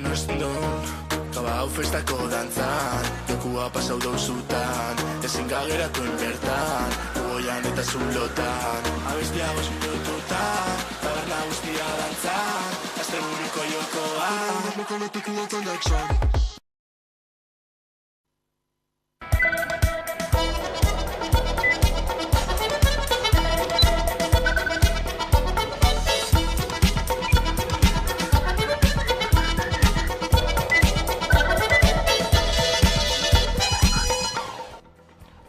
no ez dut, kaba hau festako dantzan, jokua pasau dauzutan, ezin gageratuen bertan, goian eta zulotan, abestia 5 minututan, taberna guztia dantzan, azte buruko jokoan, mekaletik udatzen daksan.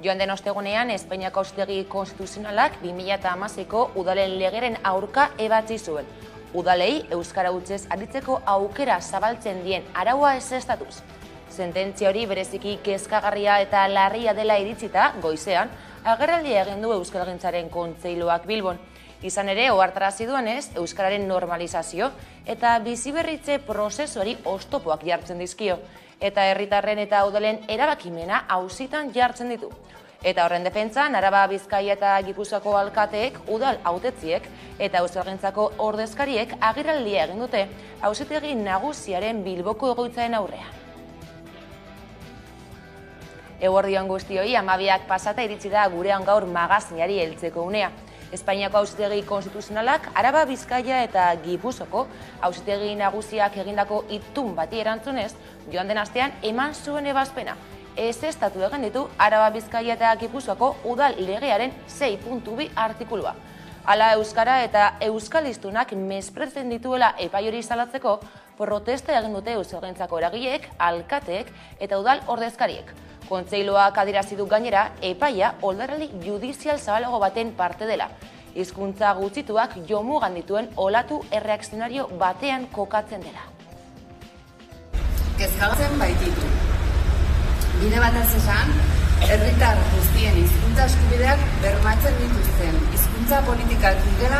Joan den ostegunean, Espainiako Auzitegi Konstituzionalak 2016ko udalen legeren aurka ebatzi zuen. Udalei euskara hutsez aritzeko aukera zabaltzen dien araua ezeztatuz. Sententzia hori bereziki kezkagarria eta larria dela iritzita, goizean, agerraldia egin du Euskalgintzaren Kontseiluak Bilbon. Izan ere, ohartarazi duenez, euskararen normalizazio eta biziberritze prozesuari oztopoak jartzen dizkio, eta herritarren eta udalen erabakimena auzitan jartzen ditu. Eta horren defentsan, Araba, Bizkaia eta Gipuzkoako alkateek, udal hautetziek eta Euskalgintzako ordezkariek agerraldia egin dute Auzitegi Nagusiaren Bilboko egoitzaren aurrean. Eguerdion guztioi, 12ak pasata iritsi da gurean gaur magazinari heltzeko unea. Espainiako Auzitegi Konstituzionalak Araba, Bizkaia eta Gipuzkoako Auzitegi Nagusiak egindako itun bati erantzunez, joan den astean eman zuen ebazpena. Ezeztatu egin ditu Araba, Bizkaia eta Gipuzkoako udal legearen 6.2 artikulua. Hala euskara eta euskaliztunak mespretzen dituela epai hori salatzeko, protesta egin dute Euskalgintzako eragileek, alkateek eta udal ordezkariek. Kontseiluak adierazi du gainera, epaia oldarraldi judizial zabalago baten parte dela. Hizkuntza gutxituak jomugan dituen olatu erreakzionario batean kokatzen dela. Kezkatzen baititu. Bide batez esan, herritar guztien hizkuntza eskubideak bermatzen dituzten hizkuntza politikak direla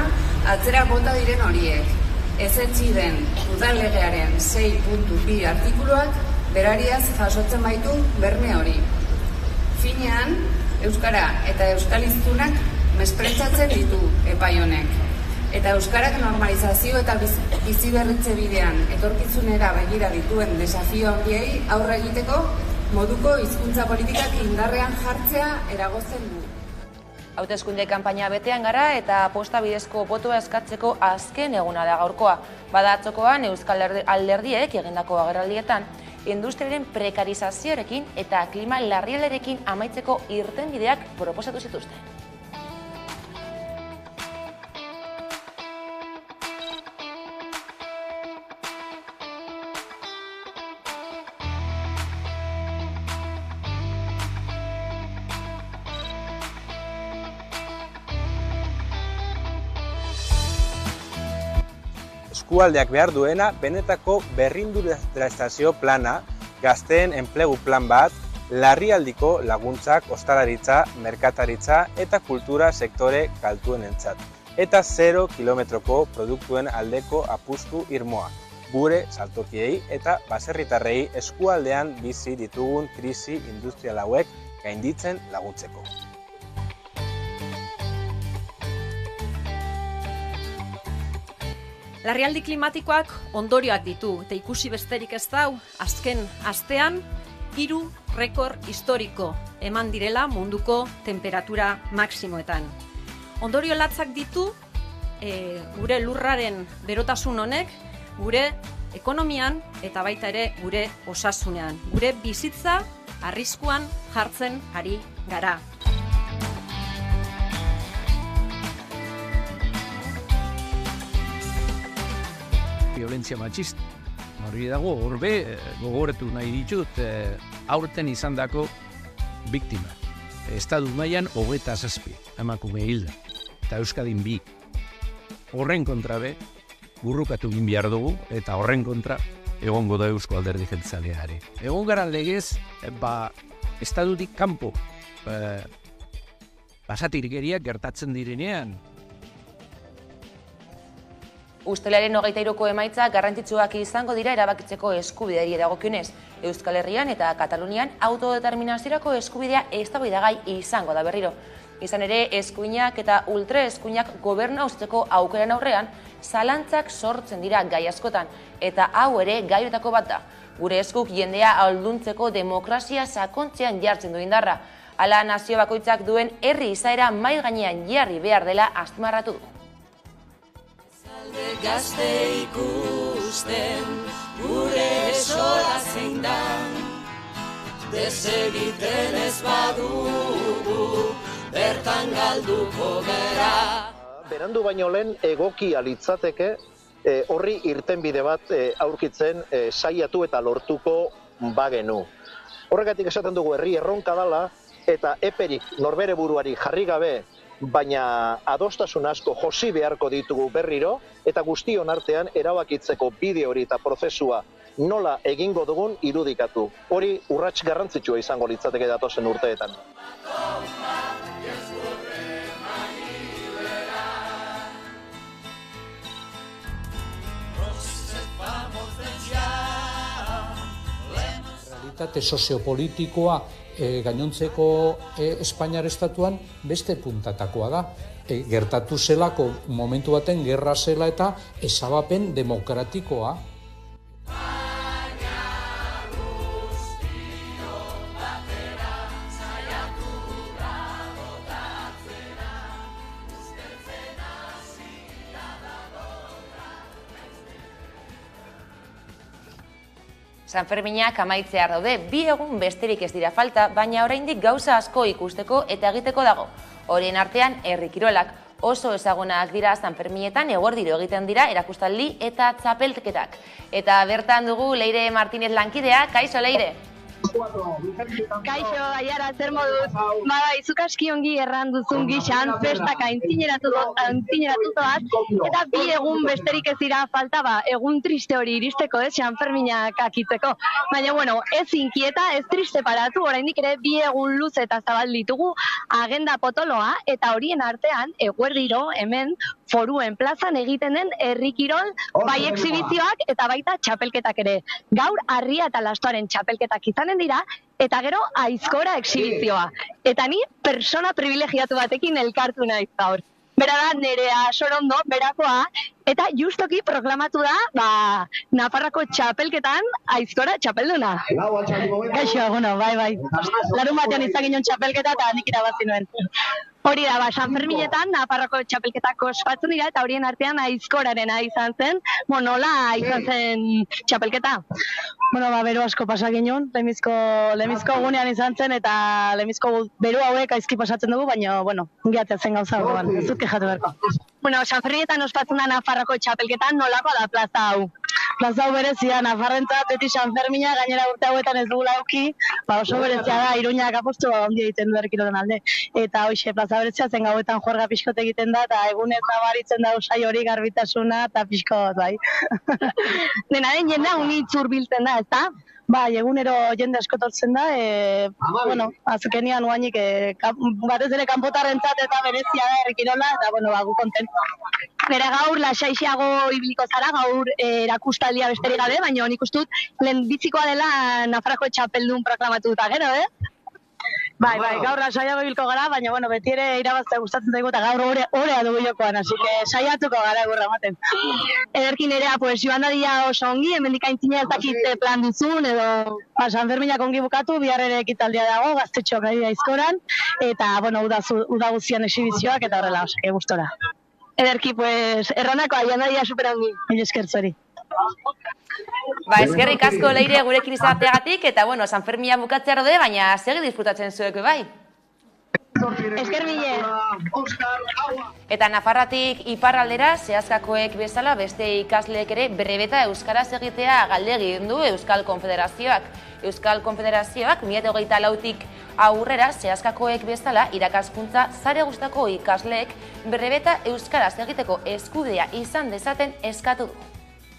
atzera bota diren horiek. Ezetsi den udal legearen 6.2 artikuluak berariaz jasotzen baitu berme hori. Finean, euskara eta euskaliztunak mespretxatzen ditu epai honek. Eta euskarak normalizazio eta biziberritze bidean etorkizunera begira dituen desafio handiei aurre egiteko moduko hizkuntza politikak indarrean jartzea eragozten du. Hauteskunde kanpaina betean gara eta posta bidezko botoa eskatzeko azken eguna da gaurkoa. Bada atzokoan Euskal Alderdiek egindako agerraldietan, industriaren prekarizazioarekin eta klima larrialdiarekin amaitzeko irtenbideak proposatu zituzten. Eskualdeak behar duena benetako berrindustrializazio plana, gazteen enplegu plan bat, larrialdiko laguntzak ostalaritza, merkataritza eta kultura sektore kaltuenentzat. Eta 0 kilometroko produktuen aldeko apustu irmoa, gure saltokiei eta baserritarrei eskualdean bizi ditugun krisi industrial hauek gainditzen laguntzeko. Larrialdi klimatikoak ondorioak ditu, eta ikusi besterik ez dau, azken astean, 3 rekord historiko eman direla munduko temperatura maksimoetan. Ondorio latzak ditu, gure lurraren berotasun honek, gure ekonomian eta baita ere gure osasunean. Gure bizitza arriskuan jartzen ari gara. Violentzia matxista. Hori dago, horbe, gogoratu nahi ditut, aurten izandako biktima. Estatu mailan 27 emakume hilda, eta Euskadin 2. Horren kontrabe, burrukatu egin behar dugu, eta horren kontra egongo da Eusko Alderdi Jeltzaleari. Egon gara legez, estatutik kanpo basatirikeriak gertatzen direnean. Ustelaren 23ko emaitza garrantzitsuak izango dira erabakitzeko eskubideari dagokionez. Euskal Herrian eta Katalunian autodeterminaziorako eskubidea eztabaidagai izango da berriro. Izan ere, eskuinak eta ultraeskuinak gobernu usteko aukeren aurrean, zalantzak sortzen dira gai askotan, eta hau ere gaietako bat da. Gure eskuk jendea ahalduntzeko demokrazia sakontzean jartzen du indarra. Hala nazio bakoitzak duen herri izaera mahai gainean jarri behar dela azpimarratu du. Gazte ikusten gure sola zein da, desegiten ez badugu bertan galduko gera. Berandu baino lehen egokia litzateke horri irtenbide bat aurkitzen saiatu eta lortuko bagenu. Horregatik esaten dugu herri erronka dela eta eperik norbere buruari jarri gabe, baina adostasun asko josi beharko ditugu berriro eta guztion artean erabakitzeko bide hori eta prozesua nola egingo dugun irudikatu. Hori urrats garrantzitsua izango litzateke datozen urteetan. Realitate soziopolitikoa gainontzeko Espainiar estatuan beste puntatakoa da. Gertatu zelako momentu baten gerra zela eta ezabapen demokratikoa. Sanferminak amaitzear daude, 2 egun besterik ez dira falta, baina oraindik gauza asko ikusteko eta egiteko dago. Horien artean, herri kirolak oso ezagunak dira Sanferminetan eguerdiro egiten dira erakustaldi eta txapelketak. Eta bertan dugu Leire Martínez lankidea, kaixo Leire! Kaixo, Aiara, zer moduz? Izuk aski ongi erran duzun gixan, festak aintzineratu zoaz, eta 2 egun besterik ez dira falta, egun triste hori iristeko, Sanferminak akitzeko. Baina, ez inkieta, ez triste paratu, oraindik ere 2 egun luze eta zabal ditugu agenda potoloa, eta horien artean, eguerdiro, hemen, Foruen plazan egiten den herri kirol, bai exhibizioak eta baita txapelketak ere. Gaur, Harria eta Lastoaren txapelketak izanen dira, eta gero aizkora exhibizioa. Eta ni persona privilegiatu batekin elkartu naiz gaur. Bera da Nerea Sorondo, berakoa, eta justoki proklamatu da, Nafarroko txapelketan aizkora txapelduna. Kaixo, bai. Larun batean izan ginen txapelketa eta nik irabazi nuen. Hori da, Sanferminetan Nafarroko txapelketak ospatzen dira eta horien artean aizkorarena izan zen, nola izan zen txapelketa? Beru asko pasak ginen, lemizko gunean izan zen eta lemizko beru hauek aizki pasatzen dugu, baina, ungiatzea zen gauza horrean, ez dut kexatu berko. Sanferminetan ospatzen da Nafarroko txapelketan, nolakoa da plaza hau? Plaza hau berezia, Nafarrentzat, beti Sanfermina, gainera urte hauetan ez dugula auki, oso berezia da, Iruñak apostu ondia egiten du erkiroten alde. Eta hoxe, plaza berezia zen gauetan juerga pixkot egiten da, eta egunez nabaritzen da usai hori garbitasuna, eta pixkot, bai. Dena den jendea unitz urbiltzen da, ez da? Bai, egunero jende askotortzen da, azkenian uainik batez ere kanpotarrentzat eta berezia da errekirola, eta gu konten. Bera gaur lasaixiago ibiliko zara, gaur erakustaldia besterik gabe, baina nik ustut lehenbizikoa dela Nafarroko txapeldun proklamatu duta gero, Bai, gaur saiago ibilko gara, baina beti ere irabaztea gustatzen zaigu eta gaur orea dugu jokoan, así que saiatuko gara gurra ematen. Ederkin erea, joan da dia oso ongi, hemendik aintzina ez dakit plan duzun, edo... Sanferminak ongi bukatu, bihar ere ekitaldia dago, gaztetxoak ari da aizkoran, eta, uda guztian exhibizioak eta horrela, osake gustora. Ederki, erranako aian da dia super ongi. Eskertzori. Eskerrik asko Leire gurekin izateagatik eta Sanfermina bukatzea rode, baina segi disfrutatzen zuek bai. Esker mile. Eta Nafarratik iparraldera zehazkakoek bezala beste ikasleek ere brebeta euskaraz egitea galde egin du Euskal Konfederazioak. Euskal Konfederazioak 2024tik aurrera zehazkakoek bezala irakaskuntza sare guztako ikasleek brebeta euskaraz egiteko eskubidea izan dezaten eskatu du.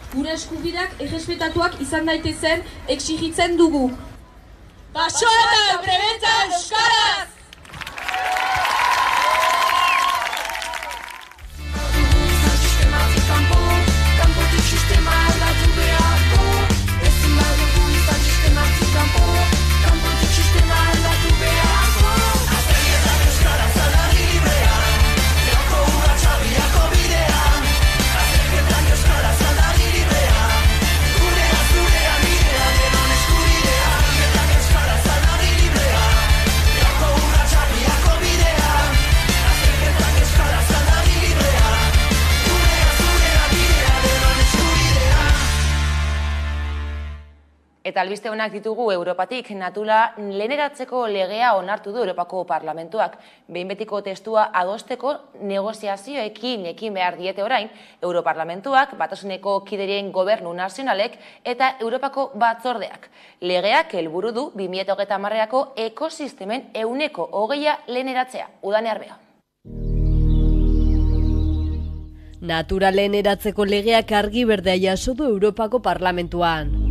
Gure eskubideak errespetatuak izan daitezen exigitzen dugu. Basoetan brebeta euskaraz! Sistema aldatu beharko. Eta albiste honak ditugu Europatik. Natura leheneratzeko legea onartu du Europako Parlamentuak. Behin betiko testua adosteko negoziazioekin ekin behar diete orain, Europarlamentuak, Batasuneko kiderien gobernu nazionalek eta Europako batzordeak. Legeak helburu du 2030erako ekosistemen 120% leheneratzea. Udane Arbea. Natura leheneratzeko legeak argi berdea jaso du Europako Parlamentuan.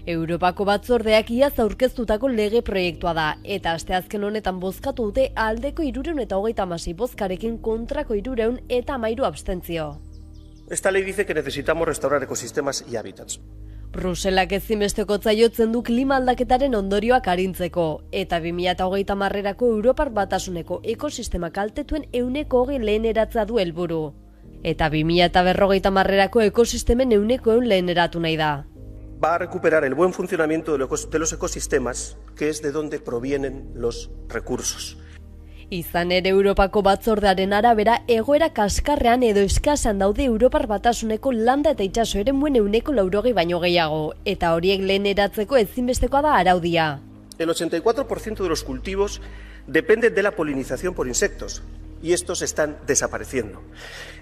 Europako batzordeak iaz aurkeztutako lege proiektua da, eta asteazken honetan bozkatu dute aldeko 336 bozkarekin kontrako 313 abstentzio. Esta ley dice que necesitamos restaurar ecosistemas y hábitats. Bruselak ezinbesteko jotzen du klima aldaketaren ondorioak arintzeko, eta 2030erako Europar Batasuneko ekosistema kaltetuen 120% leheneratza du helburu. Eta 2050erako ekosistemen 100% leheneratu nahi da. Va a recuperar el buen funcionamiento de los ecosistemas, que es de donde provienen los recursos. Izan ere Europako batzordearen arabera egoera kaskarrean edo eskasan daude Europar Batasuneko landa eta itsaso eremuen 180 baino gehiago, eta horiek leheneratzeko ezinbestekoa da araudia. El 84% de los cultivos depende de la polinización por insectos, y estos están desapareciendo.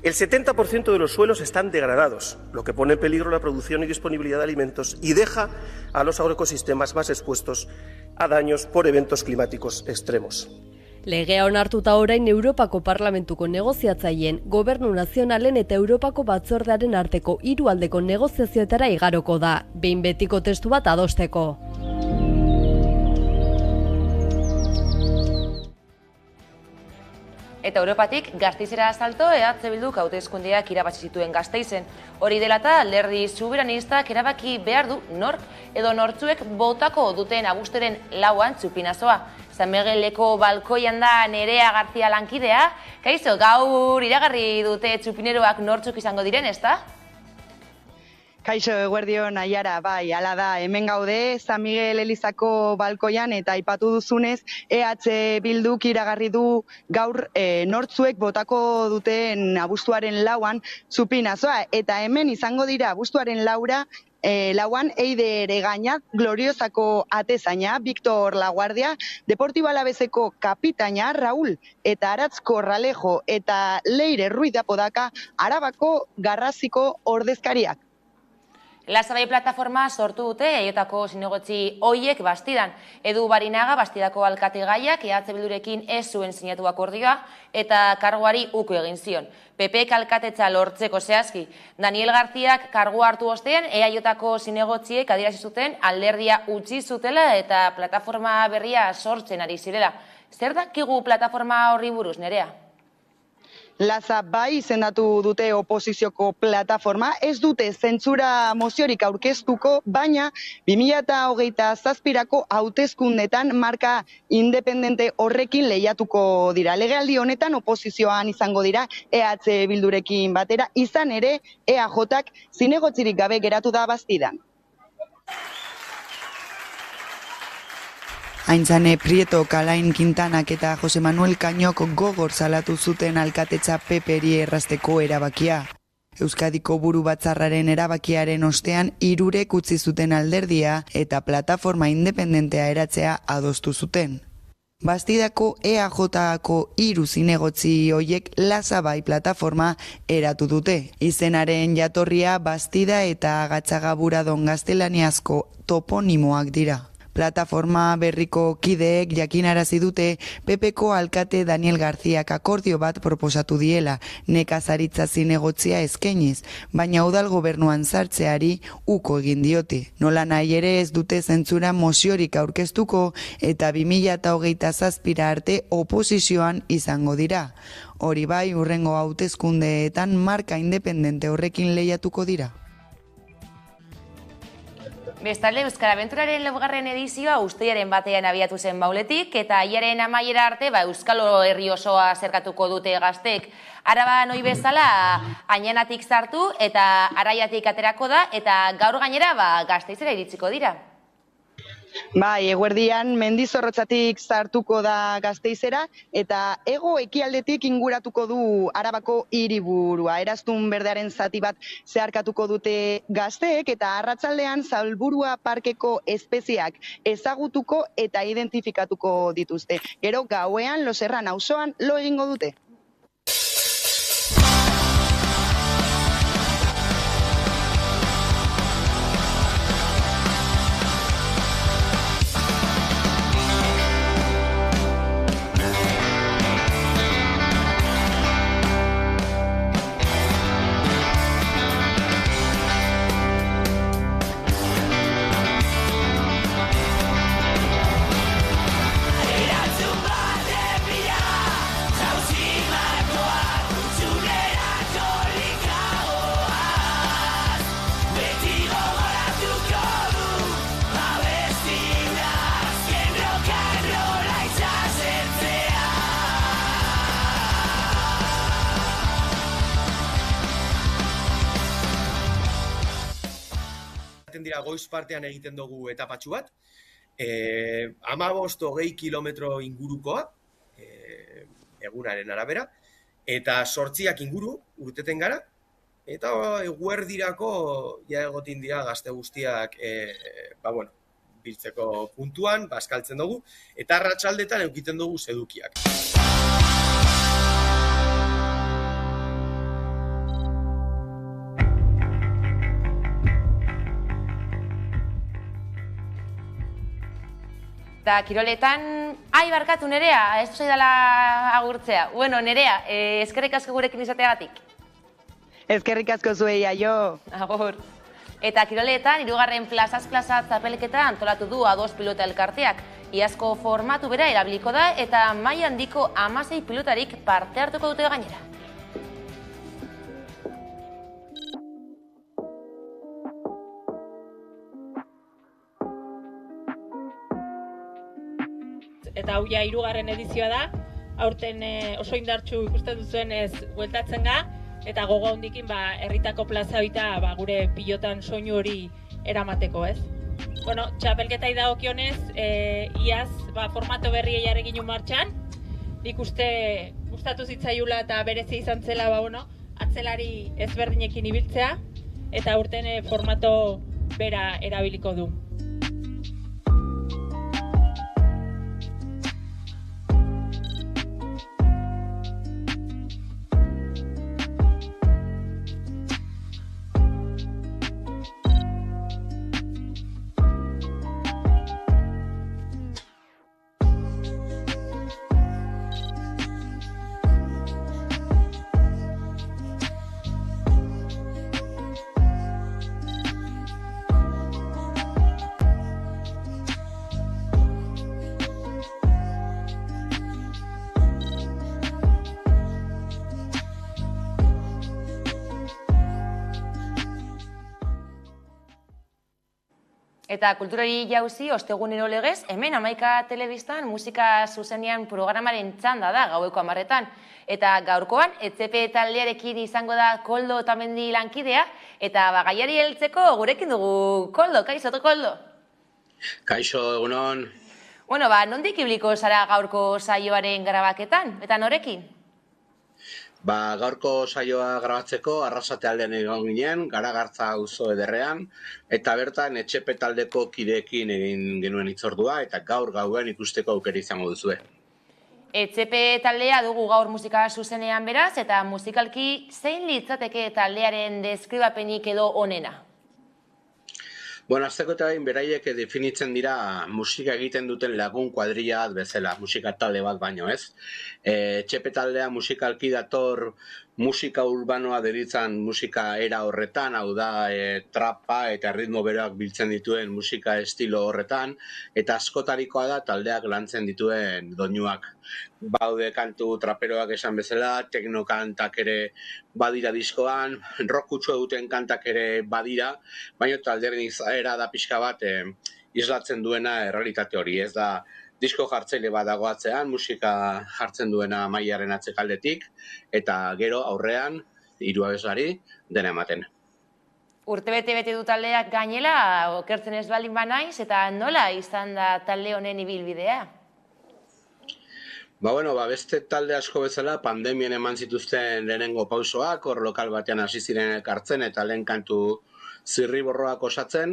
El 70% de los suelos están degradados, lo que pone en peligro la producción y disponibilidad de alimentos y deja a los agroecosistemas más expuestos a daños por eventos climáticos extremos. Legea onartuta orain Europako Parlamentuko negoziatzaileen, Gobernu Nazionalen eta Europako Batzordearen arteko 3 aldeko negoziazioetara igaroko da, behin betiko testu bat adosteko. Eta Europatik Gasteizera salto EH Bilduk hauteskundeak irabazi zituen Gasteizen. Hori dela eta alderdi soberanistak erabaki behar du nork edo nortzuek botako duten abuztuaren 4an Txupinazoa. San Migueleko balkoian da Nerea García lankidea. Kaixo, gaur iragarri dute txupineroak nortzuk izango diren, ezta? Kaixo, eguerdion Aiara, bai, hala da, hemen gaude, San Miguel Elizako balkoian eta aipatu duzunez, EH Bilduk iragarri du gaur nortzuek botako duten abuztuaren 4an Txupinazoa, eta hemen izango dira abuztuaren 4an Eider Egaña, Gloriosako atezaina, Victor Laguardia, Deportibo Alaveseko kapitaina, Raúl, eta Aratzko Ralejo, eta Leire Ruiz de Apodaca, Arabako Garraziko ordezkariak. Lasabai plataforma sortu dute Eiotako zinegotzi hoiek Bastidan. Edu Barinaga Bastidako alkategaiak EH Bildurekin ez zuen sinatu akordioa eta karguari uko egin zion. PPek alkatetza lortzeko zehazki. Daniel Garziak kargua hartu ostean Eiotako zinegotziek adierazi zuten alderdia utzi zutela eta plataforma berria sortzen ari zirela. Zer dakigu plataforma horri buruz, Nerea? Lasa bai izendatu dute oposizioko plataforma, ez dute zentsura moziorik aurkeztuko, baina 2027erako hauteskundetan marka independente horrekin lehiatuko dira. Legealdi honetan oposizioan izango dira EH Bildurekin batera, izan ere EAJak zinegotzirik gabe geratu da Bastidan. Aintzane Prieto, Kalain Quintanak eta Jose Manuel Kañok gogor salatu zuten alkatetza PPri errazteko erabakia. Euskadiko buru batzarraren erabakiaren ostean 3 utzi zuten alderdia eta plataforma independentea eratzea adostu zuten. Bastidako EAJako 3 zinegotzi hoiek Lasabai plataforma eratu dute. Izenaren jatorria Bastida eta Gatzagaburadon gaztelaniazko toponimoak dira. Plataforma berriko kideek jakinarazi dute PPko alkate Daniel Garziak akordio bat proposatu diela, nekazaritza zinegotzia eskainiz, baina udal gobernuan sartzeari uko egin diote. Nola nahi ere ez dute zentsura moziorik aurkeztuko eta 2027 arte oposizioan izango dira. Hori bai, hurrengo hauteskundeetan marka independente horrekin lehiatuko dira. Bestalde, Euskal Abenturaren 4. edizioa uztailaren 1ean abiatu zen Bauletik, eta aiaren amaiera arte Euskalo herri osoa zerkatuko dute gaztek. Araban ohi bezala Añanatik sartu eta Araiatik aterako da, eta gaur gainera Gasteizera iritsiko dira. Bai, eguerdian Mendizorrotzatik sartuko da Gasteizera eta hego ekialdetik inguratuko du Arabako hiriburua. Eraztun berdearen zati bat zeharkatuko dute gazteek eta arratsaldean Salburua Parkeko espeziak ezagutuko eta identifikatuko dituzte. Gero gauean Loserran auzoan lo egingo dute. Dira goiz partean egiten dugu etapatxu bat, 15-20 kilometro ingurukoa, egunaren arabera, eta 8 inguru urteten gara, eta eguerdirako ja egotin dira gazte guztiak biltzeko puntuan, bazkaltzen dugu, eta arratsaldetan eukiten dugu sedukiak. Eta kiroletan, barkatu Nerea, ez zaidala agurtzea. Bueno, Nerea, eskerrik asko gurekin izateagatik. Eskerrik asko zuei, aio. Agur. Eta kiroletan, 3. plazaz-plaza txapelketa antolatu du A2 pilota elkarteak. Iazko formatu bera erabiliko da eta maila handiko 16 pilotarik parte hartuko dute gainera. Eta hau ja 3. edizioa da, aurten oso indartsu ikusten duzuenez bueltatzen ga, eta gogo handikin herritako plaza hoita gure pilotan soinu hori eramateko, ez? Bueno, txapelketai dagokionez, iaz formato berria jarri ginen martxan, nik uste gustatu zitzaiula eta berezi izan zela atzelari ezberdinekin ibiltzea, eta aurten formato bera erabiliko du. Eta kulturari jauzi, ostegunero legez, hemen Hamaika telebistan musika zuzenean programaren txanda da gaueko 10:00. Eta gaurkoan, ETP taldearekin izango da Koldo Otamendi lankidea, eta gaiari heltzeko gurekin dugu Koldo, kaixo, Koldo? Kaixo, egunon. Bueno, nondik ibiliko zara gaurko saioaren grabaketan, eta norekin? Gaurko saioa grabatzeko Arrasate aldean egon ginen, Garagartza auzo ederrean, eta bertan ETP taldeko kideekin egin genuen hitzordua, eta gaur gauen ikusteko aukera izango duzue. ETP taldea dugu gaur musika zuzenean beraz, eta musikalki zein litzateke taldearen deskribapenik edo onena? Bueno, azteko eta bain beraiek definitzen dira musika egiten duten lagun kuadrilla bat bezala, musika talde bat baino, ez? ETP taldea musikalki dator musika urbanoa deritzan musika era horretan, hau da trapa eta ritmo beroak biltzen dituen musika estilo horretan, eta askotarikoa da taldeak lantzen dituen doinuak. Baude kantu traperoak esan bezala, teknokantak ere badira diskoan, rockutxo duten kantak ere badira, baina taldearen izaera da pixka bat islatzen duena errealitate hori, ez da disko jartzaile bat dago atzean, musika jartzen duena mailaren atzekaldetik, eta gero aurrean, 3 abeslari dena ematen. Urtebete du taldeak gainela, okertzen ez baldin banaiz, eta nola izan da talde honen ibilbidea? Beste talde asko bezala, pandemien eman zituzten lehenengo pausoak, hor lokal batean hasi ziren elkartzen eta lehen kantu zirriborroak osatzen,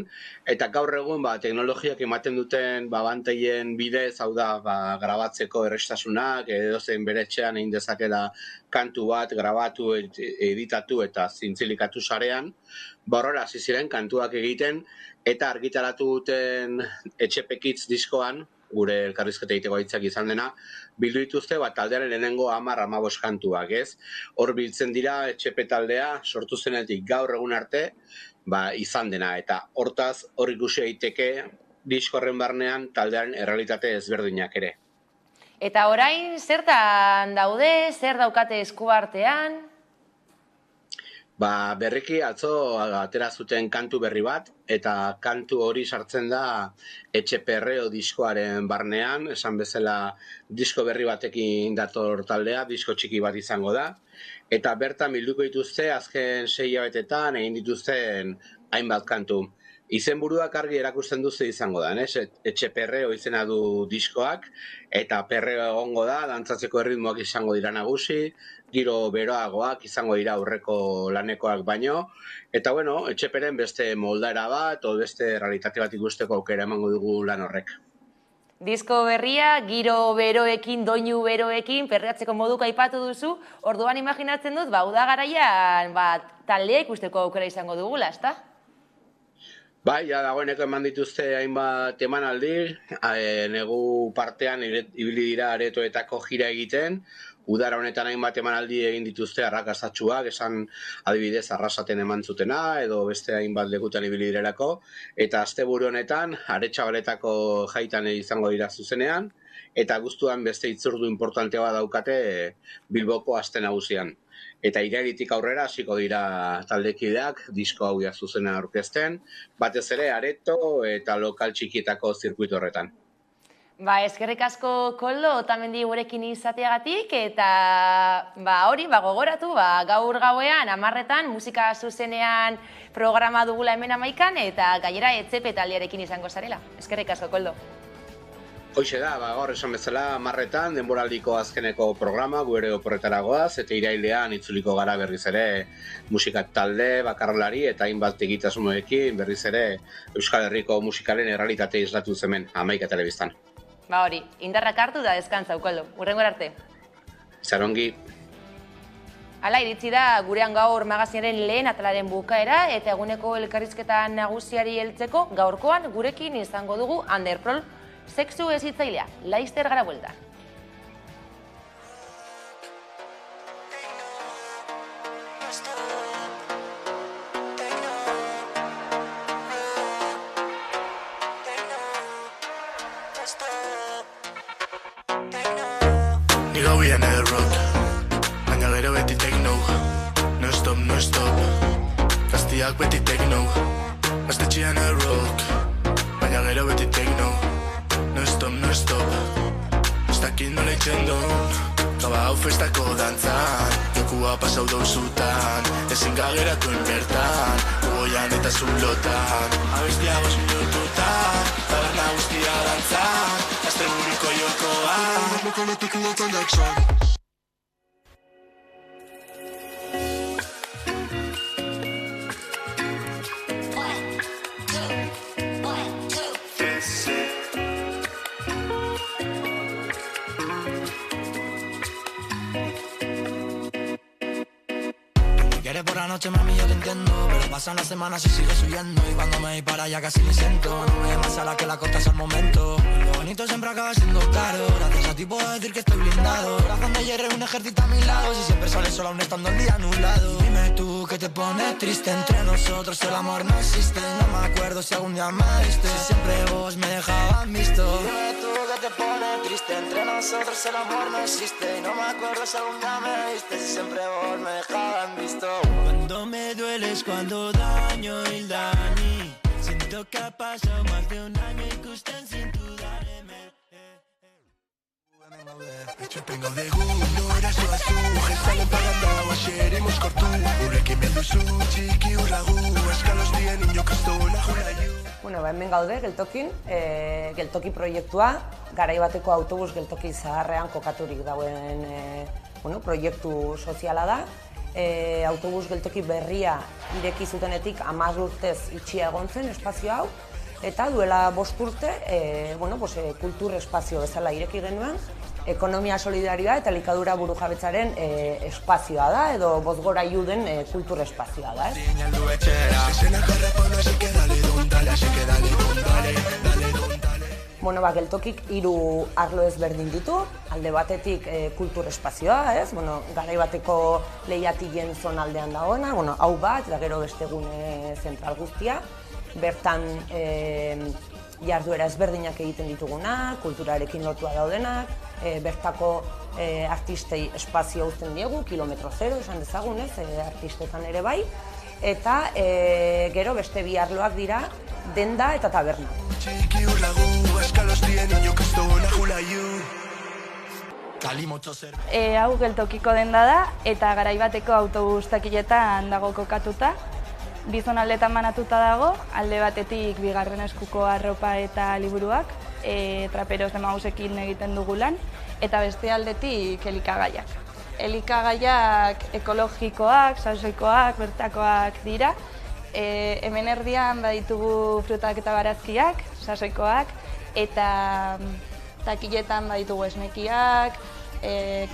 eta gaur egun teknologiak ematen duten banteien bidez, hau da, grabatzeko errestasunak, edozein bere etxean egin dezakela kantu bat, grabatu, editatu eta zintzilikatu sarean, horrela hasi ziren kantuak egiten, eta argitaratu duten Etxepekitz diskoan, gure elkarrizketa egiteko hitzak izan dena, bildu dituzte taldearen lehenengo 10-15 kantuak, ez? Hor biltzen dira Etxepe taldea sortu zenetik gaur egun arte, izan dena, eta hortaz hor ikusi daiteke diskorren barnean taldearen errealitate ezberdinak ere. Eta orain zertan daude, zer daukate eskuartean? Berriki atzo atera zuten kantu berri bat, eta kantu hori sartzen da Etxeperreo diskoaren barnean, esan bezala disko berri batekin dator taldea, disko txiki bat izango da, eta bertan bilduko dituzte azken 6 hilabetetan egin dituzten hainbat kantu. Izenburuak argi erakusten duzu izango da, Etxeperreo izena du diskoak, eta perreo egongo da, dantzatzeko erritmoak izango dira nagusi, giro beroagoak izango dira aurreko lanekoak baino, eta Etxeperen beste moldaera bat, o beste realitate bat ikusteko aukera emango dugu lan horrek. Disko berria, giro beroekin, doinu beroekin, perreatzeko moduko aipatu duzu, orduan imaginatzen dut, uda garaian taldea ikusteko aukera izango dugula, ezta? Dagoeneko eman dituzte hainbat emanaldi, negu partean ibili dira aretoetako jira egiten, udara honetan hainbat emanaldi egin dituzte arrakastatsuak, esan adibidez Arrasaten eman zutena, edo beste hainbat lekutan ibili direlako, eta asteburu honetan Aretxabaletako jaitan izango dira zuzenean, eta guztuan beste itzordu importante bat daukate Bilboko aste nagusian. Eta irairitik aurrera hasiko dira taldekideak disko hau zuzena aurkezten, batez ere areto eta lokal txikietako zirkuitu horretan. Eskerrik asko Koldo, Otamendi gurekin izateagatik, eta hori gogoratu, gaur gauean 10:00 musika zuzenean programa dugula hemen Amaikan, eta gainera Etxepe taldearekin izango zarela. Eskerrik asko Koldo. Hoxe da, gaur esan bezala 10:00 denboraldiko azkeneko programa, gu ere oporretara goaz, eta irailean itzuliko gara berriz ere musika talde, bakarlari eta hainbat egitasmoekin berriz ere Euskal Herriko musikaren errealitate islatu hemen Amaika Telebistan. Hori, indarrak hartu da deskantzau, Koldo. Hurrengora arte. Zarongi. Hala, iritsi da gurean gaur magazinaren lehen atalaren bukaera, eta eguneko elkarrizketa nagusiari heltzeko gaurkoan gurekin izango dugu Underprol, sexu hezitzailea, laizter gara bueltan. Ni gauian edo rock, baina gero beti techno. No stop, no stop, gaztiak beti techno. Gaztetxean edo rock, baina gero beti techno. No stop, no stop, ez dakit nola itxendon. Gaba hau festako dantzan, jokua pasau dauzutan, ezin gageratuen bertan, ugoian eta zulotan. Abestia 5 minututan, taberna guztia dantzan, azte buriko jokoan. Mekolotik ugotan daksan. Por la noche, mami, yo te entiendo, pero pasan las semanas y sigue subiendo. Y cuando me dispara ya casi me siento. No me más a la que la costa es el momento. Lo bonito siempre acaba siendo caro. Gracias a ti puedo decir que estoy blindado. Corazón de hierro y un ejército a mi lado. Si siempre sales sola aún estando el día nublado. Dime tú que te pone triste. Entre nosotros el amor no existe. No me acuerdo si algún día me diste. Si siempre vos me dejaban visto. Dime tú que te pone triste. Entre nosotros el amor no existe. Y no me acuerdo si algún día me diste. Si siempre vos me dejaban visto. Cuando me dueles, cuando daño el daño. Siento que ha pasado más de un año y que usted sin dudar. Bueno, hemen gaude geltokin, geltoki proiektua, garai bateko autobus geltoki zaharrean kokaturik dauen proiektu soziala da. Autobus geltoki berria ireki zutenetik 10 urtez itxia egon zen espazio hau, eta duela 5 urte kultur espazio bezala ireki genuen, ekonomia solidarioa eta elikadura burujabetzaren espazioa da, edo bozgorailu den kultur espazioa da. Geltokik 3 arlo ezberdin ditu, alde batetik kultur espazioa, garai bateko lehiatilen zonaldean dagoena, hau bat, da gero beste gune zentral guztia, bertan jarduera ezberdinak egiten ditugunak, kulturarekin lotua daudenak, bertako artistei espazio uzten diegu, kilometro zero, esan dezagun artistetan ere bai, eta gero beste 2 arloak dira denda eta taberna. Hau geltokiko denda da eta garai bateko autobus takiletan dago kokatuta. Bi zonaldetan banatuta dago, alde batetik bigarren eskuko arropa eta liburuak, traperos demausekin egiten dugu lan, eta beste aldetik elikagaiak. Elikagaiak ekologikoak, sasoikoak, bertakoak dira. Hemen erdian baditugu frutak eta barazkiak, sasoikoak, eta takiletan baditugu esnekiak,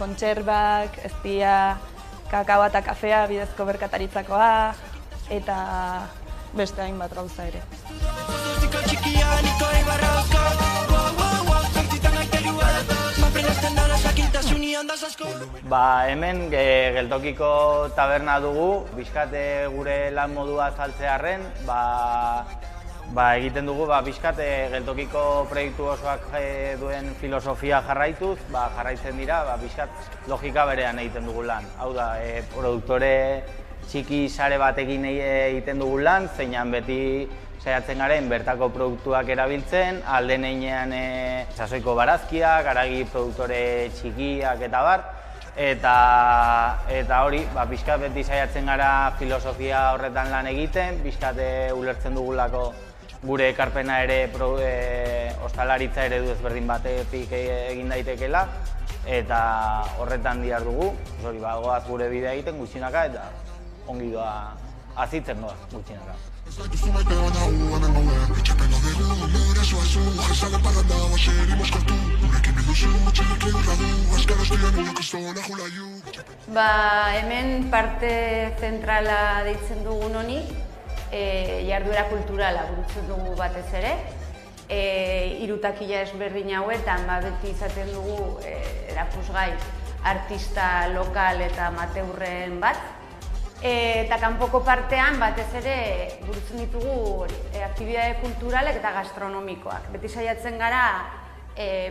kontserbak, eztia, kakao eta kafea bidezko merkataritzakoa, eta beste hainbat gauza ere. Hemen geltokiko taberna dugu, bizkate gure lan modua azaltzearren, egiten dugu bizkate geltokiko proiektu osoak duen filosofia jarraituz, jarraitzen dira, bizkat logika berean egiten dugu lan. Hau da, produktore txiki sare batekin egiten dugu lan, zeinan beti saiatzen garen bertako produktuak erabiltzen, alden einean sasoiko barazkiak, haragi produktore txikiak eta bar, eta hori, pixkat beti saiatzen gara filosofia horretan lan egiten, pixkat ulertzen dugulako gure ekarpena ere ostalaritza eredu ezberdin batetik egin daitekela, eta horretan dihar dugu, goaz gure bidea egiten gutxinaka eta ongi doa azitzen goaz gutxinaka. Hemen parte zentrala deitzen dugun honi, jarduera kulturala burutzen dugu batez ere. 3 takila ezberdin hauetan beti izaten dugu erakusgai artista lokal eta amateurren bat. Eta kanpoko partean batez ere burutzen ditugu aktibitate kulturalek eta gastronomikoak. Beti saiatzen gara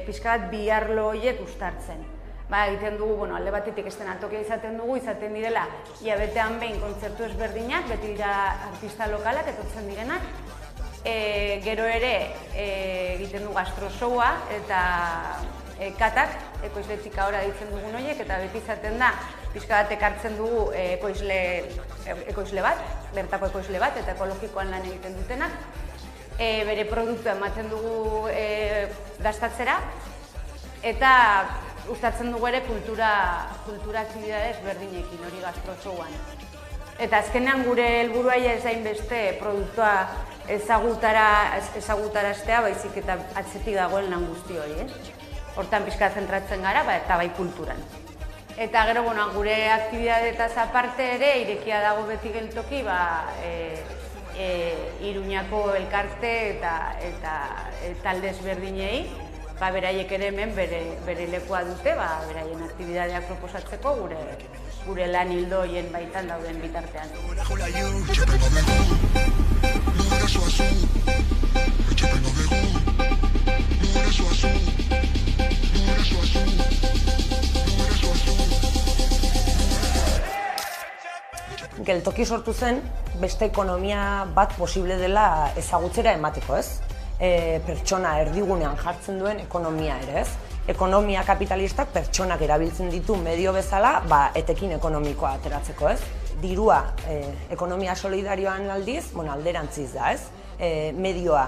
pixka bat 2 arlo horiek uztartzen. Egiten dugu, alde batetik eszenatokia izaten dugu, izaten direla hilabetean behin kontzertu ezberdinak, beti dira artista lokalak etortzen direnak. Gero ere egiten dugu gastrosoua eta katak, ekoizletika ora deitzen dugun horiek, eta beti izaten da pixka bat ekartzen dugu ekoizle bat, bertako ekoizle bat, eta ekologikoan lan egiten dutenak. Bere produktua ematen dugu gastatzera, eta uztartzen dugu ere kultura aktibidade ezberdinekin hori gastrotxouan. Eta azkenean gure helburua ez hainbeste produktua ezagutaraztea, baizik eta atzetik dagoen lan guzti hori. Hortan pixka zentratzen gara, eta bai kulturan. Eta gero, gure aktibidadetaz aparte ere, irekia dago beti geltoki, Iruñako elkarte eta talde ezberdinei, beraiek ere hemen bere lekua dute, beraien aktibidadeak proposatzeko gure lan hildo horien baitan dauden bitartean. Geltoki sortu zen beste ekonomia bat posible dela ezagutzera emateko, ez? Pertsona erdigunean jartzen duen ekonomia ere, ez? ekonomia kapitalistak pertsonak erabiltzen ditu medio bezala, etekin ekonomikoa ateratzeko, ez? Dirua ekonomia solidarioan aldiz, alderantziz da, ez? Medioa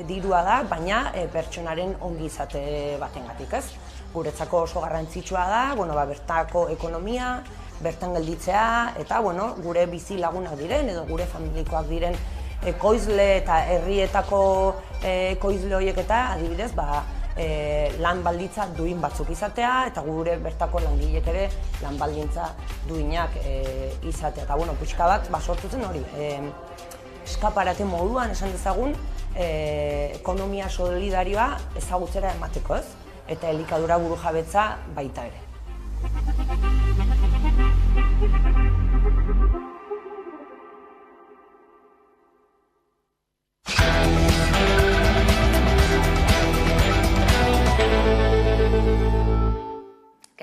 dirua da, baina pertsonaren ongizate batengatik, ez? Guretzako oso garrantzitsua da, bertako ekonomia, bertan gelditzea, eta gure bizi lagunak diren, edo gure familikoak diren ekoizle eta herrietako ekoizle horiek eta adibidez, lan baldintza duin batzuk izatea, eta gure bertako langileek ere lan baldintza duinak izatea. Eta pixka bat, sortu zen hori, eskaparate moduan esan dezagun, ekonomia solidarioa ezagutzera emateko, ez? Eta elikadura burujabetza baita ere.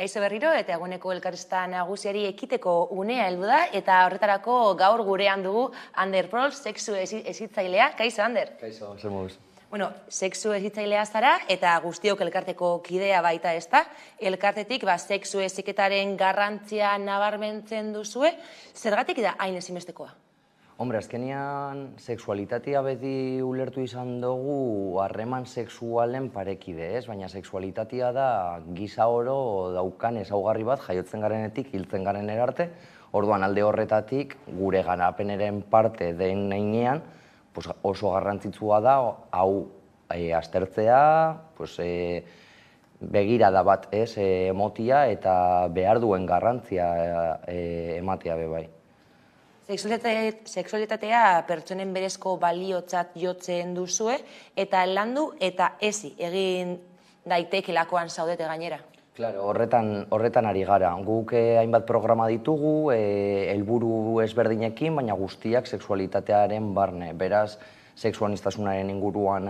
Kaixo berriro eta eguneko elkarrizketa nagusiari ekiteko unea heldu da eta horretarako gaur gurean dugu Ander Prols, sexu hezitzailea. Kaixo, Ander? Kaixo, zer moduz? Sexu hezitzailea zara eta guztiok elkarteko kidea baita ez da. Elkartetik sexu heziketaren garrantzia nabarmentzen duzue. Zergatik da hain ezinbestekoa? Hombre, azkenean sexualitatea beti ulertu izan dugu harreman sexualen parekide, ez? Baina sexualitatea da giza oro daukan ezaugarri bat jaiotzen garenetik hiltzen garen arte. Orduan alde horretatik gure garapenaren parte den heinean oso garrantzitsua da hau aztertzea, begirada bat emotia eta behar duen garrantzia ematea bebai. Sexualitatea pertsonen berezko baliotzat jotzen duzue eta landu eta ezi egin daitekeelakoan zaudete gainera. Claro, horretan ari gara. Guk hainbat programa ditugu, helburu ezberdinekin, baina guztiak sexualitatearen barne. Beraz, sexuanistasunaren inguruan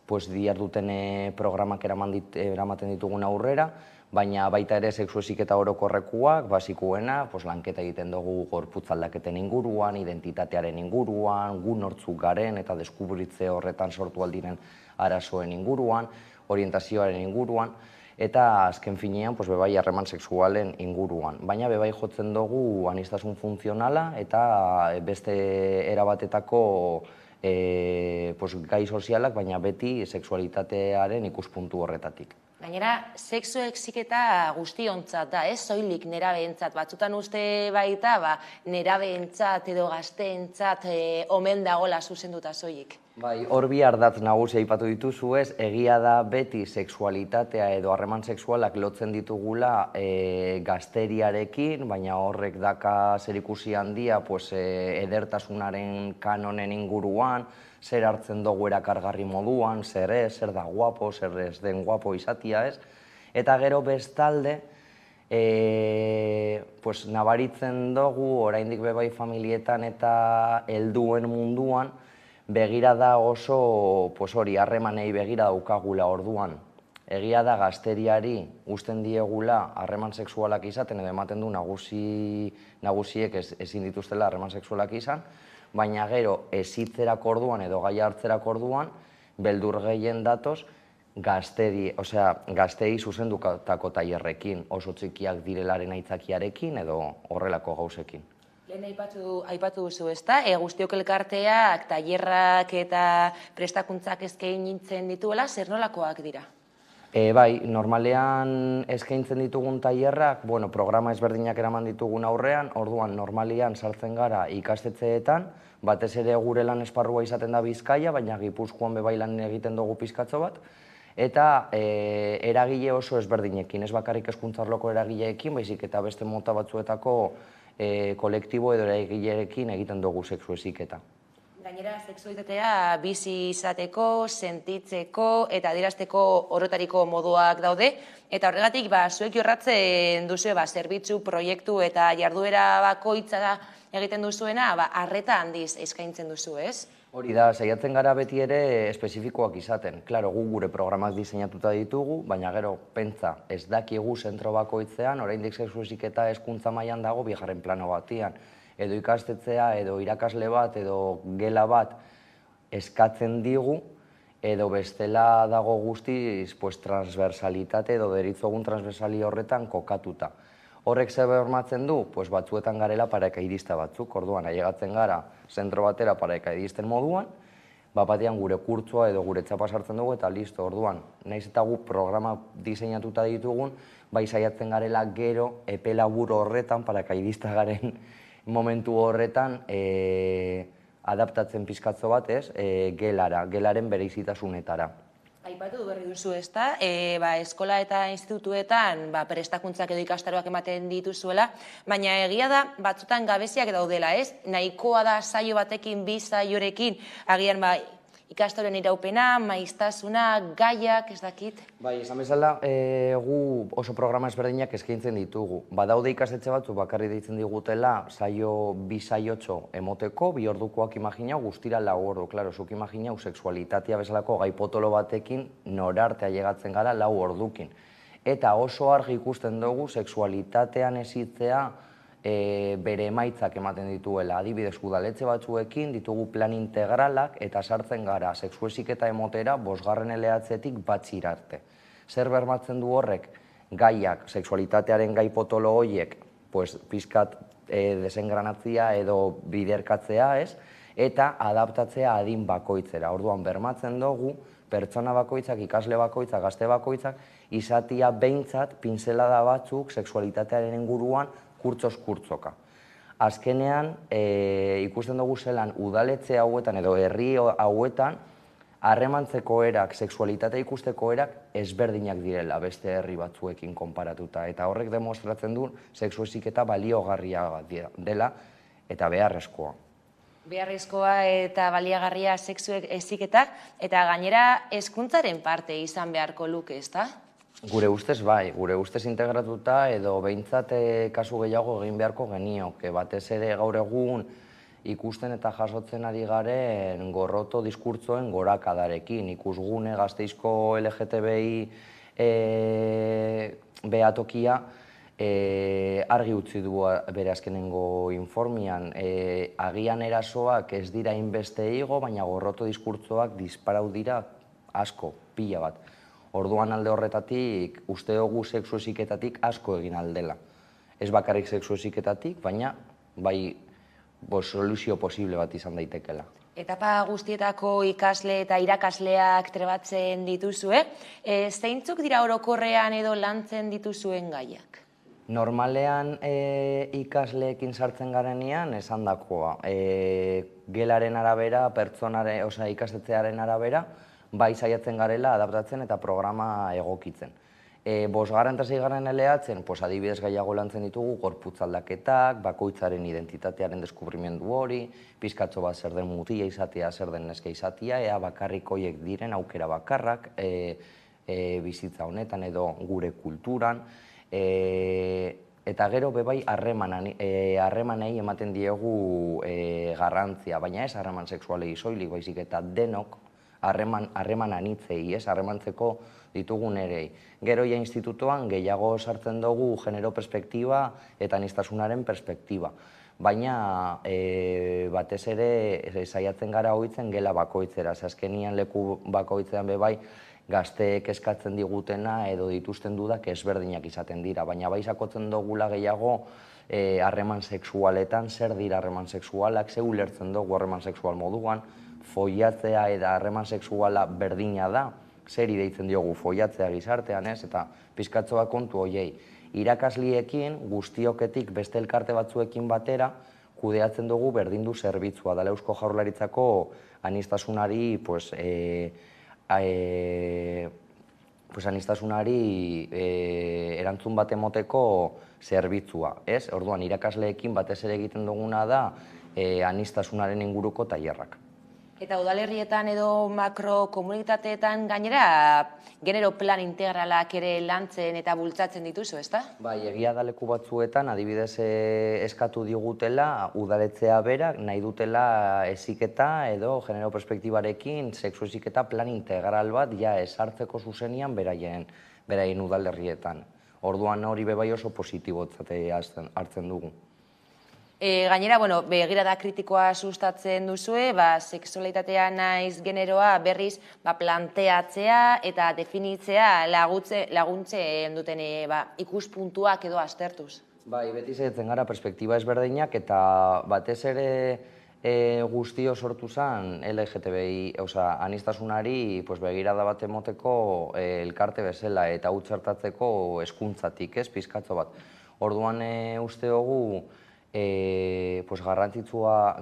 diharduten programak eramaten ditugun aurrera, baina baita ere sexu heziketa orokorrekoak, basikuena, lanketa egiten dugu gorputz aldaketen inguruan, identitatearen inguruan, gu nortzuk garen eta deskubritze horretan sortu aldiren arazoen inguruan, orientazioaren inguruan, eta azken finean bebai harreman sexualen inguruan. Baina bebai jotzen dugu aniztasun funtzionala eta beste erabatetako gai sozialak, baina beti sexualitatearen ikuspuntu horretatik. Gainera, sexu heziketa guztiontzat da, ez? Soilik nerabeentzat. Batzutan uste baita, nerabeentzat edo gazteentzat omen dagoela zuzenduta soilik. Bai, hor bi ardatz nagusia aipatu dituzu ez, egia da beti sexualitatea edo harreman sexualak lotzen ditugula gazteriarekin, baina horrek daka zerikusi handia edertasunaren kanonen inguruan, zer hartzen dugu erakargarri moduan, zer ez, zer da guapo, zer ez den guapo izatia ez. Eta gero bestalde, nabaritzen dugu, oraindik bebai familietan eta helduen munduan, begirada oso harremanei begira daukagula orduan. Egia da gazteriari uzten diegula harreman sexualak izaten edo ematen du nagusiek ezin dituztela harreman sexualak izan, baina gero ezitzerak orduan edo gaia hartzerak orduan beldur gehien datoz gaztei zuzendutako tailerrekin, oso txikiak direlaren aitzakiarekin edo horrelako gauzekin. Lehen aipatu duzu, ezta? Guztiok elkarteak, tailerrak eta prestakuntzak eskaintzen dituela, zer nolakoak dira? Bai, normalean eskaintzen ditugun tailerrak, programa ezberdinak eraman ditugun aurrean, orduan normalean sartzen gara ikastetxeetan, batez ere gure lan esparrua izaten da Bizkaia, baina Gipuzkoan bebai lan egiten dugu pizkatxo bat, eta eragile oso ezberdinekin, ez bakarrik hezkuntza arloko eragileekin, baizik eta beste mota batzuetako kolektibo edo eragileekin egiten dugu sexu heziketa. Gainera, sexualitatea bizi izateko, sentitzeko eta adierazteko orotariko moduak daude, eta horregatik zuek jorratzen duzu zerbitzu, proiektu eta jarduera bakoitza egiten duzuena, arreta handiz eskaintzen duzu, ez? Hori da, saiatzen gara beti ere espezifikoak izaten. Klaro, gu gure programak diseinatuta ditugu, baina gero pentsa ez dakigu zentro bakoitzean, oraindik sexu heziketa hezkuntza mailan dago bigarren plano batian. Edo ikastetxea, edo irakasle bat, edo gela bat eskatzen digu, edo bestela dago guztiz transversalitate edo deritzogun transversali horretan kokatuta. Horrek zer bermatzen du? Batzuetan garela paraikaidista batzuk, orduan ailegatzen gara zentro batera paraikaidisten moduan, batean gure kurtsoa edo gure txapa sartzen dugu eta listo, orduan, nahiz eta gu programa diseinatuta ditugun, bai saiatzen garela gero epe labur horretan, paraikaidista garen momentu horretan, adaptatzen pizkatzo bat, gelara, gelaren bereizitasunetara. Aipatu du berri duzu, ezta? Eskola eta institutuetan prestakuntzak edo ikastaroak ematen dituzuela, baina egia da batzutan gabeziak daudela, ez? Nahikoa da saio batekin, bi saiorekin, agian ikastaroen iraupena, maiztasuna, gaiak, ez dakit? Bai, esan bezala, gu oso programa ezberdinak eskaintzen ditugu. Badaude ikastetxe batzu bakarri deitzen digutela bi saiotxo emoteko, 2 ordukoak imaginau, guztira 4 ordu. Klaro, zuk imaginau sexualitatea bezalako gai potolo batekin norarte ailegatzen gara 4 ordukin. Eta oso argi ikusten dugu sexualitatean ezitzea bere emaitzak ematen dituela. Adibidez, udaletxe batzuekin ditugu plan integralak eta sartzen gara sexu heziketa emotera 5. eleatzetik batxir arte. Zer bermatzen du horrek? Gaiak, sexualitatearen gai potolo horiek, pizkat desengranatzea edo biderkatzea, eta adaptatzea adin bakoitzera. Orduan, bermatzen dugu pertsona bakoitzak, ikasle bakoitzak, gazte bakoitzak, izatia behintzat pinzelada batzuk sexualitatearen inguruan kurtzoz-kurtzoka. Azkenean, ikusten dugu zelan udaletxe hauetan edo herri hauetan harremantzeko erak, sexualitatea ikusteko erak ezberdinak direla beste herri batzuekin konparatuta. Eta horrek demostratzen du sexu heziketa baliogarria dela eta beharrezkoa. Beharrezkoa eta baliagarria sexu heziketak eta gainera hezkuntzaren parte izan beharko luke, ezta? Gure ustez bai, gure ustez integratuta edo behintzat kasu gehiago egin beharko genioke. Batez ere gaur egun ikusten eta jasotzen ari garen gorroto diskurtzoen gorakadarekin. Ikusgune Gasteizko LGTBI behatokia argi utzi du bere azkenengo informian. Agian erasoak ez dira inbeste igo, baina gorroto diskurtzoak disparau dira asko, pila bat. Orduan alde horretatik, uste dugu sexu heziketatik asko egin aldela. Ez bakarrik sexu heziketatik, baina bai soluzio posible bat izan daitekela. Etapa guztietako ikasle eta irakasleak trebatzen dituzue, zeintzuk dira orokorrean edo lantzen dituzuen gaiak? Normalean ikasleekin sartzen garenean esandakoa. Gelaren arabera, ikastetxearen arabera, bai saiatzen garela adaptatzen eta programa egokitzen. 5. eta 6. eleatzen, adibidez gehiago lantzen ditugu gorputz aldaketak, bakoitzaren identitatearen deskubrimendu hori, pizkatxo bat zer den mutila izatea, zer den neska izatea, ea bakarrik horiek diren aukera bakarrak bizitza honetan edo gure kulturan. Eta gero bebai harremanei ematen diegu garrantzia, baina ez harreman sexualei soilik, baizik eta denok harreman anitzei, harremantzeko ditugun erei. Gero ja institutoan gehiago sartzen dugu genero perspektiba eta aniztasunaren perspektiba. Baina batez ere saiatzen gara hoitzen gela bakoitzera. Azkenian leku bakoitzean bebai gazteek eskatzen digutena edo dituzten dudak ezberdinak izaten dira. Baina bai sakotzen dugula gehiago harreman sexualetan, zer dira harreman sexualak, ze ulertzen dugu harreman sexual moduan, foiatzea eta harreman sexuala berdina da, zeri deitzen diogu foiatzea gizartean, eta pizkatzoa kontu hoiei. Irakasliekin, guztioketik beste elkarte batzuekin batera, kudeatzen dugu berdindu zerbitzua. Dela Eusko Jaurlaritzako aniztasunari erantzun bat emoteko zerbitzua. Orduan, irakasleekin batez ere egiten duguna da aniztasunaren inguruko tailerrak. Eta udalerrietan edo makrokomunitateetan gainera genero plan integralak ere lantzen eta bultzatzen dituzu, ezta? Bai, egia da leku batzuetan, adibidez eskatu digutela, udaletxea berak nahi dutela heziketa edo genero perspektibarekin sexu heziketa plan integral bat ja esartzeko zuzenian beraien udalerrietan. Orduan hori bebai oso positibotzat hartzen dugu. Gainera, begirada kritikoa sustatzen duzue, sexualitatea naiz generoa berriz planteatzea eta definitzea laguntzen duten ikuspuntuak edo aztertuz. Bai, beti zaitzen gara perspektiba ezberdinak eta batez ere guztio sortu zen LGTBI, anistasunari begirada bat emoteko elkarte bezala eta hau txertatzeko hezkuntzatik, pizkatxo bat. Orduan uste dugu garrantzitsua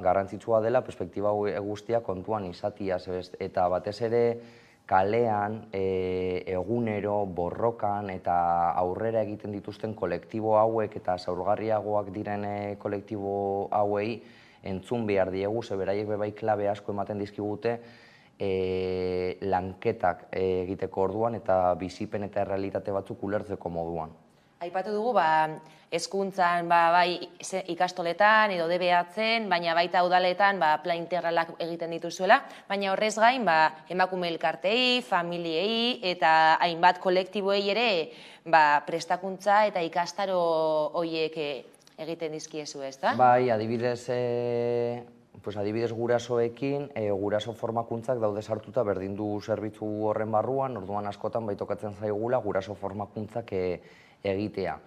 dela perspektiba guztia kontuan izatia, eta batez ere kalean, egunero, borrokan eta aurrera egiten dituzten kolektibo hauek eta zaurgarriagoak diren kolektibo hauei entzun behar diegu, beraiek bebai klabe asko ematen dizkigute lanketak egiteko orduan eta bizipen eta errealitate batzuk ulertzeko moduan. Aipatu dugu, hezkuntzan ikastoletan edo DBH-en, baina baita udaletan plan integralak egiten dituzuela, baina horrez gain emakume elkartei, familiei eta hainbat kolektiboei ere prestakuntza eta ikastaro horiek egiten dizkiezu, ezta? Bai, adibidez gurasoekin, guraso formakuntzak daude sartuta berdindu zerbitzu horren barruan, orduan askotan baitokatzen zaigula guraso formakuntzak egitea.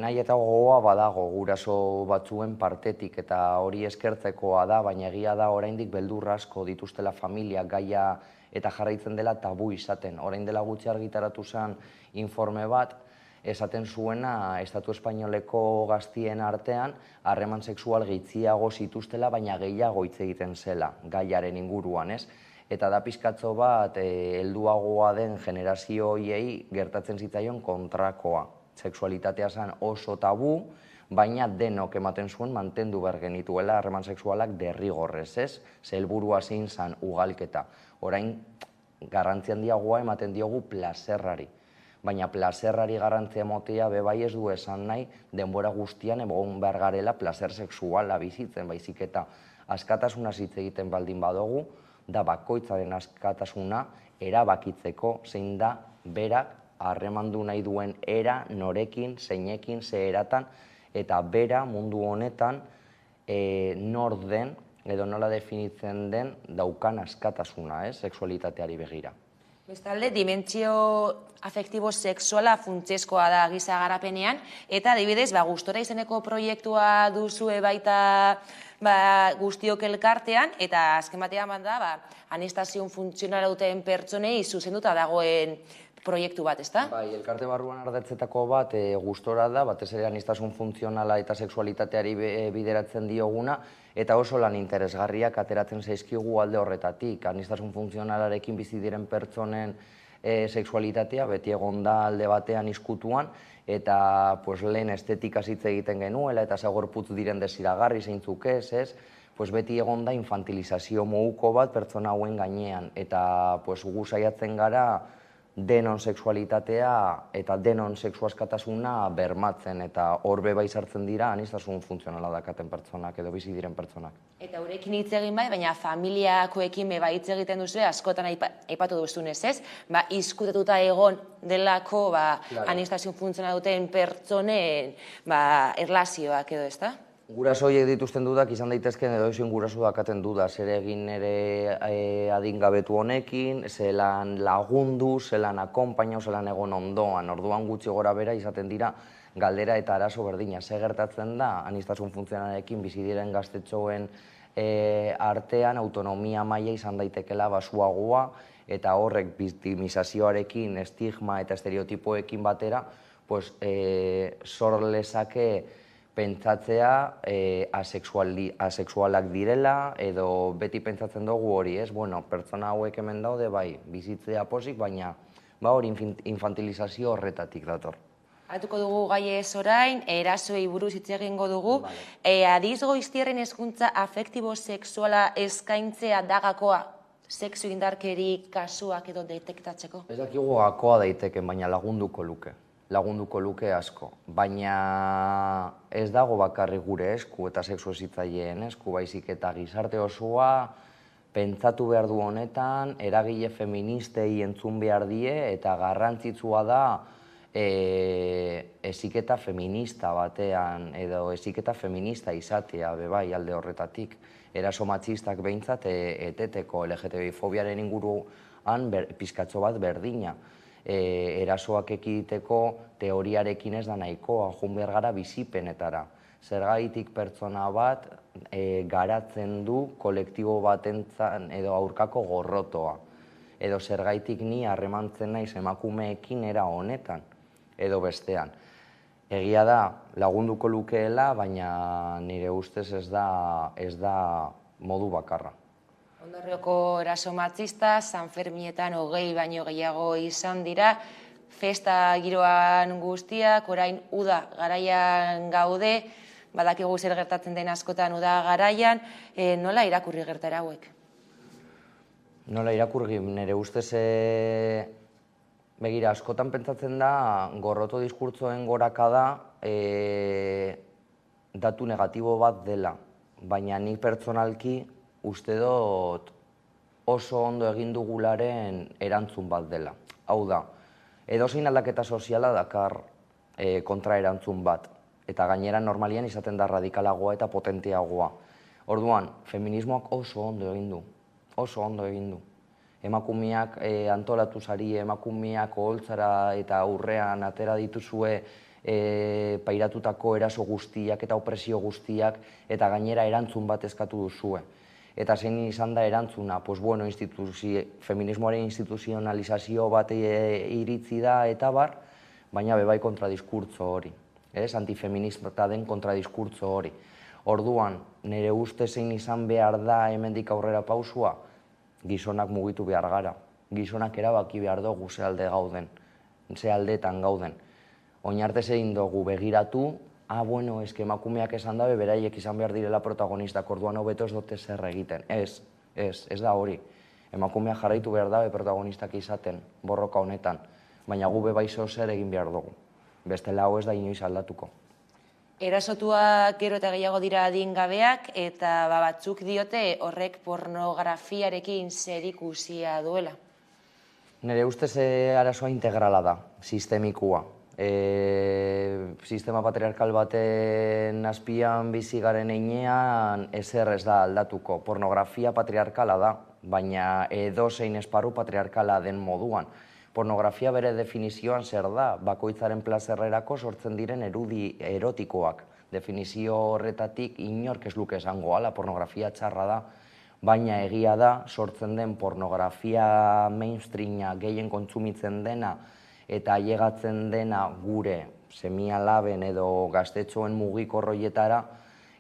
Nahi eta gogoa badago guraso batzuen partetik eta hori eskertzekoa da, baina egia da oraindik beldur asko dituztela familia gaia eta jarraitzen dela tabu izaten. Orain dela gutxi argitaratu zen informe bat, esaten zuena Estatu Espainoleko gaztien artean harreman sexual gehitziago zituztela, baina gehiago hitz egiten zela gaiaren inguruan, ez? Eta da pizkatxo bat helduagoa den generazio horiei gertatzen zitzaion kontrakoa. Sexualitatea zen oso tabu, baina denok ematen zuen mantendu behar genituela harreman sexualak derrigorrez, ez? Ze helburua zein zen ugalketa. Orain garrantzi handiagoa ematen diogu plazerrari. Baina plazerrari garrantzia emotea bebai ez du esan nahi denbora guztian egon behar garela plazer sexuala bizitzen, baizik eta askatasunaz hitz egiten baldin badugu, da bakoitzaren askatasuna erabakitzeko zein da berak harremandu nahi duen era, norekin, zeinekin, ze eratan, eta bera mundu honetan nor den edo nola definitzen den daukan askatasuna, sexualitateari begira. Bestalde, dimentsio afektibo sexuala funtsezkoa da giza garapenean, eta adibidez, gustora izeneko proiektua duzue baita guztiok elkartean, eta azken batean da, anistazio funtzionala duten pertsonei zuzenduta dagoen proiektu bat, ezta? Bai, elkarte barruan ardatzetako bat gustora da, batez ere anistasun funtzionala eta sexualitateari bideratzen dioguna, eta oso lan interesgarriak ateratzen zaizkigu alde horretatik. Anistasun funtzionalarekin bizi diren pertsonen sexualitatea beti egon da alde batean izkutuan, eta lehen estetika hitz egiten genuela, eta zagorputz diren desiragarri zeintzuk ez, beti egon da infantilizazio moduko bat pertsona hauen gainean, eta gu saiatzen gara denon sexualitatea eta denon sexu askatasuna bermatzen, eta hor bai sartzen dira anistasun funtzionala dakaten pertsonak edo bizi diren pertsonak. Eta horrekin hitz egin baina familiakoekin hitz egiten duzu, askotan aipatu duzunez, ez? Izkutatuta egon delako anistasun funtzionala duten pertsonen erlazioak edo, ezta? Guraso horiek dituzten dudak izan daitezken edo ezin guraso dakaten duda, zer egin ere adingabetu honekin, zelan lagundu, zelan akonpainau, zelan egon ondoan, orduan gutxi gora bera izaten dira galdera eta arazo berdina. Ze gertatzen da, anistasun funtzionalarekin bizi diren gaztetxoen artean autonomia maila izan daitekela basuagoa, eta horrek biktimizazioarekin, estigma eta estereotipoekin batera, sor lezake pentsatzea asexualak direla, edo beti pentsatzen dugu hori, ez? Pertsona hauek hemen daude, bai, bizitzea posik, baina hori infantilizazio horretatik dator. Aratuko dugu gai ez orain, erasoei buruz hitz egingo dugu. Adiz goiztierren hezkuntza afektibo sexuala eskaintzea dagakoa sexu indarkeri kasuak edo detektatzeko? Ez dakigu gakoa daiteken, baina lagunduko luke asko, baina ez dago bakarrik gure esku eta sexu hezitzaileen esku, baizik eta gizarte osoa pentsatu behar du honetan, eragile feministei entzun behar die, eta garrantzitsua da heziketa feminista batean, edo heziketa feminista izatea, bebai, alde horretatik. Eraso matxistak behintzat, eteteko LGTBI-fobiaren inguruan pizkatxo bat berdina. Erasoak ekiditeko teoriarekin ez da nahikoa, joan behar gara bizipenetara. Zergaitik pertsona bat garatzen du kolektibo batentzan edo aurkako gorrotoa. Edo zergaitik ni harremantzen naiz emakumeekin era honetan, edo bestean. Egia da, lagunduko lukeela, baina nire ustez ez da modu bakarra. Ondorrioko eraso matxista, San Ferminetan 20 baino gehiago izan dira, festa giroan guztiak, orain uda garaian gaude, badakigu zer gertatzen den askotan uda garaian, nola irakurri gertara hauek? Nola irakurri, nire ustez begira, askotan pentsatzen da, gorroto diskurtsoen gorakada datu negatibo bat dela, baina nik pertsonalki uste dut oso ondo egin dugularen erantzun bat dela. Hau da, edozein aldaketa soziala dakar kontraerantzun bat, eta gainera normalian izaten da radikalagoa eta potenteagoa. Orduan, feminismoak oso ondo egin du, oso ondo egin du. Emakumeak antolatu zari, emakumeak oholtzara eta aurrean atera dituzue pairatutako eraso guztiak eta opresio guztiak, eta gainera erantzun bat eskatu duzue. Eta zein izan da erantzuna, feminismoaren instituzionalizazio bat iritzi da eta bar, baina bebai kontradiskurtso hori, antifeminista den kontradiskurtso hori. Orduan, nire uste zein izan behar da hemendik aurrera pausua, gizonak mugitu behar gara, gizonak erabaki behar dugu ze alde gauden, ze aldeetan gauden. Oinartez egin dugu begiratu, eske emakumeak esan dabe, beraiek izan behar direla protagonistak, orduan hobeto ez dute zer egiten. Ez da hori. Emakumeak jarraitu behar dabe protagonistak izaten borroka honetan, baina gu bebaizo zer egin behar dugu. Bestela hau ez da inoiz aldatuko. Erasotuak gero eta gehiago dira adingabeak, eta batzuk diote horrek pornografiarekin zerikusia duela. Nire ustez arazoa integrala da, sistemikua. Sistema patriarkal baten azpian bizi garen heinean ezer ez da aldatuko. Pornografia patriarkala da, baina edozein esparru patriarkala den moduan. Pornografia bere definizioan zer da, bakoitzaren plazerrerako sortzen diren erudi erotikoak. Definizio horretatik inork ez luke esango ala, pornografia txarra da, baina egia da sortzen den pornografia mainstreama gehien kontsumitzen dena eta ailegatzen dena gure semialaben edo gaztetxoen mugikorroietara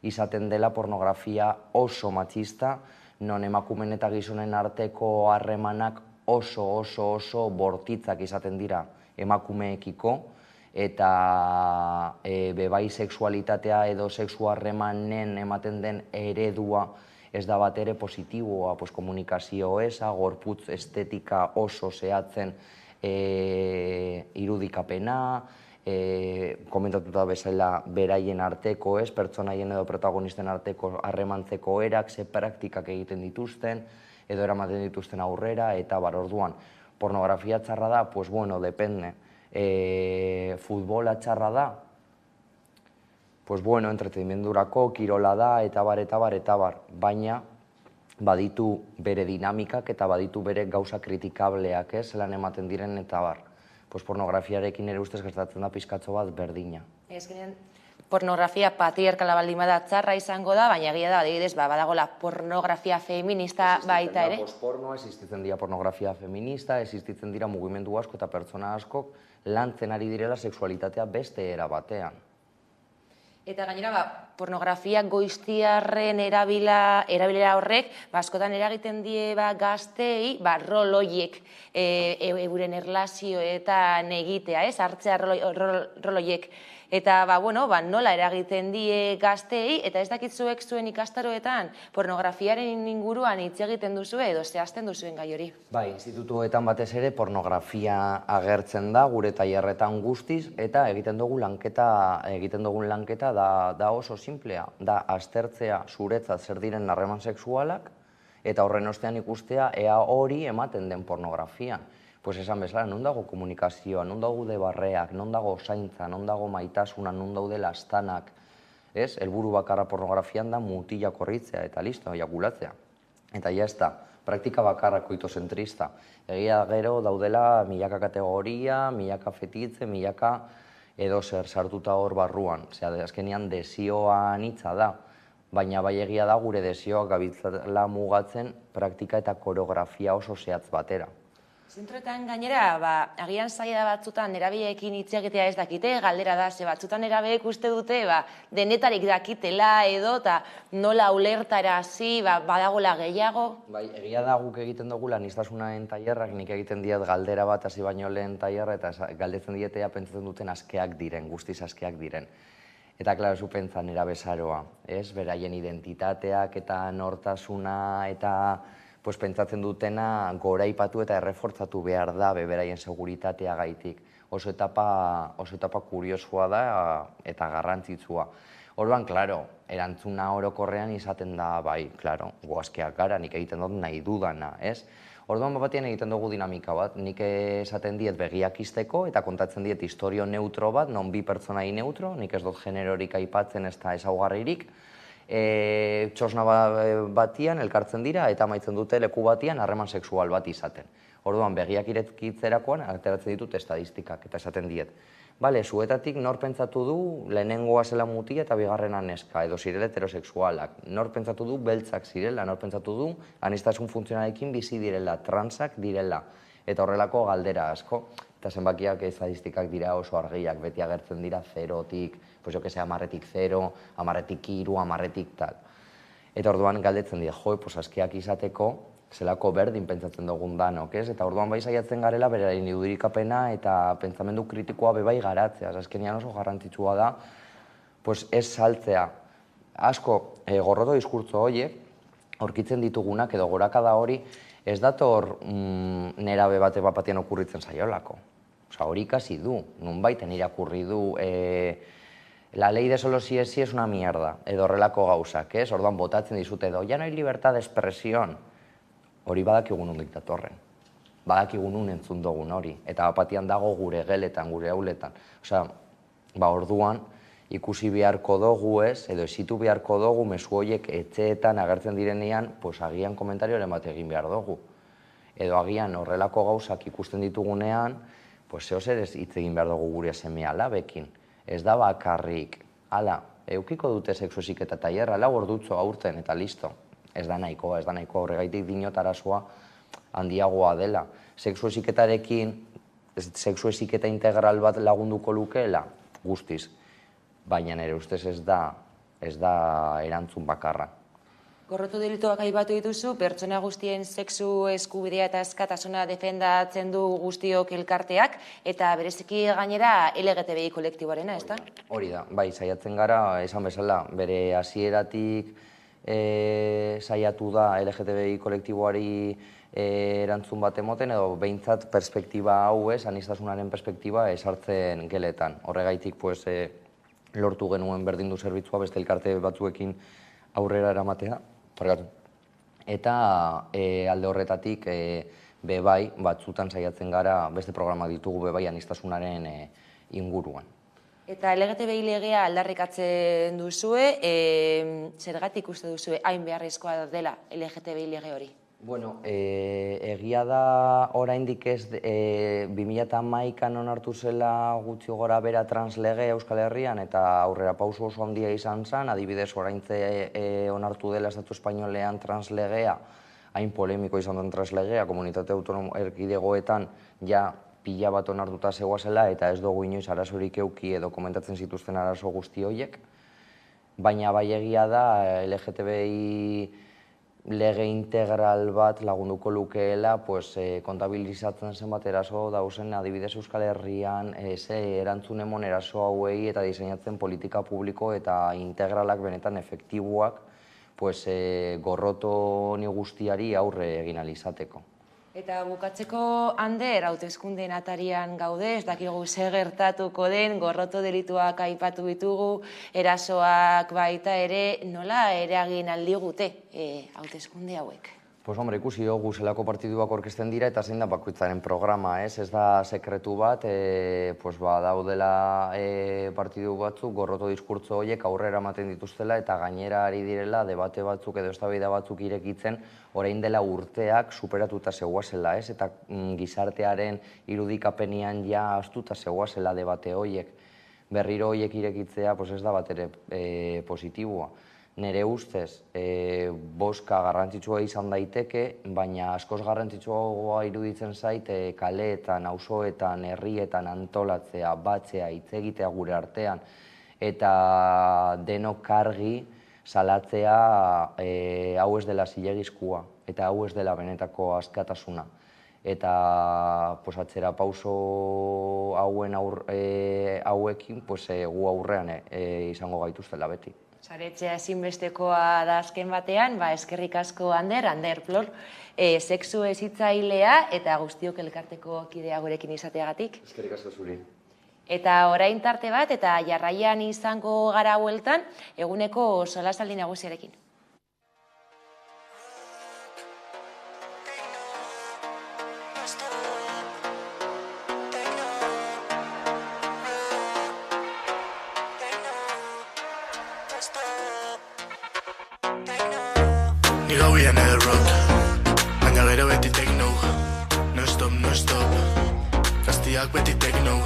izaten dela pornografia oso matxista, non emakumeen eta gizonen arteko harremanak oso bortitzak izaten dira emakumeekiko, eta bebai sexualitatea edo sexu harremanen ematen den eredua ez da bat ere positiboa, komunikazio eza, gorputz estetika oso zehatzen irudikapena, komentatuta bezala beraien arteko, pertsonaien edo protagonisten arteko harremantzeko erak, ze praktikak egiten dituzten, edo eramaten dituzten aurrera, eta orduan, pornografia txarra da, pues bueno, depende. Futbola txarra da, pues bueno, entretenimendurako, kirola da, eta bar, baina baditu bere dinamikak eta baditu bere gauza kritikableak, zelan ematen diren, eta bar. Pues pornografiarekin ere ustez gertatzen da pizkatxo bat berdina. Pornografia patriarkala baldin bada txarra izango da, baina egia da, adibidez, badagoela pornografia feminista baita ere. Posporno, existitzen dira pornografia feminista, existitzen dira mugimendu asko eta pertsona askok lantzen ari direla sexualitatea beste era batean. Eta gainera, pornografia goiztiarren erabilera horrek, askotan eragiten die gaztei, rol horiek euren erlazioetan egitea, hartzea rol horiek. Eta, nola eragiten die gaztei, eta ez dakitzuek zuen ikastaroetan pornografiaren inguruan hitz egiten duzue edo zehazten duzuen gai hori. Bai, institutuetan batez ere pornografia agertzen da gure tailerretan guztiz, eta egiten dugun lanketa da oso simplea, da aztertzea zuretzat zer diren harreman sexualak, eta horren ostean ikustea ea hori ematen den pornografian. pues esan bezala, non dago komunikazioa, non dago debarreak, non dago zaintza, non dago maitasuna, non daude lastanak, ez? Helburu bakarra pornografian da mutila korritzea eta listo, jakulatzea. Eta ja ez da, praktika bakarra koitozentrista. Egia gero daudela milaka kategoria, milaka fetitze, milaka edo zer sartuta hor barruan. Osea, azkenean desioa anitza da, baina bai egia da gure desioak gabiltzala mugatzen praktika eta koreografia oso zehatz batera. Zentroetan gainera, agian zaila da batzutan nerabieekin hitz egitea ez dakite, galdera da, ze batzutan nerabeek uste dute denetarik dakitela edo, eta nola ulertarazi, badagola gehiago. Bai, egia da guk egiten dugu aniztasunaren tailerrak, nik egiten diet galdera bat hasi baino lehen tailerra, eta galdetzen dietea pentsatzen duten askeak diren, guztiz askeak diren. Eta, klaro, zu pentsa nerabezaroa, ez? Beraien identitateak eta nortasuna eta pentsatzen dutena goraipatu eta errefortzatu behar da beraien seguritatea gaitik. Oso etapa kuriosua da eta garrantzitsua. Orduan, klaro, erantzuna orokorrean izaten da, bai, klaro, goazkeak gara, nik egiten dut nahi dudana, ez? Orduan batean egiten dugu dinamika bat, nik esaten diet begiak izteko eta kontatzen diet historio neutro bat, non bi pertsonai neutro, nik ez dut generorik aipatzen ez da ezaugarririk, txosna batian elkartzen dira eta amaitzen dute leku batian harreman sexual bat izaten. Orduan, begiak irekitzerakoan ateratzen ditut estadistikak eta esaten diet. Bale, zuetatik nor pentsatu du lehenengoa zela mutia eta bigarrena neska, edo zirela heterosexualak. Nor pentsatu du beltzak zirela, nor pentsatu du aniztasun funtzionalekin bizi direla, transak direla. Eta horrelako galdera asko. Eta zenbakiak estadistikak dira oso argiak, beti agertzen dira 0tik, pues jo que sea 10-tik 0, 10-tik 3, 10-tik tal. Eta orduan galdetzen dira, pues askeak izateko, zelako berdin pentsatzen dugun danok, ez? Eta orduan bai saiatzen garela beraren irudikapena eta pentsamendu kritikoa bebai garatzea. Azkenean oso garrantzitsua da, pues ez saltzea. Asko gorroto diskurtso horiek, aurkitzen ditugunak edo gorakada hori, ez dator nerabe bate bat-batean okurritzen zaiolako. Osa, hori ikasi du, nunbaiten irakurri du, la ley de solo si es una mierda, edo horrelako gauzak, ez? Orduan botatzen dizute edo, ya no hay libertad de expresión. Hori badakigun undik datorren. Badakigun entzun dugun hori. Eta batian dago gure geletan, gure hauletan. Osea, orduan, ikusi beharko dugu ez, edo esitu beharko dugu, mezu horiek etxeetan agertzen direnean, agian komentarioaren bat egin behar dugu. Edo agian horrelako gauzak ikusten ditugunean, zehozer ez hitz egin behar dugu gure seme alabekin. Ez da bakarrik, eukiko dute sexu heziketa tailerra, lau ordutzo aurten eta listo. Ez da nahikoa, horregaitik dinot arazoa handiagoa dela. Sexu heziketarekin, sexu heziketa integral bat lagunduko lukeela, guztiz. Baina nire ustez ez da erantzun bakarra. Gorroto delituak aipatu dituzu, pertsona guztien sexu eskubidea eta askatasuna defendatzen du guztiok elkarteak, eta bereziki gainera LGTBI kolektiboarena, ez da? Hori da, bai, saiatzen gara, esan bezala, bere hasieratik saiatu da LGTBI kolektiboari erantzun bat emoten, edo behintzat perspektiba hau ez, aniztasunaren perspektiba esartzen geletan. Horregaitik, lortu genuen berdindu zerbitzua beste elkarte batzuekin aurrera eramatea. Eta alde horretatik bebai batzutan saiatzen gara beste programa ditugu bebai aniztasunaren inguruan. Eta LGTBI legea aldarrikatzen duzue, zergatik uste duzue hain beharrezkoa dela LGTBI lege hori? Bueno, egia da oraindik ez 2011an onartu zela gutxi gora bera translege Euskal Herrian eta aurrera pauso oso handia izan zen, adibidez oraintze onartu dela Estatu Espainolean translegea, hain polemiko izan den translegea, komunitate autonomo erkidegoetan ja pila bat onartuta zegoazela eta ez dugu inoiz arazorik euki edo komentatzen zituzten arazo guzti horiek, baina bai egia da LGTBI lege integral bat lagunduko lukeela kontabilizatzen zenbat eraso dauzen adibidez Euskal Herrian erantzun emon eraso hauei eta diseinatzen politika publiko eta integralak benetan efektiboak gorroto honi guztiari aurre egin ahal izateko. Eta bukatzeko, Ander, hauteskundeen atarian gaude, ez dakigu ze gertatuko den, gorroto delituak aipatu ditugu, erasoak baita ere, nola eragin aldigute hauteskunde hauek? Pues hombre, ikusi dugu zelako partiduak orkesten dira eta zein da bakoitzaren programa, ez? Ez da sekretu bat, pues daudela partidu batzuk, gorroto diskurtso horiek aurrera ematen dituztela eta gainera ari direla debate batzuk edo eztabaida batzuk irekitzen orain dela urteak superatuta zegoazela, ez? Eta gizartearen irudikapenian ja astuta zegoazela debate horiek. Berriro horiek irekitzea pues ez da bat ere positiboa. Nere ustez, boska garrantzitsua izan daiteke, baina askoz garrantzitsua iruditzen zait kaleetan, auzoetan, herrietan antolatzea, batzea, hitz egitea gure artean, eta denok argi salatzea hau ez dela zilegizkoa, eta hau ez dela benetako askatasuna. Eta atzera pauso hauekin gu aurrean izango gaituztela beti. Saretzea ezinbestekoa da azken batean, eskerrik asko Ander Flor, sexu hezitzailea eta guztiok elkarteko kidea gurekin izateagatik. Eskerrik asko zuri. Eta orain tarte bat eta jarraian izango gara bueltan eguneko solasaldi nagusiarekin. Ni gauian edo rock, baina gero beti techno. No stop, no stop, gaztiak beti techno.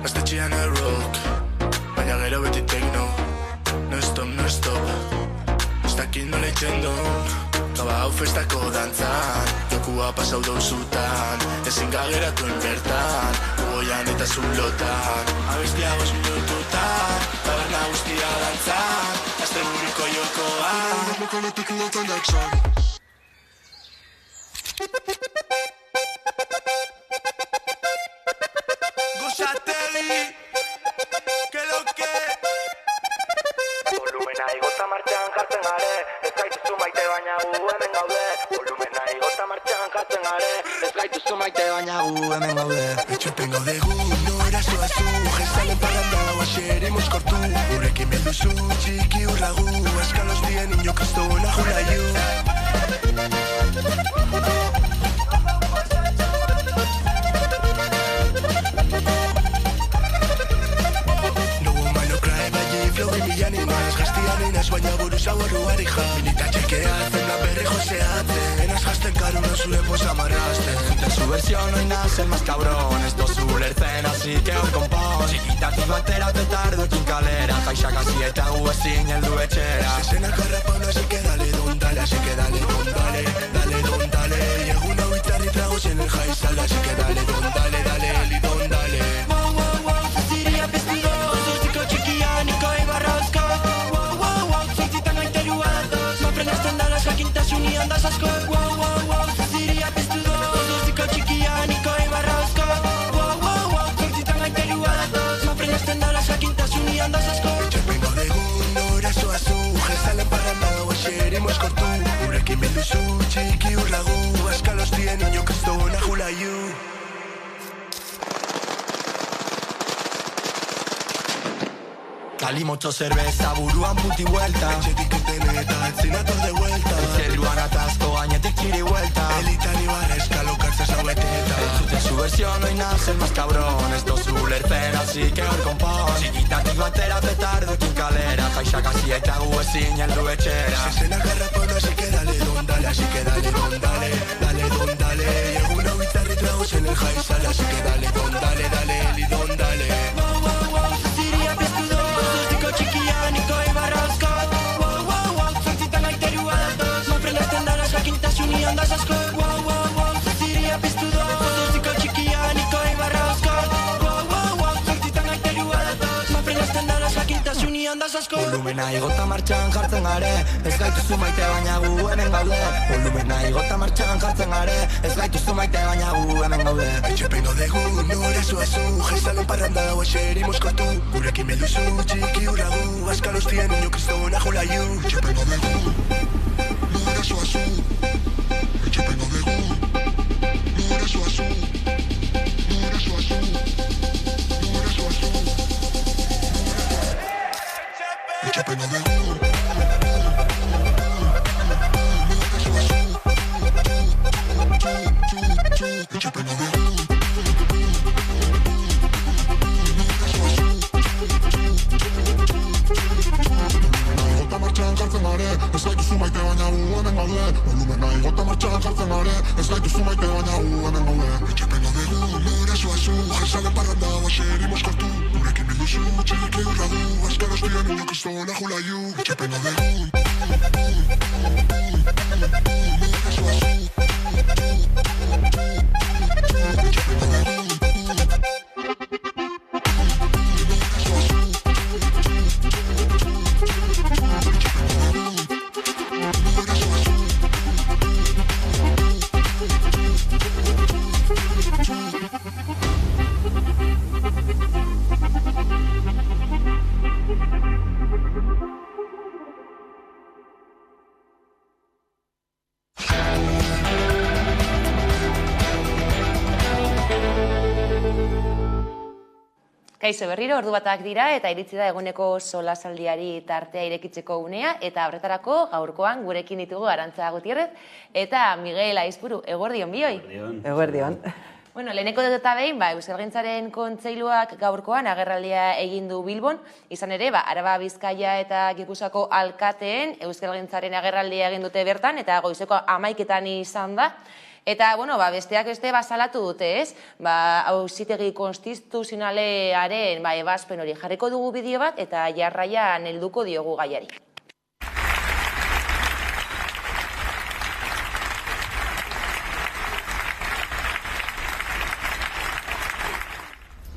Gaztetxean edo rock, baina gero beti techno. No stop, no stop, ez dakit nola itxendon. Gaba hau festako dantzan, jokua pasau dauzutan. Ezin gageratuen bertan, gogoian eta zulotan. Abestia 5 minututan, taberna guztia dantzan. Azte buriko jokoan, mokolotik lotan datzan. Gozategi, que lo que. Volumena igota martxan jartzen gare, ez gaituzu maite baina gu hemen gaude. Volumena igota martxan jartzen gare, ez gaituzu maite baina gu hemen gaude. Etxupen gaude gu, no erasoa zu, jezalen parranda guaxeremos kortu. Gurekin belduzu, txiki urragu, eskalos bien niño kristona julaiu. Baina buruza borruari ja Minita txekeatzen da berri joseatzen Enaz jazten karuna zure posa marrazten Zuten su versión hoy nace el más cabrón Esto zu lertzen así que hor konpon Txikitatik batera petardokin kalera Jaixak hasi eta gu ezin heldu etxera Zezenak arrapano así que dale don dale Así que dale don dale, dale don dale Y egun hau itzarri tragos en el jaizal Así que dale don dale, dale li don dale Wow, wow, wow, zaziria pestido Zuziko txikia niko ibarrauzko Jakintasuni handaz asko Wow, wow, wow, zaziria piztudo Zuziko txikia niko ibarrauzko Wow, wow, wow, zortzitan gaiterua datoz Maprenazten dala jakintasuni handaz asko Etxepengo degun orazoa zu Jezalen parranda guaxeremos kortu Gurekin belduzu txiki urlagu Askalos dien niño kristona julaiu Cali mucho cerveza, buruan puti vuelta Etxetik eten eta etzinator de vuelta Zerruan atazko gainetik txiri vuelta Elitan ibarrezka lokartzez haueteta Entzute su versión hoy nace el más cabrón Esto zu lertzen así que hor konpon Txikitatik batera petardokin kalera Jaixak hasi eta gu ezin heldu etxera Zezenak garrapon así que dale don dale Así que dale don dale, dale don dale Y egun hau itzarri tragos en el jaizal Así que dale don dale, dale li don dale Wow, wow, wow, zaziria piztudo Txikia niko ibarrauzko Wow, wow, wow, zortzitan gaiterua datoz Maprenazten dala jakintasuni handaz asko Wow, wow, wow, zaziria piztudo Zuziko txikia niko ibarrauzko Wow, wow, wow, zortzitan gaiterua datoz Maprenazten dala jakintasuni handaz asko Volumena igota martxan jartzen gare Ez gaituzu maite baina gu hemen gaude Volumena igota martxan jartzen gare Ez gaituzu maite baina gu hemen gaude Etxepengo degu, nore zuazu Jezalen parranda guaxerimos kortu Gurekin belduzu txiki urragu Askalos dien niño kristona julaiu Etxepengo degu, nore zuazu Etxepengo degu, nore zuazu Nore zuazu, nore zuazu Etxepengo degu pare, ez gaituzu maite baina hemen gaude. Etxepengo dugu, lore zuazu, jesalen parranda, baseri moskortu. Gurekin bilduzu, txiki urra du, azkar ostian inok ez dola julaiu. Etxepengo dugu, lore zuazu. Kaixo berriro, ordu batak dira eta iritsi da eguneko solasaldiari tartea irekitzeko unea eta horretarako gaurkoan gurekin ditugu Arantza Gutierrez eta Miguel Aizpuru. Eguerdion bioi? Eguerdion. Bueno, leheneko dut eta behin, Euskalgintzaren Kontseiluak gaurkoan agerraldia egin du Bilbon, izan ere, Araba, Bizkaia eta Gipuzkoako alkateen Euskalgintzaren agerraldia egin dute bertan eta goizeko 11:00 izan da. Eta, besteak beste salatu dute, ez? Auzitegi konstituzionalearen ebazpen hori jarriko dugu bideo bat eta jarraian helduko diogu gaiari.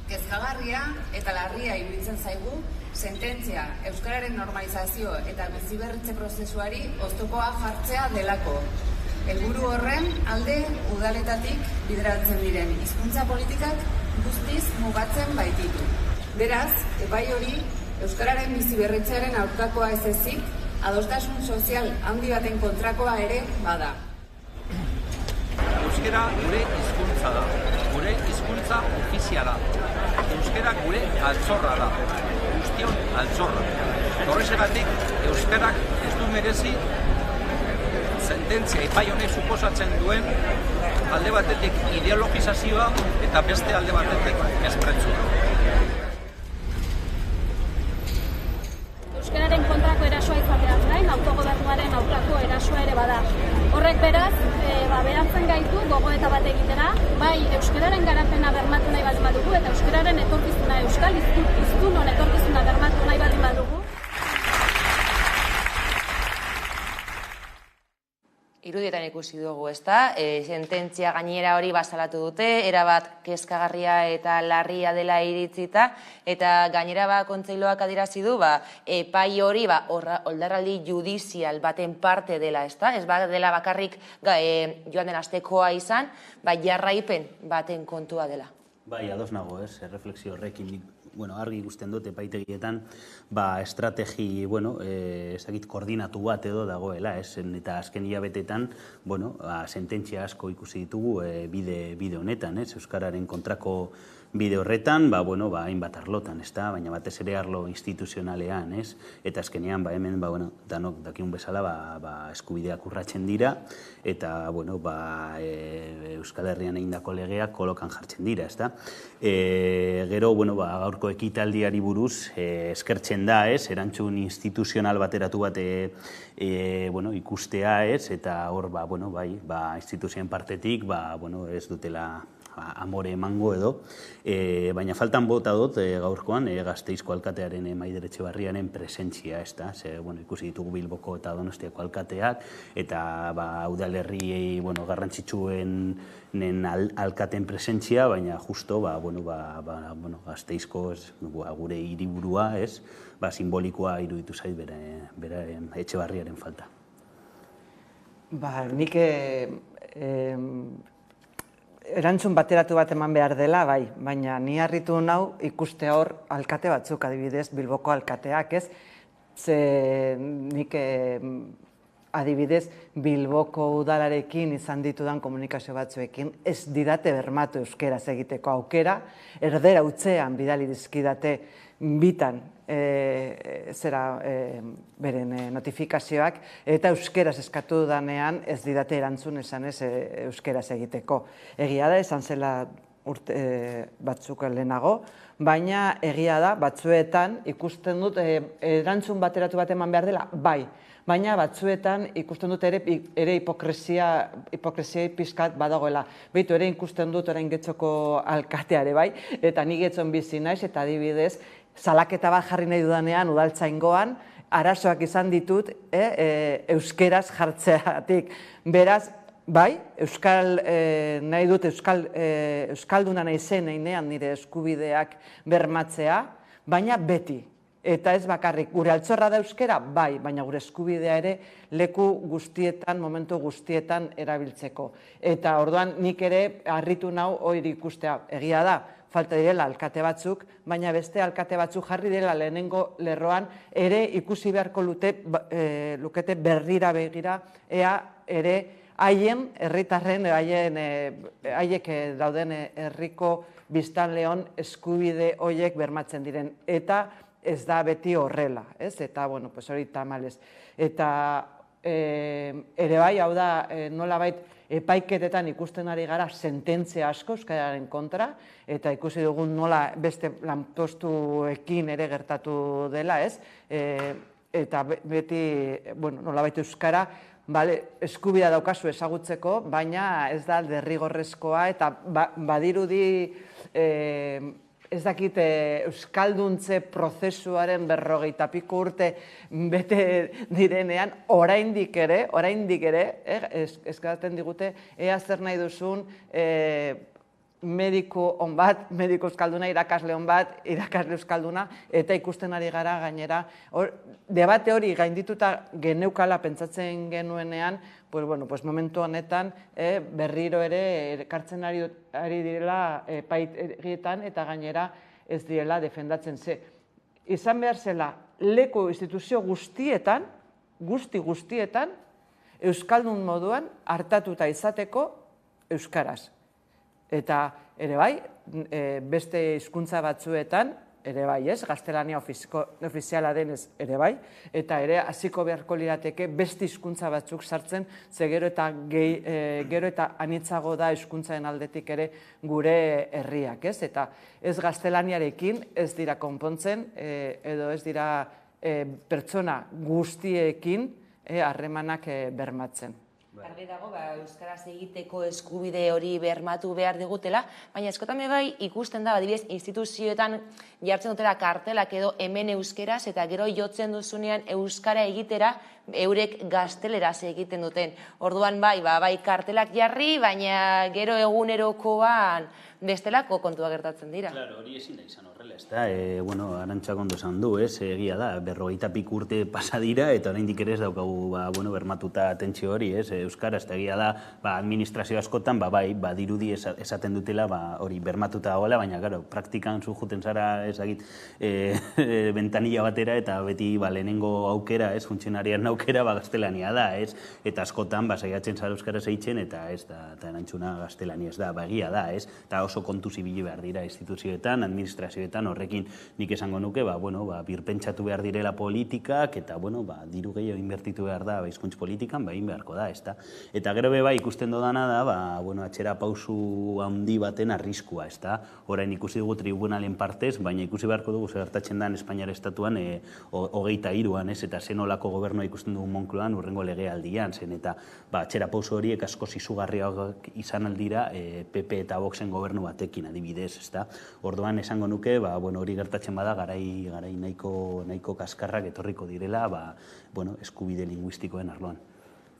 Kezkagarria eta larria iruditzen zaigu sententzia euskararen normalizazio eta biziberritze prozesuari oztopoa jartzea delako. Helburu horren alde udaletatik bideratzen diren hizkuntza politikak guztiz mugatzen baititu. Beraz, epai hori euskararen biziberritzearen aurkakoa ez ezik, adostasun sozial handi baten kontrakoa ere bada. Euskara gure hizkuntza da, gure hizkuntza ofiziala. Euskara gure altxorra da, guztion altxorra. Horrexegatik, euskarak ez du merezi sententzia epai honek suposatzen duen alde batetik ideologizazioa eta beste alde batetik mespretzua. Euskararen kontrako erasoa izateaz gain, autogobernuaren aurkako erasoa ere bada. Horrek beraz, behartzen gaitu gogoeta bat egitera, bai euskararen garapena bermatu nahi baldin badugu eta euskararen etorkizuna, euskal hiztunon etorkizuna bermatu nahi baldin badugu. Irudietan ikusi dugu, ezta? Sententzia gainera hori salatu dute, erabat kezkagarria eta larria dela iritzita, eta gainera Kontseiluak adierazi du, epai hori oldarraldi judizial baten parte dela, ezta? Ez dela bakarrik joan den astekoa izan, jarraipen baten kontua dela. Bai, ados nago, ez? Reflexio horrekin argi ikusten dut epaitegietan estrategi, ezagit koordinatu bat edo dagoela, eta azken hilabetetan, sententzia asko ikusi ditugu bide honetan, euskararen kontrako bide horretan, hainbat arlotan, baina batez ere arlo instituzionalean, eta azkenean, hemen, danok dakiun bezala, eskubideak urratzen dira, eta, Euskal Herrian egindako legeak kolokan jartzen dira, ezta? Gero, gaurko ekitaldiari buruz, eskertzen da, erantzun instituzional bateratu bat ikustea, eta hor, instituzioen partetik, ez dutela amore emango edo, baina faltan bota dut gaurkoan Gasteizko alkatearen Maider Etxebarriaren presentzia, ikusi ditugu Bilboko eta Donostiako alkateak, eta udalerriei garrantzitsuenen alkaten presentzia, baina justo Gasteizko gure hiriburua, simbolikoa iruditu zait bere Etxebarriaren falta. Nik erantzun bateratu bat eman behar dela, baina ni harritu nau ikuste hor alkate batzuk, adibidez, Bilboko alkateak, ze nik adibidez Bilboko udalarekin izan ditudan komunikazio batzuekin ez didate bermatu euskeraz egiteko aukera, erdera utzean bidali dizkidate bitan beren notifikazioak, eta euskeraz eskatu danean ez didate erantzun esan ez euskeraz egiteko. Egia da, esan zela batzuk lehenago, baina egia da, batzuetan ikusten dut erantzun bateratu bat eman behar dela, bai, baina batzuetan ikusten dut ere hipokresia pizkat badagoela. Beitu ere ikusten dut orain Getxoko alkateare bai, eta ni Getxon bizi naiz, eta adibidez, salaketa bat jarri nahi dudanean udaltzaingoan, arazoak izan ditut euskeraz jartzeatik. Beraz, bai, nahi dut euskalduna nahi zen einean nire eskubideak bermatzea, baina beti. Eta ez bakarrik, gure altxorra da euskera, bai, baina gure eskubidea ere leku guztietan, momentu guztietan erabiltzeko. Eta orduan nik ere harritu nau hori ikustea, egia da, falta direla alkate batzuk, baina beste alkate batzuk jarri direla lehenengo lerroan, ere ikusi beharko lukete berrira begira, ea ere haien, herritarren, haiek dauden herriko biztanleon eskubide horiek bermatzen diren. Eta ez da beti horrela, ez? Eta, bueno, hori tamalez. Eta ere bai, hau da, nolabait epaiketetan ikusten ari gara sententzia asko euskararen kontra, eta ikusi dugun nola beste lanpostuekin ere gertatu dela, ez? Eta beti, bueno, nolabait euskara, eskubidea daukazu ezagutzeko, baina ez da derrigorrezkoa, eta badirudi ez dakit euskalduntze prozesuaren 50 piko urte bete direnean, oraindik ere, eskatzen digute, ea zer nahi duzun mediku on bat, mediku euskalduna, irakasle on bat, irakasle euskalduna, eta ikusten ari gara gainera. Debate hori gaindituta geneukala pentsatzen genuenean, momentu honetan berriro ere ekartzen ari direla epaitegietan eta gainera ez direla defendatzen ze. Izan behar zela leku instituzio guztietan, guztietan, euskaldun moduan hartatuta izateko euskaraz. Eta ere bai, beste hizkuntza batzuetan, ere bai, ez, gaztelania ofiziala denez ere bai, eta ere hasiko beharko lirateke beste hizkuntza batzuk sartzen, ze gero eta anitzago da hizkuntzaren aldetik ere gure herriak, ez? Eta ez gaztelaniarekin ez dira konpontzen, edo ez dira pertsona guztiekin harremanak bermatzen. Garbi dago, euskaraz egiteko eskubide hori bermatu behar digutela, baina askotan bai ikusten da, adibidez, instituzioetan jartzen dutela kartelak edo hemen euskeraz, eta gero jotzen duzunean euskara egitera, eurek gazteleraz egiten duten. Orduan bai kartelak jarri, baina gero egunerokoan bestelako kontua gertatzen dira. Claro, hori ezin da izan horrela, ez da, Arantxak ondo esan du, ez, egia da, 50 piko urte pasa dira, eta oraindik ere ez daukagu, bermatuta atentzio hori, ez, euskara, ez da egia da, administrazio askotan, dirudi esaten dutela, hori bermatuta dagoela, baina, gero, praktikan zu juten zara, ezagit, ventanilla batera, eta beti, lehenengo aukera, ez, funtzionarian aukera, gaztelania da, ez, eta askotan, saiatzen zara euskaraz eitzen, eta ez da, erantzuna gaztelania ez da, egia da, ez, eta oso kontu zibili behar dira instituzioetan, administrazioetan, horrekin nik esango nuke, birpentsatu behar direla politikak, eta, diru gehiago inbertitu behar da, hizkuntz politikan, egin beharko da, ez da. Eta gero ikusten dodana da, atxera pausu handi baten arriskua, ez da. Orain ikusi dugu tribunalen partez, baina ikusi beharko dugu gertatzen da Espainiar estatuan 23an, ez, eta zenolako gobernua ikusten dugu Moncloan urrengo legealdian, zen, eta atxera pausu horiek asko izugarriak izan aldira PP eta Voxen gobernu batekin adibidez, ez da. Orduan esango nuke, hori gertatzen bada, garai nahiko kaskarrak etorriko direla, eskubide linguistikoen arloan.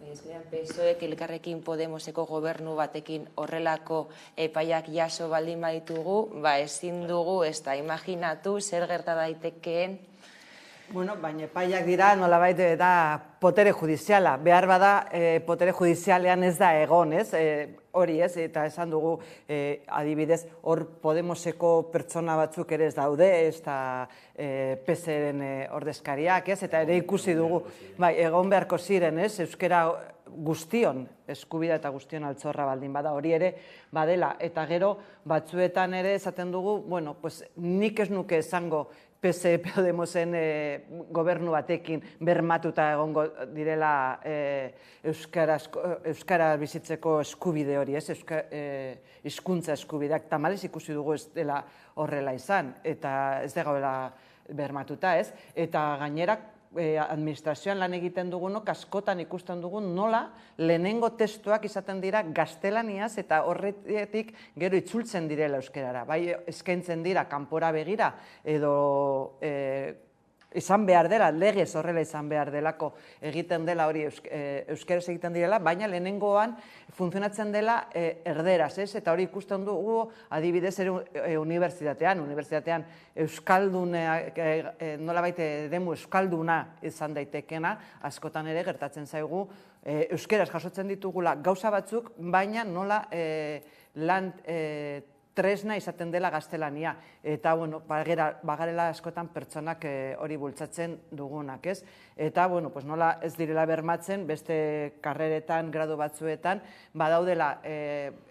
PSOEk Elkarrekin Podemoseko gobernu batekin horrelako epaiak jaso baldin baditugu, ezin dugu, ez da, imaginatu zer gerta daitekeen. Baina epaiak dira, nolabait da potere judiziala. Behar bada, potere judizialean ez da egon, ez? Hori ez, eta esan dugu, adibidez, hor Podemoseko pertsona batzuk ere ez daude, ez da PSren ordezkariak, ez? Eta ere ikusi dugu, egon beharko ziren, ez? Euskara guztion, eskubidea eta guztion altxorra baldin bada, hori ere badela. Eta gero, batzuetan ere esaten dugu, nik ez nuke esango PS Podemosen gobernu batekin bermatuta egongo direla euskara bizitzeko eskubide hori, ez? Hizkuntza eskubideak tamalez ikusi dugu ez dela horrela izan, eta ez dagoela bermatuta, ez? Eta gainera, administrazioan lan egiten dugunok askotan ikusten dugun nola lehenengo testuak izaten dira gaztelaniaz eta horretik gero itzultzen direla euskerara. Bai eskaintzen dira kanpora begira edo izan behar dela, legez horrela izan behar delako egiten dela hori euskeraz egiten direla, baina lehenengoan funtzionatzen dela erderaz, ez? Eta hori ikusten dugu adibidez unibertsitatean euskaldunak, nolabait demu euskalduna izan daitekena, askotan ere gertatzen zaigu euskeraz jasotzen ditugula gauza batzuk, baina nola lan tresna izaten dela gaztelania. Eta, bueno, bagarela askotan pertsonak hori bultzatzen dugunak, ez? Eta, bueno, nola ez direla bermatzen, beste karreretan, gradu batzuetan, badaudela,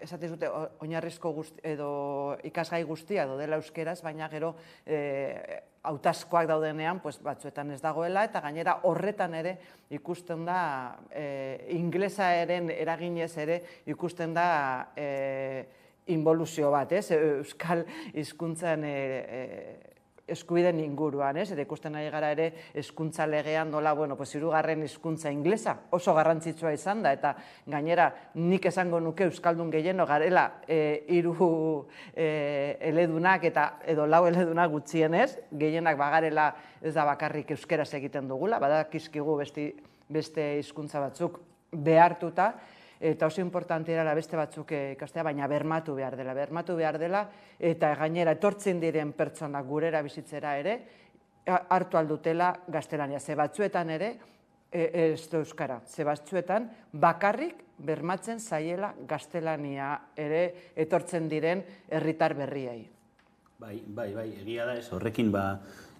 esaten dute, oinarrizko edo ikasgai guztia dela euskeraz, baina gero hautazkoak daudenean, batzuetan ez dagoela, eta gainera horretan ere ikusten da, inglesaren eraginez ere ikusten da involuzio bat, euskal hizkuntzan eskubideen inguruan, eta ikusten nahi gara ere hizkuntza legean nola, hirugarren hizkuntza inglesa oso garrantzitsua izan da, eta gainera nik esango nuke euskaldun gehieno garela 3 eledunak edo 4 eledunak gutxienez, gehienak bagarela ez da bakarrik euskeraz egiten dugula, badakizkigu beste hizkuntza batzuk behartuta, eta oso importantea dela beste batzuk ikastea, baina bermatu behar dela, eta gainera etortzen diren pertsonak gurera bizitzera ere, hartu aldutela gaztelania. Ze batzuetan ere, ez da euskara, ze batzuetan bakarrik bermatzen zaiela gaztelania ere etortzen diren herritar berriei. Bai, egia da ez, horrekin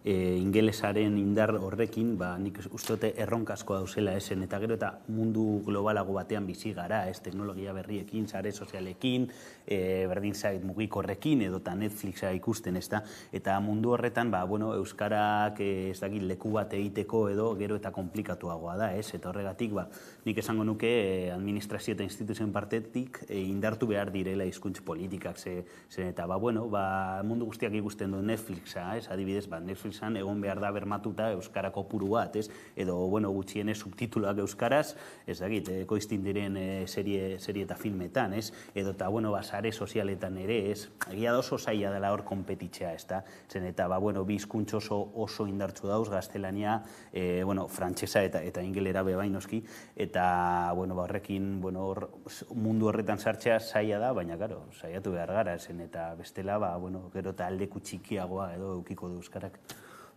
ingelesaren indar horrekin, nik uste dute erronkasko dauzela esen, eta gero eta mundu globalago batean bizi gara, teknologia berriekin, sare sozialekin, berdin zait mugikorrekin, edota Netflixa ikusten, eta mundu horretan, euskarak leku bat egiteko edo gero eta komplikatuagoa da, eta horregatik, nik esango nuke administrazio eta instituzioen partetik indartu behar direla hizkuntz politikak, eta mundu guztiak ikusten du Netflixa, adibidez, Netflix egon behar da bermatuta euskarako puru bat, edo gutxienez subtituluak euskaraz, ez dakit, ekoiztin diren serie eta filmetan, edo eta sare sozialetan ere, egia da oso zaila dela hor kompetitzea, zen eta bi hizkuntz oso indartsu dauz, gaztelania, frantsesa eta ingelera bebain noski, eta horrekin mundu horretan sartzea zaila da, baina saiatu behar gara, zen eta bestela, gero eta aldeku txikiagoa edo eukiko du euskarak.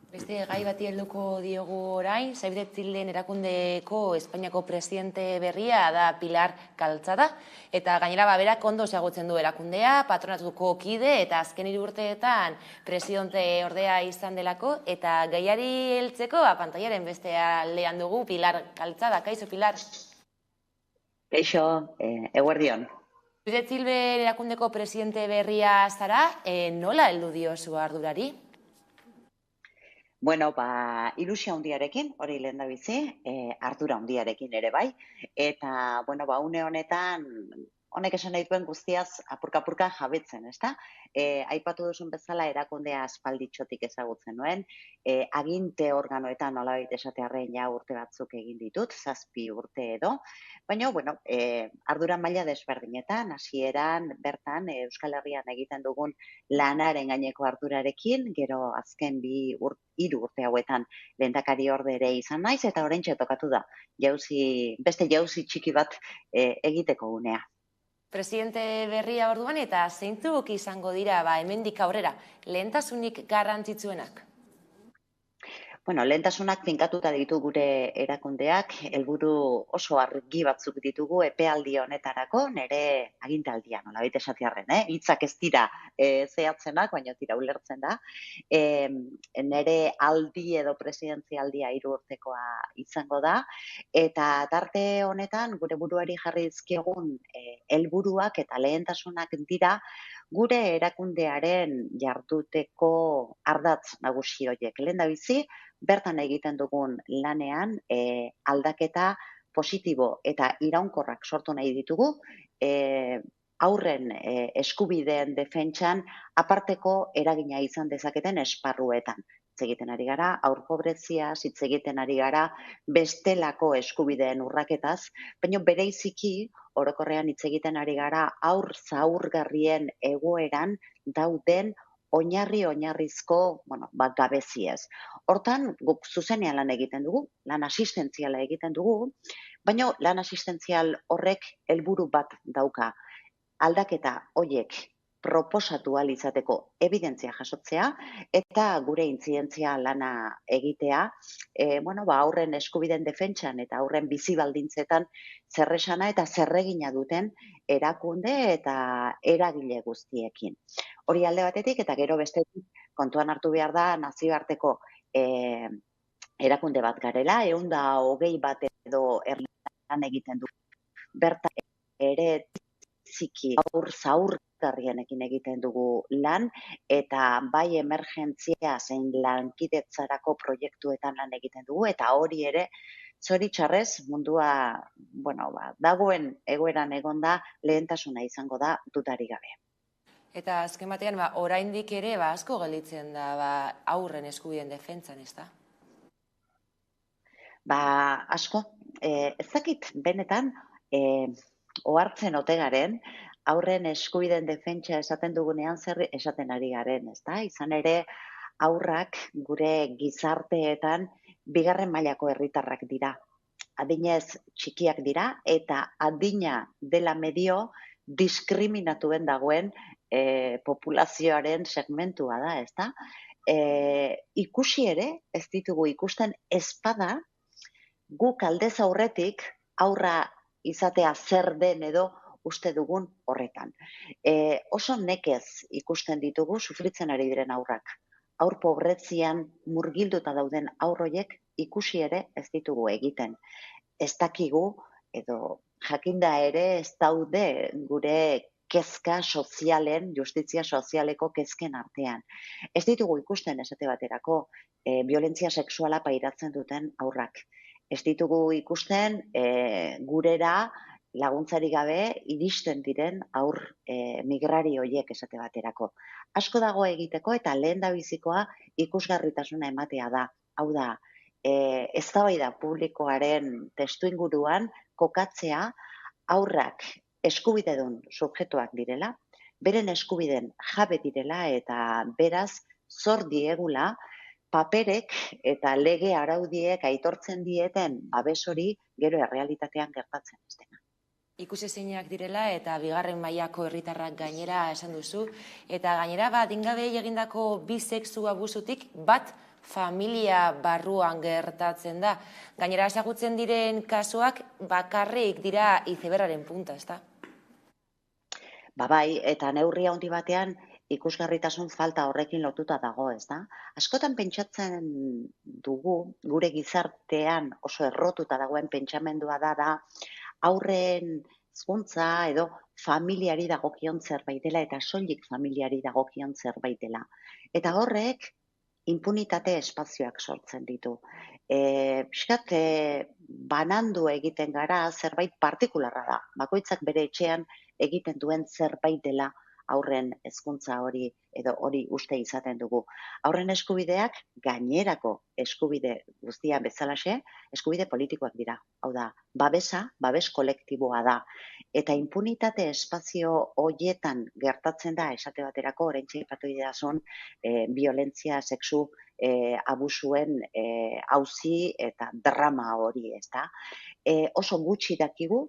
Beste gai bati helduko diogu orain, Save the Children erakundeko Espainiako presidente berria da Pilar Calzada, eta gainera berak ondo ezagutzen du erakundea, patronatuko kide eta azken 3 urteetan presidente ordea izan delako, eta gaiari heltzeko pantailaren beste aldean dugu Pilar Calzada. Kaixo, Pilar? Kaixo, eguerdion. Save the Children erakundeko presidente berria zara, nola heldu diozu ardurari? Ilusia handiarekin, hori lehen da bizi, ardura handiarekin ere bai, eta, une honetan, honek esan nahi duen guztiaz apurka-apurka jabetzen, ezta? Aipatu duzun bezala erakundea aspalditxotik ezagutzen nuen, aginte organoetan nolabait esatearren urte batzuk egin ditut, 7 urte edo, baina, ardura maila desberdinetan, hasieran bertan Euskal Herrian egiten dugun lanaren gaineko ardurarekin, gero azken 3 urte hauetan lehendakari orde ere izan naiz, eta oraintxe tokatu da, beste jauzi txiki bat egiteko unea. Presidente berria orduan eta zeintzuk izango dira hemendik aurrera lehentasunik garrantzitsuenak? Lehentasunak finkatuta ditu gure erakundeak, helburu oso argi batzuk ditugu epealdi honetarako, nire agintaldia, nolabait esatearren, hitzak ez dira zehatzenak, baina tira ulertzen da. Nire aldi edo presidentzialdia 3 urtekoa izango da, eta tarte honetan gure buruari jarri dizkiegun helburuak eta lehentasunak dira gure erakundearen jarduteko ardatz nagusi horiek. Lehendabizi, bertan egiten dugun lanean aldaketa positibo eta iraunkorrak sortu nahi ditugu, aurren eskubideen defentsan aparteko eragina izan dezaketen esparruetan. hitz egiten ari gara, haur pobreziaz hitz egiten ari gara, bestelako eskubideen urraketaz, baina bereiziki orokorrean hitz egiten ari gara haur zaurgarrien egoeran dauden oinarrizko, gabeziez. Hortan, guk zuzenean lan egiten dugu, lan asistentziala egiten dugu, baina lan asistentzial horrek helburu bat dauka. Aldaketa horiek proposatu ahal izateko evidentzia jasotzea eta gure intzidentzia lana egitea, aurren eskubideen defentsan eta aurren bizi baldintzetan zerresana eta zerregina duten erakunde eta eragile guztiekin. Hori alde batetik eta gero bestetik kontuan hartu behar da nazioarteko erakunde bat garela, 120 bat edo lan egiten du. Berta ere ziki aur zaurgarrienekin egiten dugu lan eta bai emergentzia zein lankidetzarako proiektuetan lan egiten dugu eta hori ere zoritxarrez mundua dagoen egoeran egonda lehentasuna izango da dudarik gabe. Eta azken batean oraindik ere asko gelditzen da aurren eskubideen defentsan, ezta? Asko, ez dakit benetan ohartzen ote garen, aurren eskubideen defentsa esaten dugunean zer esaten ari garen, ezta? Izan ere, aurrak gure gizarteetan bigarren mailako herritarrak dira. Adinez txikiak dira eta adina dela medio diskriminatuen dagoen populazioaren segmentua da, ezta? Ikusi ere, ez ditugu ikusten ezpada, guk aldez aurretik aurra izatea zer den edo uste dugun horretan. Oso nekez ikusten ditugu sufritzen ari diren aurrak. Aur pobretzian murgilduta dauden aurroiek ikusi ere ez ditugu egiten. Ez dakigu edo jakinda ere ez daude gure kezka sozialen, justizia sozialeko kezken artean. Ez ditugu ikusten esate baterako violentzia sexuala pairatzen duten aurrak. Ez ditugu ikusten gurera laguntzari gabe iristen diren aur migrari horiek esate baterako. Asko dago egiteko eta lehen da bizikoa ikusgarritasuna ematea da. Hau da, eztabaida publikoaren testuinguruan kokatzea aurrak eskubidedun subjektuak direla, beren eskubiden jabe direla eta beraz zor diegula paperek eta lege araudiek aitortzen dieten babes hori gero errealitatean gertatzen ez dena. Ikusezinak direla eta bigarren mailako herritarrak gainera esan duzu, eta gainera adingabei egindako bi sexu abusutik bat familia barruan gertatzen da. Gainera ezagutzen diren kasuak bakarrik dira izeberraren punta, ezta? Bai, eta neurri handi batean ikusgarritasun falta horrekin lotuta dago, ez da? Askotan pentsatzen dugu, gure gizartean oso errotuta dagoen pentsamendua da aurren hezkuntza edo familiari dagokion zerbait dela eta soilik familiari dagokion zerbait dela. Eta horrek impunitate espazioak sortzen ditu. Piskat, banandu egiten gara zerbait partikularra da. Bakoitzak bere etxean egiten duen zerbait dela aurren hezkuntza hori edo hori uste izaten dugu. Aurren eskubideak gainerako eskubide guztian bezalaxe, eskubide politikoak dira. Hau da, babes kolektiboa da. Eta impunitate espazio horietan gertatzen da, esate baterako, oraintxe aipatu didazun, violentzia sexu abusuen auzi eta drama hori, ezta? Oso gutxi dakigu,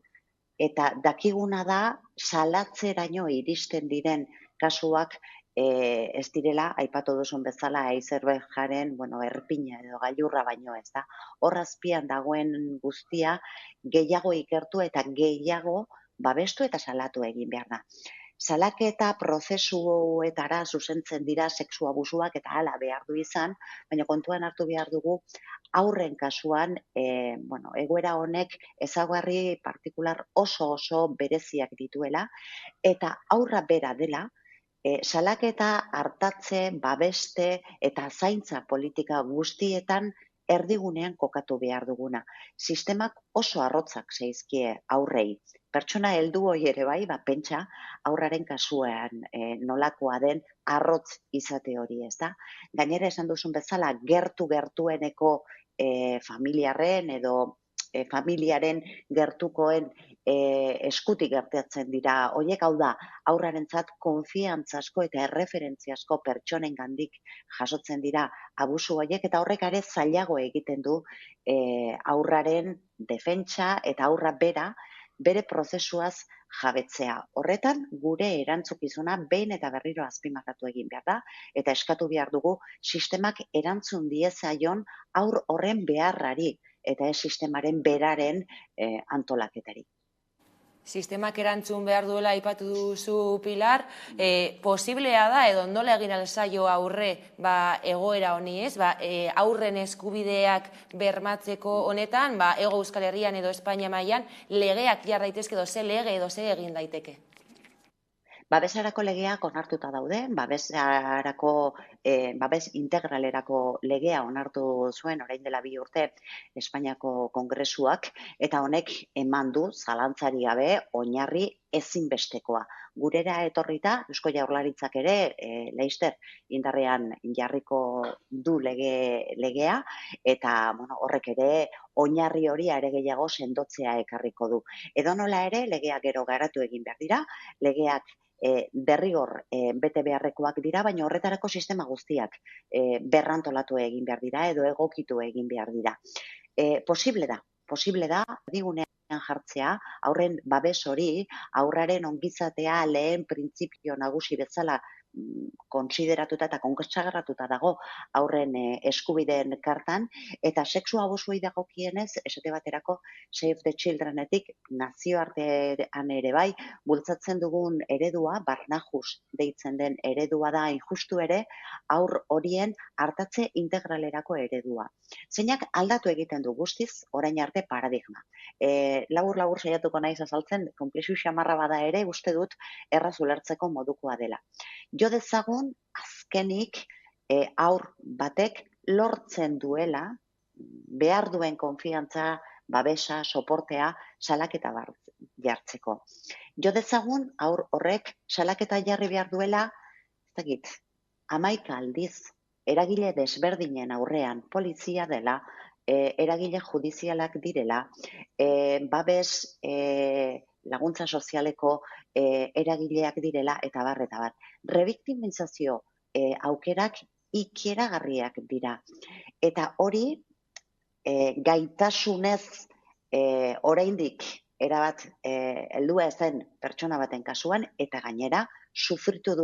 eta dakiguna da salatzeraino iristen diren kasuak ez direla, aipatu duzun bezala, Azerbaijanen erpina edo gailurra baino ez da. Hor azpian dagoen guztia gehiago ikertu eta gehiago babestu eta salatu egin behar da. Salaketa prozesuetara zuzentzen dira sexu abusuak eta hala behar du izan, baina kontuan hartu behar dugu aurren kasuan, egoera honek ezaugarri partikular oso bereziak dituela, eta aurra bera dela, salaketa hartatze, babeste eta zaintza politika guztietan erdigunean kokatu behar duguna. Sistemak oso arrotzak zaizkie aurrei. Pertsona heldu hori ere bai, pentsa aurraren kasuan nolakoa den arrotz izate hori, ez da? Gainera esan duzun bezala, gertueneko familiarren edo familiaren gertukoen eskutik gertatzen dira. Horiek hau da, aurrarentzat konfiantzasko eta erreferentziasko pertsonengandik jasotzen dira abusu horiek, eta horrek ere zailago egiten du aurraren defentsa eta aurra bere prozesuaz jabetzea. Horretan, gure erantzukizuna behin eta berriro azpimarratu egin behar da, eta eskatu behar dugu sistemak erantzun diezaion aur horren beharrari, eta ez sistemaren beraren antolaketari. Sistemak erantzun behar duela aipatu duzu, Pilar, posiblea da edo nola egin alzaio aurre egoera honi, ez? Aurren eskubideak bermatzeko honetan, Hego Euskal Herrian edo Espainia mailan legeak jar daitezke edo ze lege edo ze egin daiteke? Babesarako legeak onartuta daude, babes integralerako legea onartu zuen orain dela 2 urte Espainiako Kongresuak, eta honek eman du zalantzari gabe oinarri ezinbestekoa. Gurera etorrita, Eusko Jaurlaritzak ere, laster indarrean jarriko du legea, eta horrek ere oinarri hori are gehiago sendotzea ekarriko du. Edonola ere, legeak gero garatu egin behar dira, legeak derrigor bete beharrekoak dira, baina horretarako sistema guztiak berrantolatu egin behar dira edo egokitu egin behar dira. Posible da, digunean jartzea, aurren babes hori, aurraren ongizatea lehen printzipio nagusi bezala kontsideratuta eta kontsagratuta dago aurren eskubideen kartan, eta sexu abusuei dagokienez, esate baterako Save the Childrenetik nazioartean ere bai, bultzatzen dugun eredua, Barnahus deitzen den eredua da injustu ere, aur horien hartatze integralerako eredua. Zeinak aldatu egiten du guztiz, orain arte paradigma. Labur saiatuko naiz azaltzen, konplexu xamarra bada ere, uste dut erraz ulertzeko modukoa dela. Jo dezagun, azkenik, aur batek lortzen duela, behar duen konfiantza, babesa, soportea, salaketa jartzeko. Jo dezagun, aur horrek salaketa jarri behar duela, 11 aldiz, eragile desberdinen aurrean, polizia dela, eragile judizialak direla, babes laguntza sozialeko eragileak direla, eta bar. Rebiktimizazio aukerak ikeragarriak dira. Eta hori gaitasunez oraindik erabat heldua ezen pertsona baten kasuan, eta gainera sufritu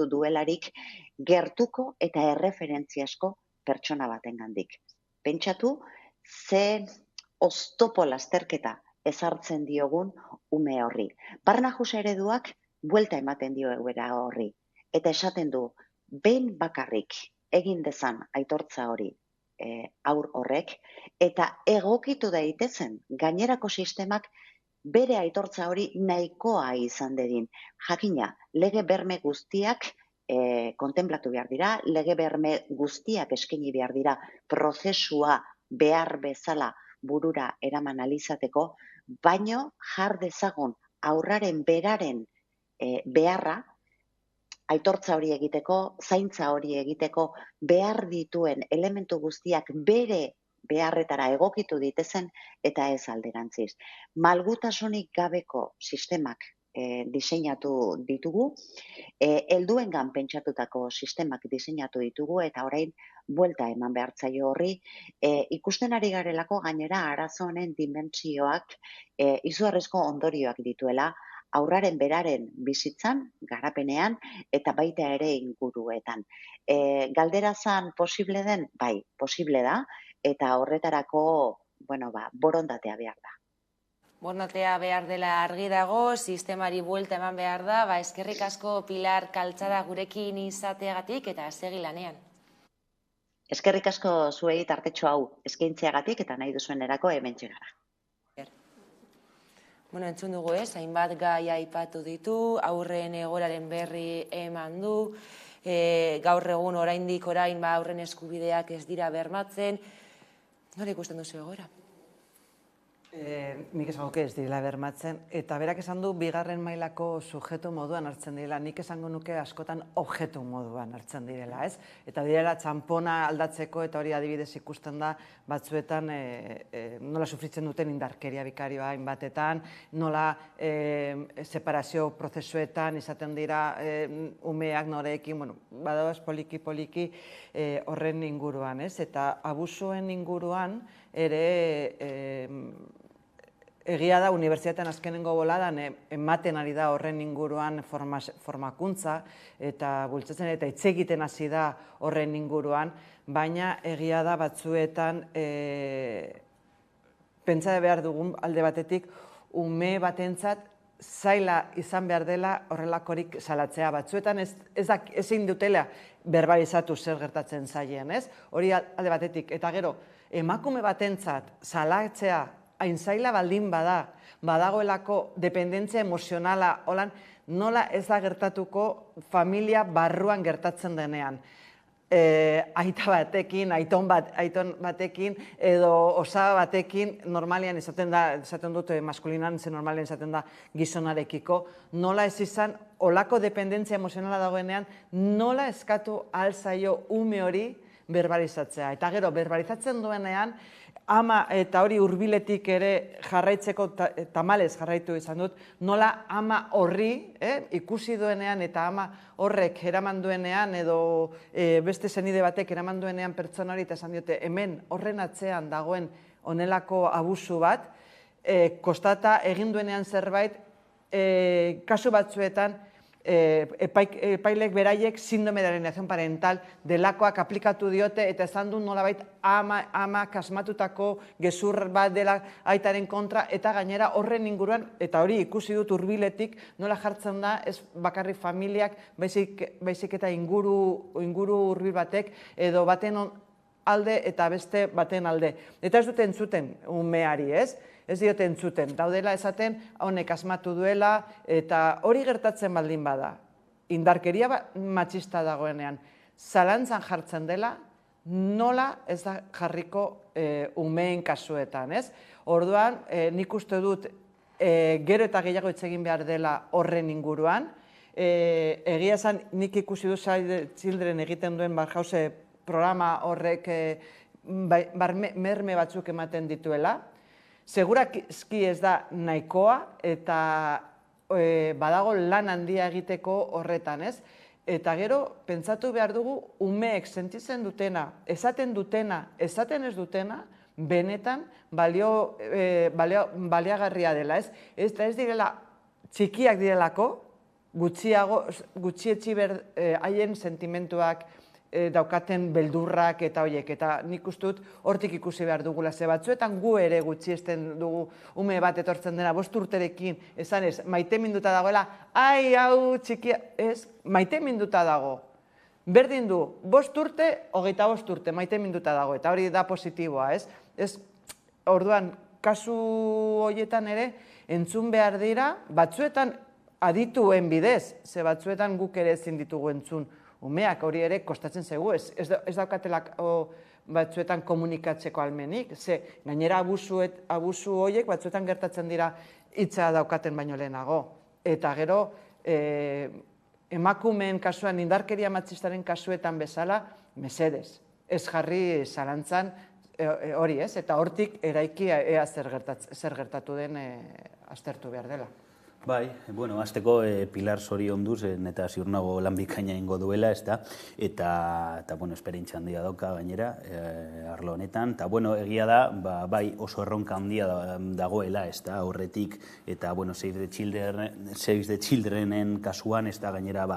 duelarik gertuko eta erreferentziasko pertsona batengandik. Pentsatu, ze oztopo lasterketa ezartzen diogun ume horri. Barnahus ereduak buelta ematen dio egoera horri. Eta esaten du, behin bakarrik egin dezan aitortza hori aur horrek, eta egokitu daitezen gainerako sistemak bere aitortza hori nahikoa izan dedin. Jakina, lege berme guztiak kontemplatu behar dira, lege berme guztiak eskaini behar dira prozesua behar bezala burura eraman alizateko, baino jar dezagun aurraren beraren beharra, aitortza hori egiteko, zaintza hori egiteko, behar dituen elementu guztiak bere beharretara egokitu ditezen eta ez alderantziz. Malgutasunik gabeko sistemak diseinatu ditugu, helduengan pentsatutako sistemak diseinatu ditugu, eta orain buelta eman behartzaio horri, ikusten ari garelako gainera arazo honen dimentsioak izugarrizko ondorioak dituela, aurraren beraren bizitzan, garapenean, eta baita ere inguruetan. Galdera zan posible den? Bai, posible da, eta horretarako, borondatea behar da. Borondatea behar dela argi dago, sistemari buelta eman behar da, eskerrik asko Pilar Kaltzada gurekin izateagatik eta segi lanean. Eskerrik asko zuei tartetxo hau eskaintzeagatik eta nahi duzuen erako hementxe gara. Entzun dugu hainbat gai aipatu ditu, aurren egoraren berri eman du, gaur egun oraindik aurren eskubideak ez dira bermatzen, Nola ikusten duzu egoera? Nik esango ez direla bermatzen, eta berak esan du bigarren mailako sujetu moduan hartzen direla, nik esango nuke askotan objektu moduan hartzen direla, ez? Eta direla txampona aldatzeko, eta hori adibidez ikusten da batzuetan nola sufritzen duten indarkeria bikarioa hainbatetan, nola separazio prozesuetan izaten dira umeak noreekin, bueno, badagoz poliki-poliki horren inguruan, ez? Eta abusuen inguruan ere egia da, unibertsitatean azkenengo boladan ematen ari da horren inguruan formakuntza eta bultzatzen eta hitz egiten hasi da horren inguruan, baina egia da batzuetan pentsa behar dugun alde batetik ume batentzat zaila izan behar dela horrelakorik salatzea. Batzuetan ezin dutela berbalizatu zer gertatzen zaien, ez? Hori alde batetik. Eta gero, emakume batentzat salatzea hain zaila baldin badagoelako dependentzia emozionala, holan, nola ez da gertatuko familia barruan gertatzen denean. Aita batekin, aiton batekin, edo osaba batekin, normalian esaten dut maskulinan, ze normalian esaten da gizonarekiko, nola ez izan, olako dependentzia emozionala dagoenean, nola eskatu alzaio ume hori berbalizatzea. Eta gero, berbalizatzen duenean, ama eta hori hurbiletik ere jarraitzeko tamalez jarraitu izan dut, nola ama horri ikusi duenean eta ama horrek eraman duenean edo beste zenide batek eraman duenean pertsonari eta esan diote hemen horren atzean dagoen honelako abusu bat, kostata egin duenean zerbait, kasu batzuetan epailek beraiek síndrome de alienación parental delakoak aplikatu diote eta esan du nolabait ama kasmatutako gezur bat dela aitaren kontra eta gainera horren inguruan, eta hori ikusi dut hurbiletik nola jartzen da ez bakarrik familiak, baizik eta inguru hurbil batek edo baten alde eta beste baten alde. Eta ez dute entzuten umeari, ez? Ez diote entzuten, daudela esaten honek asmatu duela, eta hori gertatzen baldin bada, indarkeria matxista dagoenean, zalantzan jartzen dela, nola ez da jarriko umeen kasuetan, ez? Orduan, nik uste dut, gero eta gehiago hitz egin behar dela horren inguruan, egia esan nik ikusi du Save the Children egiten duen Barjause programa horrek merme batzuk ematen dituela, segurazki ez da nahikoa eta badago lan handia egiteko horretan, ez? Eta gero, pentsatu behar dugu, umeek sentitzen dutena, esaten ez dutena, benetan baliagarria dela, ez? Eta ez direla txikiak direlako, gutxietxi haien sentimentuak, daukaten beldurrak eta horiek, eta nik uste dut hortik ikusi behar dugula, ze batzuetan gu ere gutxiesten dugu ume bat etortzen dena 5 urterekin, esan ez, maite minduta dagoela, ai, hau, txikia, ez, maite minduta dago. Berdin du, 5 urte, 25 urte, maite minduta dago, eta hori da positiboa, ez? Orduan, kasu horietan ere, entzun behar dira, batzuetan adituen bidez, ze batzuetan guk ere ezin ditugu entzun, umeak hori ere kostatzen zegu, ez daukatelak batzuetan komunikatzeko almenik, ze gainera abusu horiek batzuetan gertatzen dira hitza daukaten baino lehenago. Eta gero, emakumeen kasuan, indarkeria matxistaren kasuetan bezala, mesedez, ez jarri zalantzan hori ez, eta hortik eraiki ea zer gertatu den aztertu behar dela. Bai, bueno, azteko Pilar Sorionduz, eta ziur nago lan bikaina ingo duela, ez da, eta, bueno, esperientzia handia dauka gainera, arlo honetan, eta, bueno, egia da, bai oso erronka handia dagoela, ez da, horretik, eta, bueno, Save the Childrenen kasuan, ez da, gainera,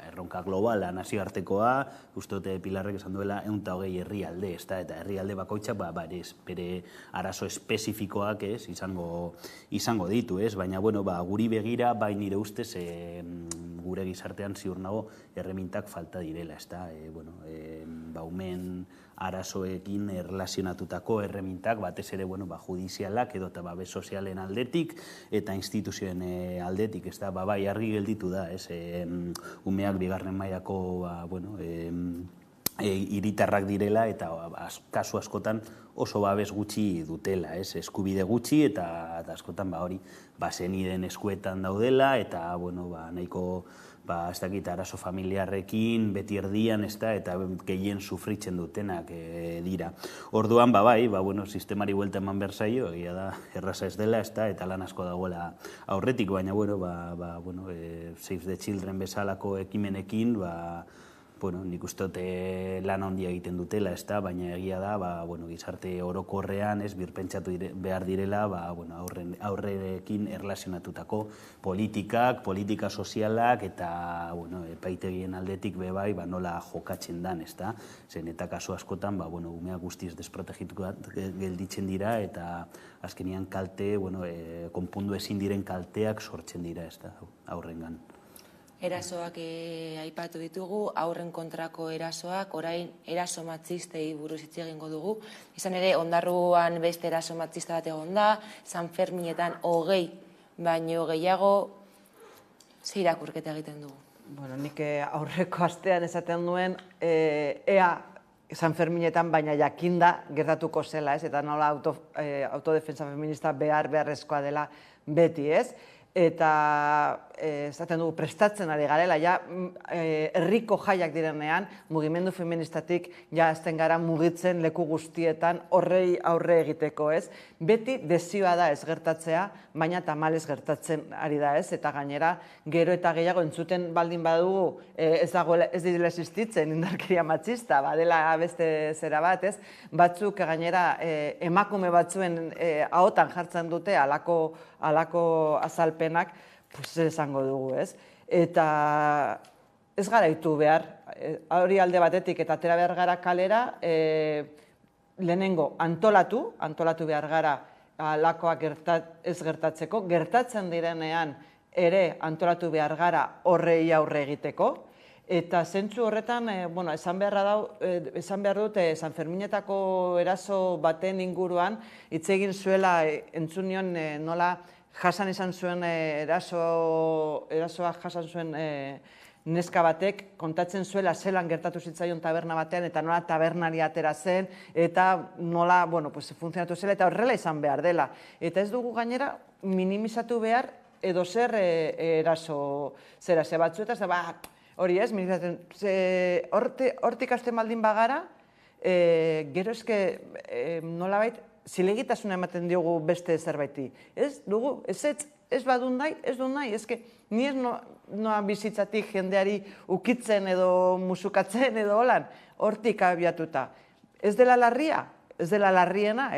erronka globala, nazioartekoa, uste dute Pilarrek esan duela, 120 herrialde, ez da, eta herrialde bakoitzak, bere arazo espezifikoak, ez, izango ditu, ez, baina, bueno, guri begira, bai nire ustez, gure gizartean ziur nago erremintak falta direla, ez da, umeen arazoekin erlazionatutako erremintak, batez ere, judizialak edo eta babes sozialen aldetik eta instituzioen aldetik, ez da, bai argi gelditu da, ez, umeak bigarren mailako, hiritarrak direla eta kasu askotan oso babes gutxi dutela, eskubide gutxi eta askotan hori senideen eskuetan daudela eta nahiko ez dakit arazo familiarrekin beti erdian eta gehien sufritzen dutenak dira. Orduan, sistemari buelta eman behar zaio, egia da erraza ez dela eta lan asko dagoela aurretik, baina Save the Children bezalako ekimenekin nik uste dut lan handia egiten dutela, baina egia da, gizarte orokorrean birpentsatu behar direla aurrerekin erlazionatutako politika sozialak eta epaitegien aldetik bebai nola jokatzen dan, zen eta kasu askotan umeak guztiz desprotegituak gelditzen dira eta azkenian kalte, konpundu ezin diren kalteak sortzen dira aurrengan. Erasoak aipatu ditugu, aurren kontrako erasoak, orain eraso matxistei buruz hitz egingo dugu. Izan ere, Ondarruan beste eraso matxista bat egon da, San Ferminetan 20 baino gehiago, ze irakurketa egiten dugu? Nik aurreko astean esaten duen, ea San Ferminetan baina jakinda gertatuko zela, eta nola autodefensa feminista beharrezkoa dela beti, eta esaten dugu prestatzen ari garela, herriko jaiak direnean, mugimendu feministatik azten gara mugitzen leku guztietan horrei aurre egiteko, beti desioa da ez gertatzea, baina tamalez gertatzen ari da, eta gainera gero eta gehiago entzuten baldin badugu ez dira existitzen indarkeria matxista, badela beste zera bat, batzuk gainera emakume batzuen ahotan jartzen dute halako azalpenak, zer esango dugu, Eta ez gara itu behar, hori alde batetik eta atera behar gara kalera, lehenengo antolatu behar gara halakoak ez gertatzeko, gertatzen direnean ere antolatu behar gara horrei aurre egiteko, eta zentzu horretan, esan behar dut, San Ferminetako eraso baten inguruan, hitz egin zuela entzun nion nola jasan izan zuen erasoa jasan zuen neska batek kontatzen zuela zelan gertatu zitzaion taberna batean eta nola tabernari atera zen eta nola, funtzionatu zela eta horrela izan behar dela. Eta ez dugu gainera minimizatu behar edo zer eraso zera, ze batzuetaz, hori minimizatzen, hortik hasten baldin bagara, gero eske nolabait, zilegitasuna ematen diogu beste zerbaiti. Ez dugu, ez badun nahi, ez du nahi, ezke ni ez noa bizitzatik jendeari ukitzen edo musukatzen edo holan, hortik abiatuta. Ez dela larria, ez dela larriena,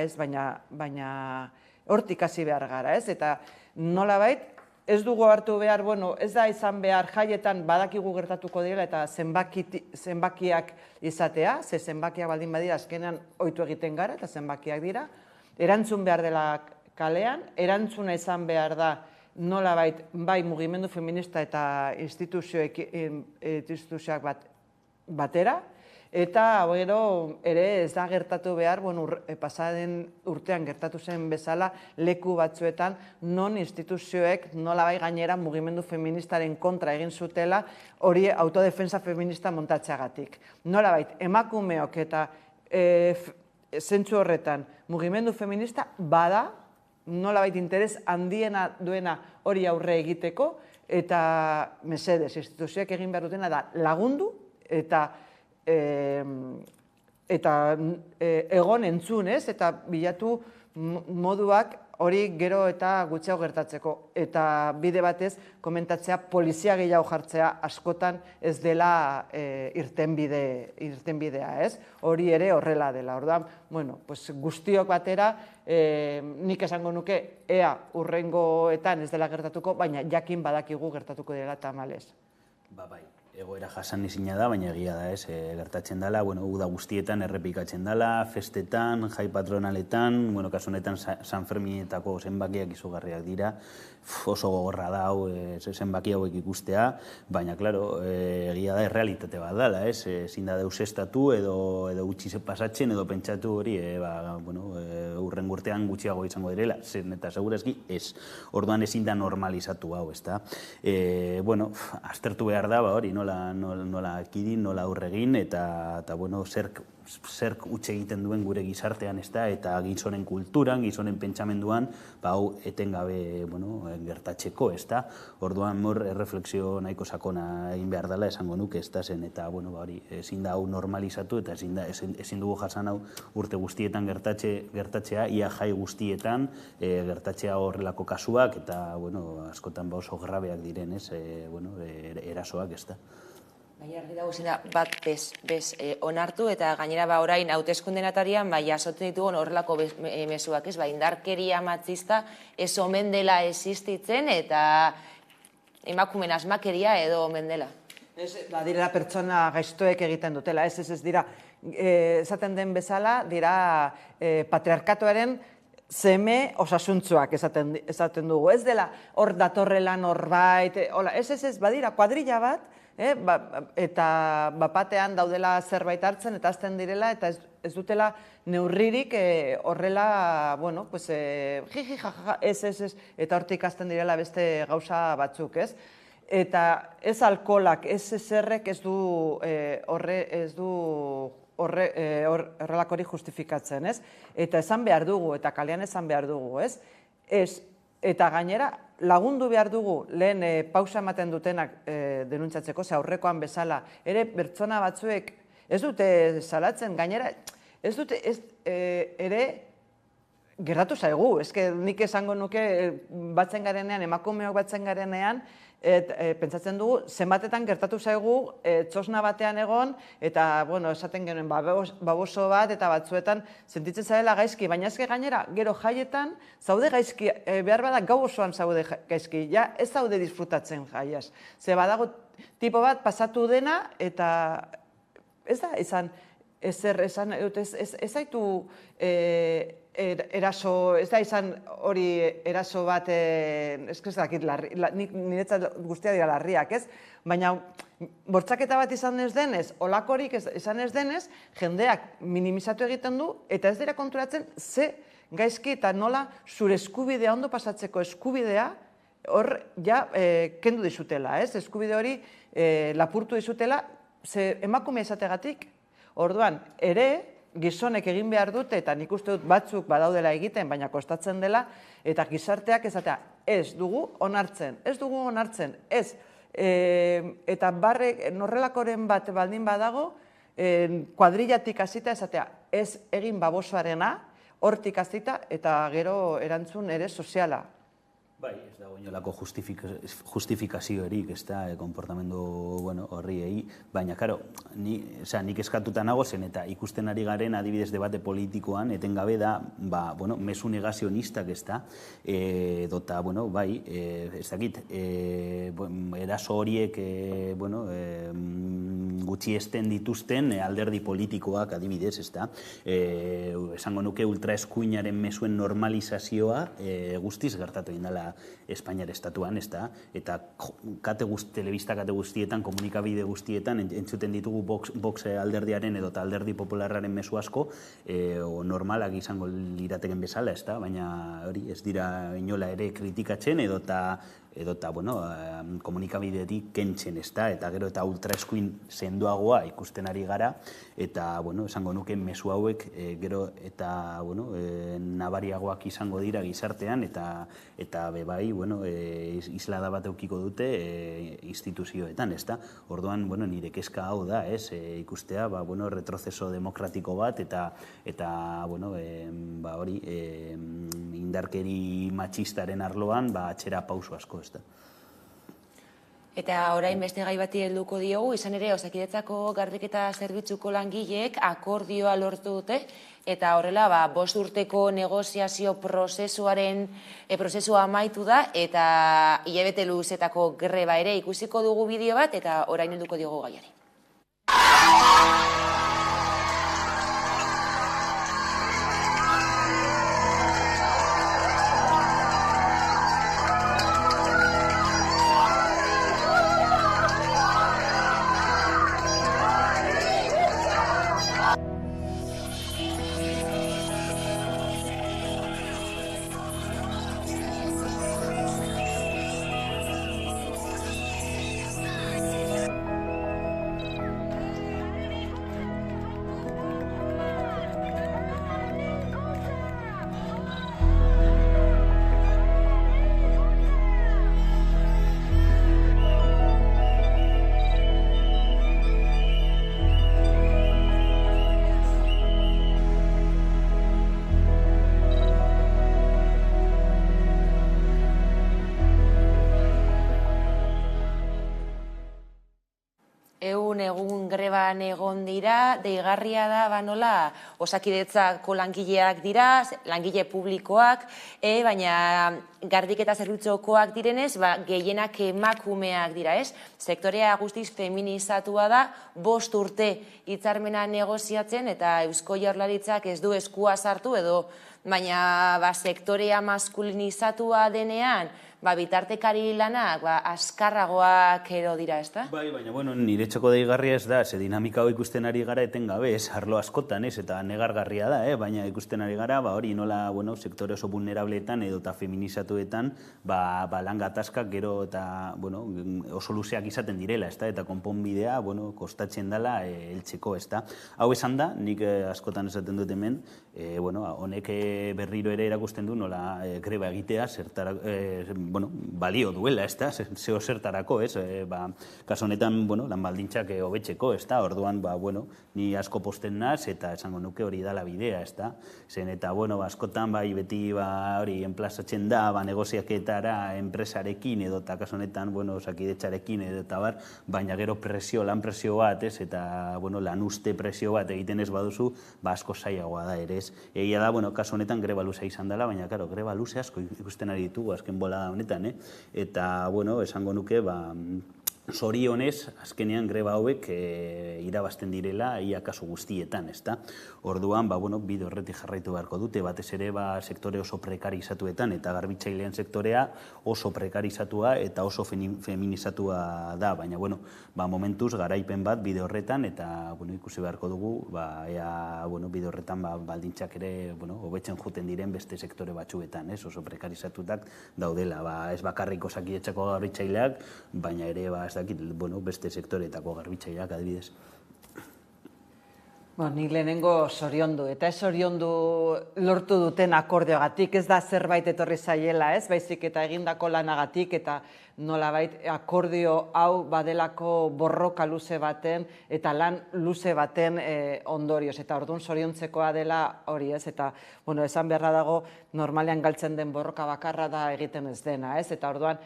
baina hortik hasi behar gara, eta nolabait, ez dugu hartu behar, ez da izan behar jaietan badakigu gertatuko dira eta zenbakiak izatea, ze zenbakiak baldin badira azkenean ohitu egiten gara eta zenbakiak dira, erantzun behar dela kalean, erantzuna izan behar da nolabait bai mugimendu feminista eta instituzioak batera, eta gero ere ez da gertatu behar, pasaden urtean gertatu zen bezala leku batzuetan non instituzioek nolabait gainera mugimendu feministaren kontra egin zutela hori autodefensa feminista montatzeagatik. Nolabait emakumeok eta zentzu horretan mugimendu feminista bada nolabait interes handiena duena hori aurre egiteko eta mesedez instituzioek egin behar dutena da lagundu eta egon entzun, eta bilatu moduak hori gero eta gutxiago gertatzeko. Eta bide batez, komentatzea polizia gehiago jartzea askotan ez dela irtenbidea, ez? Hori ere horrela dela. Orduan, guztiok batera, nik esango nuke, ea hurrengoetan ez dela gertatuko, baina jakin badakigu gertatuko dela tamalez. Bai. Egoera jasan izina da, baina egia da, gertatzen dela, uda guztietan errepikatzen dela, festetan, jai patronaletan, kasu honetan San Ferminetako zenbakiak izugarriak dira, oso gogorra da hau zenbaki hauek ikustea, baina, klaro, egia da, errealitate bat dela, ezin da deusestatu edo gutxi pasatzen edo pentsatu hori, urren urtean gutxiago izango direla, zen eta segurazki ez. Orduan ezin da normalizatu hau, ezta. Aztertu behar da, hori, nola ekidin, nola aurregin, eta bueno, zerk utxe egiten duen gure gizartean, eta gizonen kulturan, gizonen pentsamenduan, hau etengabe gertatzeko, orduan erreflexio nahiko sakona egin behar dela esango nuke, zen, eta ezin da hau normalizatu, eta ezin dugu jasan hau urte guztietan gertatzea, ia jai guztietan gertatzea horrelako kasuak, eta askotan oso grabeak diren, erasoak, Baina argi dago zena bat bez onartu eta gainera orain hauteskundeen atarian jasotzen ditugun horrelako mezuak, indarkeria matxista ez omen dela existitzen eta emakumeen asmakeria edo omen dela. Direla pertsona gaiztoek egiten dutela, ez dira, esaten den bezala, dira patriarkatuaren seme osasuntzuak esaten dugu. Ez dela hor datorrela norbait, ez, badira kuadrilla bat, eta bapatean daudela zerbait hartzen eta azten direla eta ez dutela neurririk horrela, jiji, jajaja, ez, eta hortik azten direla beste gauza batzuk, ez? Eta ez alkoholak, ez ezerrek ez du horrelakorik justifikatzen, ez? Eta esan behar dugu, eta kalean esan behar dugu, ez? Eta gainera, lagundu behar dugu lehen pausa ematen dutenak denuntzatzeko, ze aurrekoan bezala, ere pertsona batzuek ez dute salatzen, gainera, ez dute ere gertatu zaigu, nik esango nuke batzen garenean, emakumeok batzen garenean, pentsatzen dugu, zenbatetan gertatu zaigu txosna batean egon, eta, esaten genuen baboso bat, eta batzuetan sentitzen zarela gaizki, baina ezke gainera, gero jaietan, zaude gaizki, behar bada gau osoan zaude gaizki, ja ez zaude disfrutatzen jaiaz. Ze badago tipo bat pasatu dena, eta ez da, ez zaitu eraso, ez da izan hori eraso bat, ez dakit, niretzat guztia dira larriak, ez? Baina bortxaketa bat izan ez denez, olakorik izan ez denez, jendeak minimizatu egiten du, eta ez dira konturatzen ze gaizki eta nola zure eskubidea ondo pasatzeko eskubidea hor ja kendu dizutela, ez? Eskubide hori lapurtu dizutela, ze emakume izategatik. Orduan, ere, gizonek egin behar dute, eta nik uste dut batzuk badaudela egiten, baina kostatzen dela, eta gizarteak esatea, ez dugu onartzen, ez. Eta barrek norrelakoren bat baldin badago, kuadrillatik hasita esatea, ez egin babosoarena, hortik hasita, eta gero erantzun ere soziala. Bai, ez dago inolako justifikazio erik, ez da, konportamendu horriei, baina, karo, nik eskatuta nago zen, eta ikusten ari garen adibidez debate politikoan, etengabe da, mezu negazionistak, ez da, edota, bai, ez dakit, eraso horiek, gutxiesten dituzten alderdi politikoak adibidez, ez da, esango nuke ultraeskuinaren mezuen normalizazioa guztiz gertatu indala Espainiar estatuan, ez da, eta telebista kate guztietan, komunikabide guztietan, entzuten ditugu Vox alderdiaren edo alderdi popularraren mezu asko, normalak izango lirateken bezala, ez da, baina hori ez dira inola ere kritikatzen edota komunikabidetik kentzen, ez da, eta gero eta ultraeskuin sendoagoa ikusten ari gara, eta, esango nuke mezu hauek gero eta, nabariagoak izango dira gizartean, eta bebai, islada bat eukiko dute instituzioetan, ez da. Orduan, nire kezka hau da, ez, ikustea, retrozeso demokratiko bat, eta hori, indarkeri matxistaren arloan, atxera pauso asko, ez da. Eta orain beste gai bati helduko diogu, izan ere Osakidetzako garbiketa zerbitzuko langileek akordioa lortu dute, eta horrela 5 urteko negoziazio prozesua amaitu da, eta hilabete luzetako greba ere ikusiko dugu bideo bat, eta orain helduko diogu gaiari. egun greban egon dira, deigarria da, nola, Osakidetzako langileak dira, langile publikoak, baina garbiketa zerbitzukoak direnez, gehienak emakumeak dira, ez? Sektorea guztiz feminizatua da, 5 urte hitzarmena negoziatzen, eta Eusko Jaurlaritzak ez du eskua sartu edo, baina sektorea maskulinizatua denean, bitartekari lanak askarragoak edo dira, ez da? Bai, baina, nire txoko deigarria ez da, ze dinamika hau ikusten ari gara etengabe, ez, arlo askotan, ez, eta negargarria da, baina ikusten ari gara, hori nola, sektore oso vulnerableetan edo eta feminizatuetan, lan gatazkak gero eta, oso luzeak izaten direla, ez da, eta konponbidea, kostatzen dela heltzeko, ez da. Hau esan da, nik askotan esaten dut hemen, honek berriro ere erakusten du nola greba egitea, balio duela, ez da, zeo zertarako, ez, kaso honetan, lan baldintzak hobetzeko, ez da, orduan, ni asko posten naz, eta esango nuke hori da la bidea, ez da, zen, eta, askotan, beti, hori, enplazatzen da, negoziaketara enpresarekin, edo, eta kaso honetan, Osakidetzarekin, edo, eta bar, baina gero lan presio bat, ez, eta, lan uste presio bat egiten ez baduzu, asko zailagoa da, ere, ez. Egia da, kaso honetan greba luzea izan dela, baina, karo, greba luze asko ikusten ari ditugu, azken bola honetan, eta, esango nuke, zorionez, azkenean greba hauek irabazten direla ia kasu guztietan, ez da? Orduan, bide horretik jarraitu beharko dute, batez ere, sektore oso prekarizatuetan, eta garbitzailean sektorea oso prekarizatua eta oso feminizatua da, baina, momentuz, garaipen bat bide horretan, eta, ikusi beharko dugu, bide horretan baldintzak ere, hobetzen juten diren beste sektore batzuetan, ez? Oso prekarizatutak daudela, ez bakarrik Osakidetzako garbitzaileak, baina ere, ez dakit, beste sektoreetako garbitzaileak adibidez. Nik lehenengo zoriondu, eta ez zoriondu lortu duten akordioagatik, ez da zerbait etorri zaiela, ez? Baizik eta egindako lanagatik, eta nolabait akordio hau badelako borroka luze baten eta lan luze baten ondorioz. Eta orduan zoriontzekoa dela hori, ez? Eta, esan beharra dago, normalean galtzen den borroka bakarra da egiten ez dena, ez? Eta orduan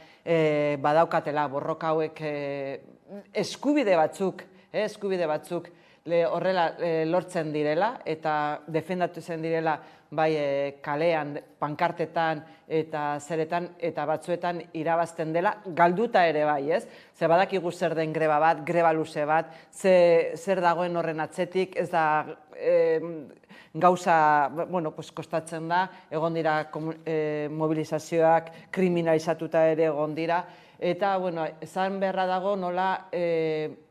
badaukatela borroka hauek eskubide batzuk horrela lortzen direla eta defendatu zen direla bai kalean, pankartetan eta zeretan eta batzuetan irabazten dela, galduta ere bai, ez? Ze badakigu zer den greba bat, greba luze bat, zer dagoen horren atzetik, ez da gauza, kostatzen da, egon dira mobilizazioak, kriminalizatuta ere egon dira, eta, esan beharra dago nola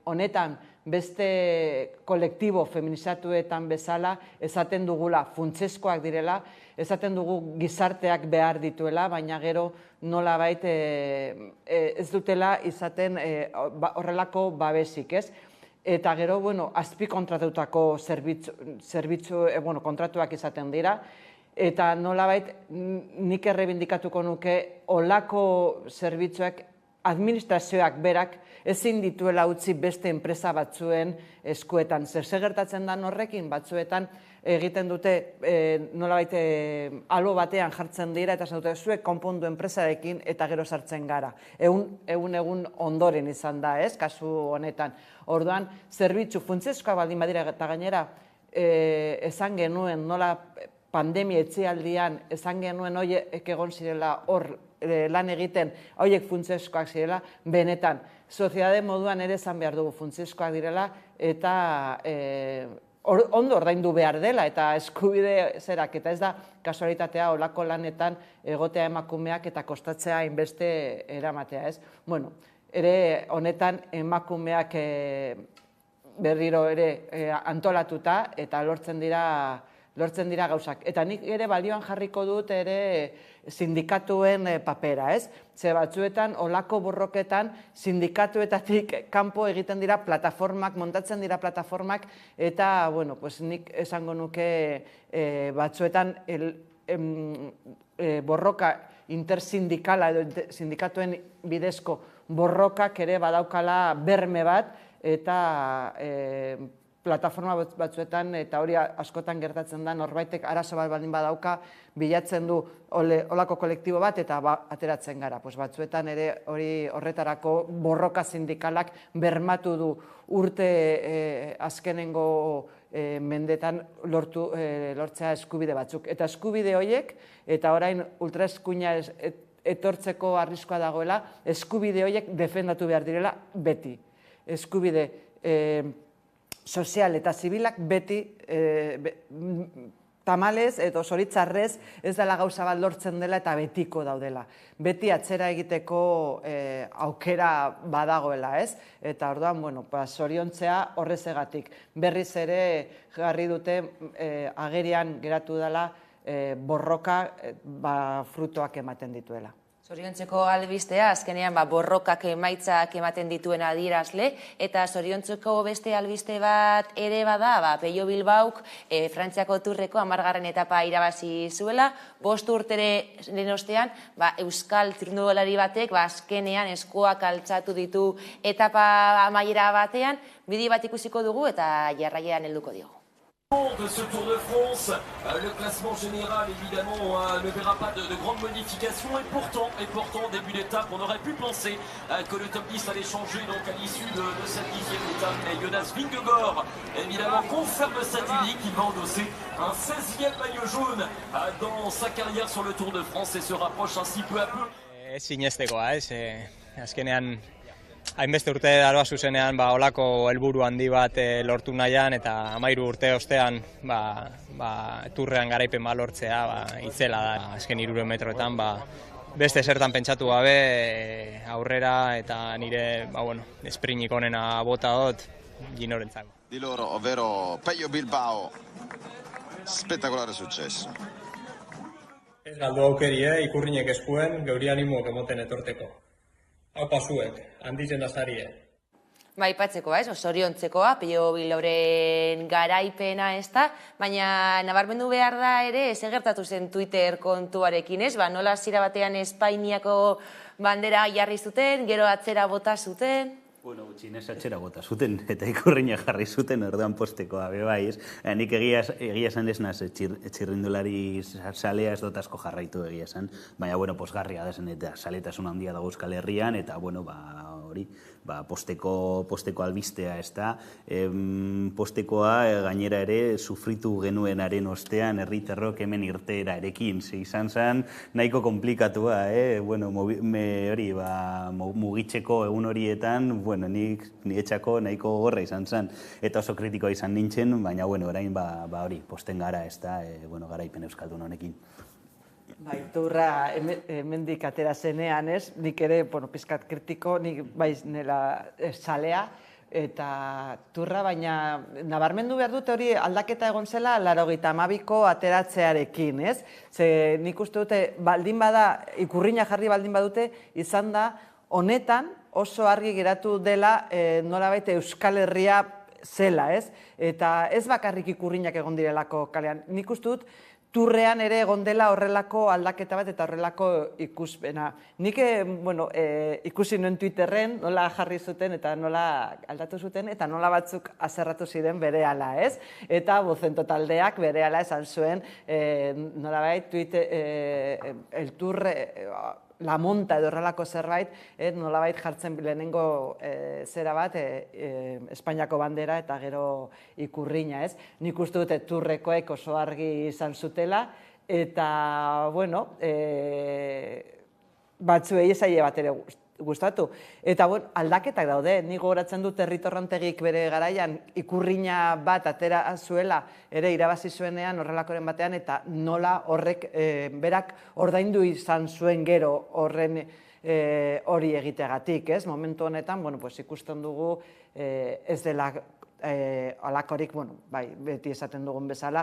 honetan, beste kolektibo feminizatuetan bezala esaten dugula funtsezkoak direla, esaten dugu gizarteak behar dituela, baina gero nolabait ez dutela izaten horrelako babesik, ez? Eta gero, azpikontratatutako kontratuak izaten dira, eta nolabait nik errebindikatuko nuke olako zerbitzuak administrazioak berak ezin dituela utzi beste enpresa batzuen eskuetan. Zer gertatzen da horrekin, batzuetan egiten dute nolabait alo batean jartzen dira eta zaudete zuek konpondu enpresarekin eta gero sartzen gara. Egun ondoren izan da, ez, kasu honetan. Orduan, zerbitzu funtsezkoa baldin badira eta gainera esan genuen nola pandemia etzialdian esan genuen horiek egon zirela hor lan egiten, horiek funtsezkoak zirela, benetan, soziedade moduan ere esan behar dugu funtsezkoak direla eta ondo ordaindu behar dela eta eskubide zerak, eta ez da kasualitatea olako lanetan egotea emakumeak eta kostatzea hainbeste eramatea, ez? Ere honetan emakumeak berriro ere antolatuta eta lortzen dira gauzak. Eta nik ere balioan jarriko dut ere sindikatuen papera, ez? Ze batzuetan, olako borroketan, sindikatuetatik kanpo egiten dira plataformak, montatzen dira plataformak, eta, nik esango nuke batzuetan borroka intersindikala edo sindikatuen bidezko borrokak ere badaukala berme bat, eta plataforma batzuetan, eta hori askotan gertatzen da, norbaitek arazo bat baldin badauka, bilatzen du olako kolektibo bat, eta ateratzen gara. Batzuetan ere hori horretarako borroka sindikalak bermatu du urte azkenengo mendetan lortzea eskubide batzuk. Eta eskubide horiek, eta orain ultraeskuina etortzeko arriskoa dagoela, eskubide horiek defendatu behar direla beti. Eskubide sozial eta zibilak beti tamalez edo zoritzarrez ez dela gauza bat lortzen dela eta betiko daudela. Beti atzera egiteko aukera badagoela, ez? Eta orduan, zoriontzea horrezegatik. Berriz ere jarri dute agerian geratu dela borroka frutoak ematen dituela. Zoriontzeko albistea, azkenean borrokak emaitzak ematen dituen adierazle, eta zoriontzeko beste albiste bat ere bada, Pello Bilbauk Frantziako Tourreko 10. etapa irabazi zuela, 5 urteren ostean, euskal txirrindulari batek azkenean eskuak altxatu ditu etapa amaiera batean, bideo bat ikusiko dugu eta jarraian helduko diogu. De ce Tour de France, le classement général évidemment ne verra pas de grandes modifications et pourtant début d'étape on aurait pu penser que le top 10 allait changer donc à l'issue de cette 10e étape et Jonas Vingegaard évidemment confirme sa tunique, il va endosser un 16e maillot jaune dans sa carrière sur le Tour de France et se rapproche ainsi peu à peu. Sinestekoa, azkenean hainbeste urte daroa zuzenean olako helburu handi bat lortu nahian eta 13 urte ostean Tourrean garaipen lortzea itzela da. Azken 300 metroetan beste zertan pentsatu gabe aurrera eta nire esprinik onena bota dut Ginorentzako. Di loro, ovvero Pello Bilbao, spettacolare successo. Ez galdu aukeri, ikurrinek eskuen, geuri animoak emoten etorteko. Hau pasuek, handitzen azarie. Aipatzeko, zoriontzekoa, Pello Bilbaoren garaipena ez da, baina nabarmendu behar da ere, ez gertatu zen Twitter kontuarekin, nola hasiera batean Espainiako bandera jarri zuten, gero atzera bota zuten. Txinez atxera bota zuten, eta ikurriña jarri zuten orduan postekoa, bai, ez? Nik egia esan ez naz, txirrindulari salea ez dut asko jarraitu egia esan, baina, posgarria da zen, eta saletasun handia dago Euskal Herrian, eta, hori, posteko albistea, ez da. Postekoa, gainera ere, sufritu genuenaren ostean, herritarrok hemen irteera erekin, izan zen, nahiko komplikatua, hori, mugitzeko egun horietan, nik etxako nahiko gorra izan zen, eta oso kritikoa izan nintzen, baina, orain, hori, posten gara, ez da, garaipen euskaldun honekin. Tourra hemendik atera zenean, nik ere, pizkat kritiko, nik nela salea, eta Tourra, baina nabarmendu behar dute hori aldaketa egon zela 92ko ateratzearekin, ez? Ze nik uste dute, baldin bada, ikurriña jarri baldin badute, izan da, honetan oso argi geratu dela nolabait Euskal Herria zela, ez? Eta ez bakarrik ikurriñak egon direlako kalean. Nik uste dut, Tourrean ere egon dela horrelako aldaketa bat eta horrelako ikuspena. Nik, ikusi nuen Twitterren nola jarri zuten eta nola aldatu zuten eta nola batzuk azerratu ziren berehala, ez? Eta Bozento taldeak berehala esan zuen nolabait el Tour la monta edo horrelako zerbait, nolabait jartzen lehenengo zera bat Espainiako bandera eta gero ikurriña, ez? Nik uste dute Tourrekoek oso argi izan zutela, eta, batzuei ezaile bat ere gustatu. Eta, aldaketak daude, nik gogoratzen dut Herritorrantegik bere garaian ikurriña bat atera zuela, ere irabazi zuenean horrelakoren batean, eta nola horrek berak ordaindu izan zuen gero horren hori egiteagatik, ez? Momentu honetan, ikusten dugu ez dela alakorik, beti esaten dugun bezala,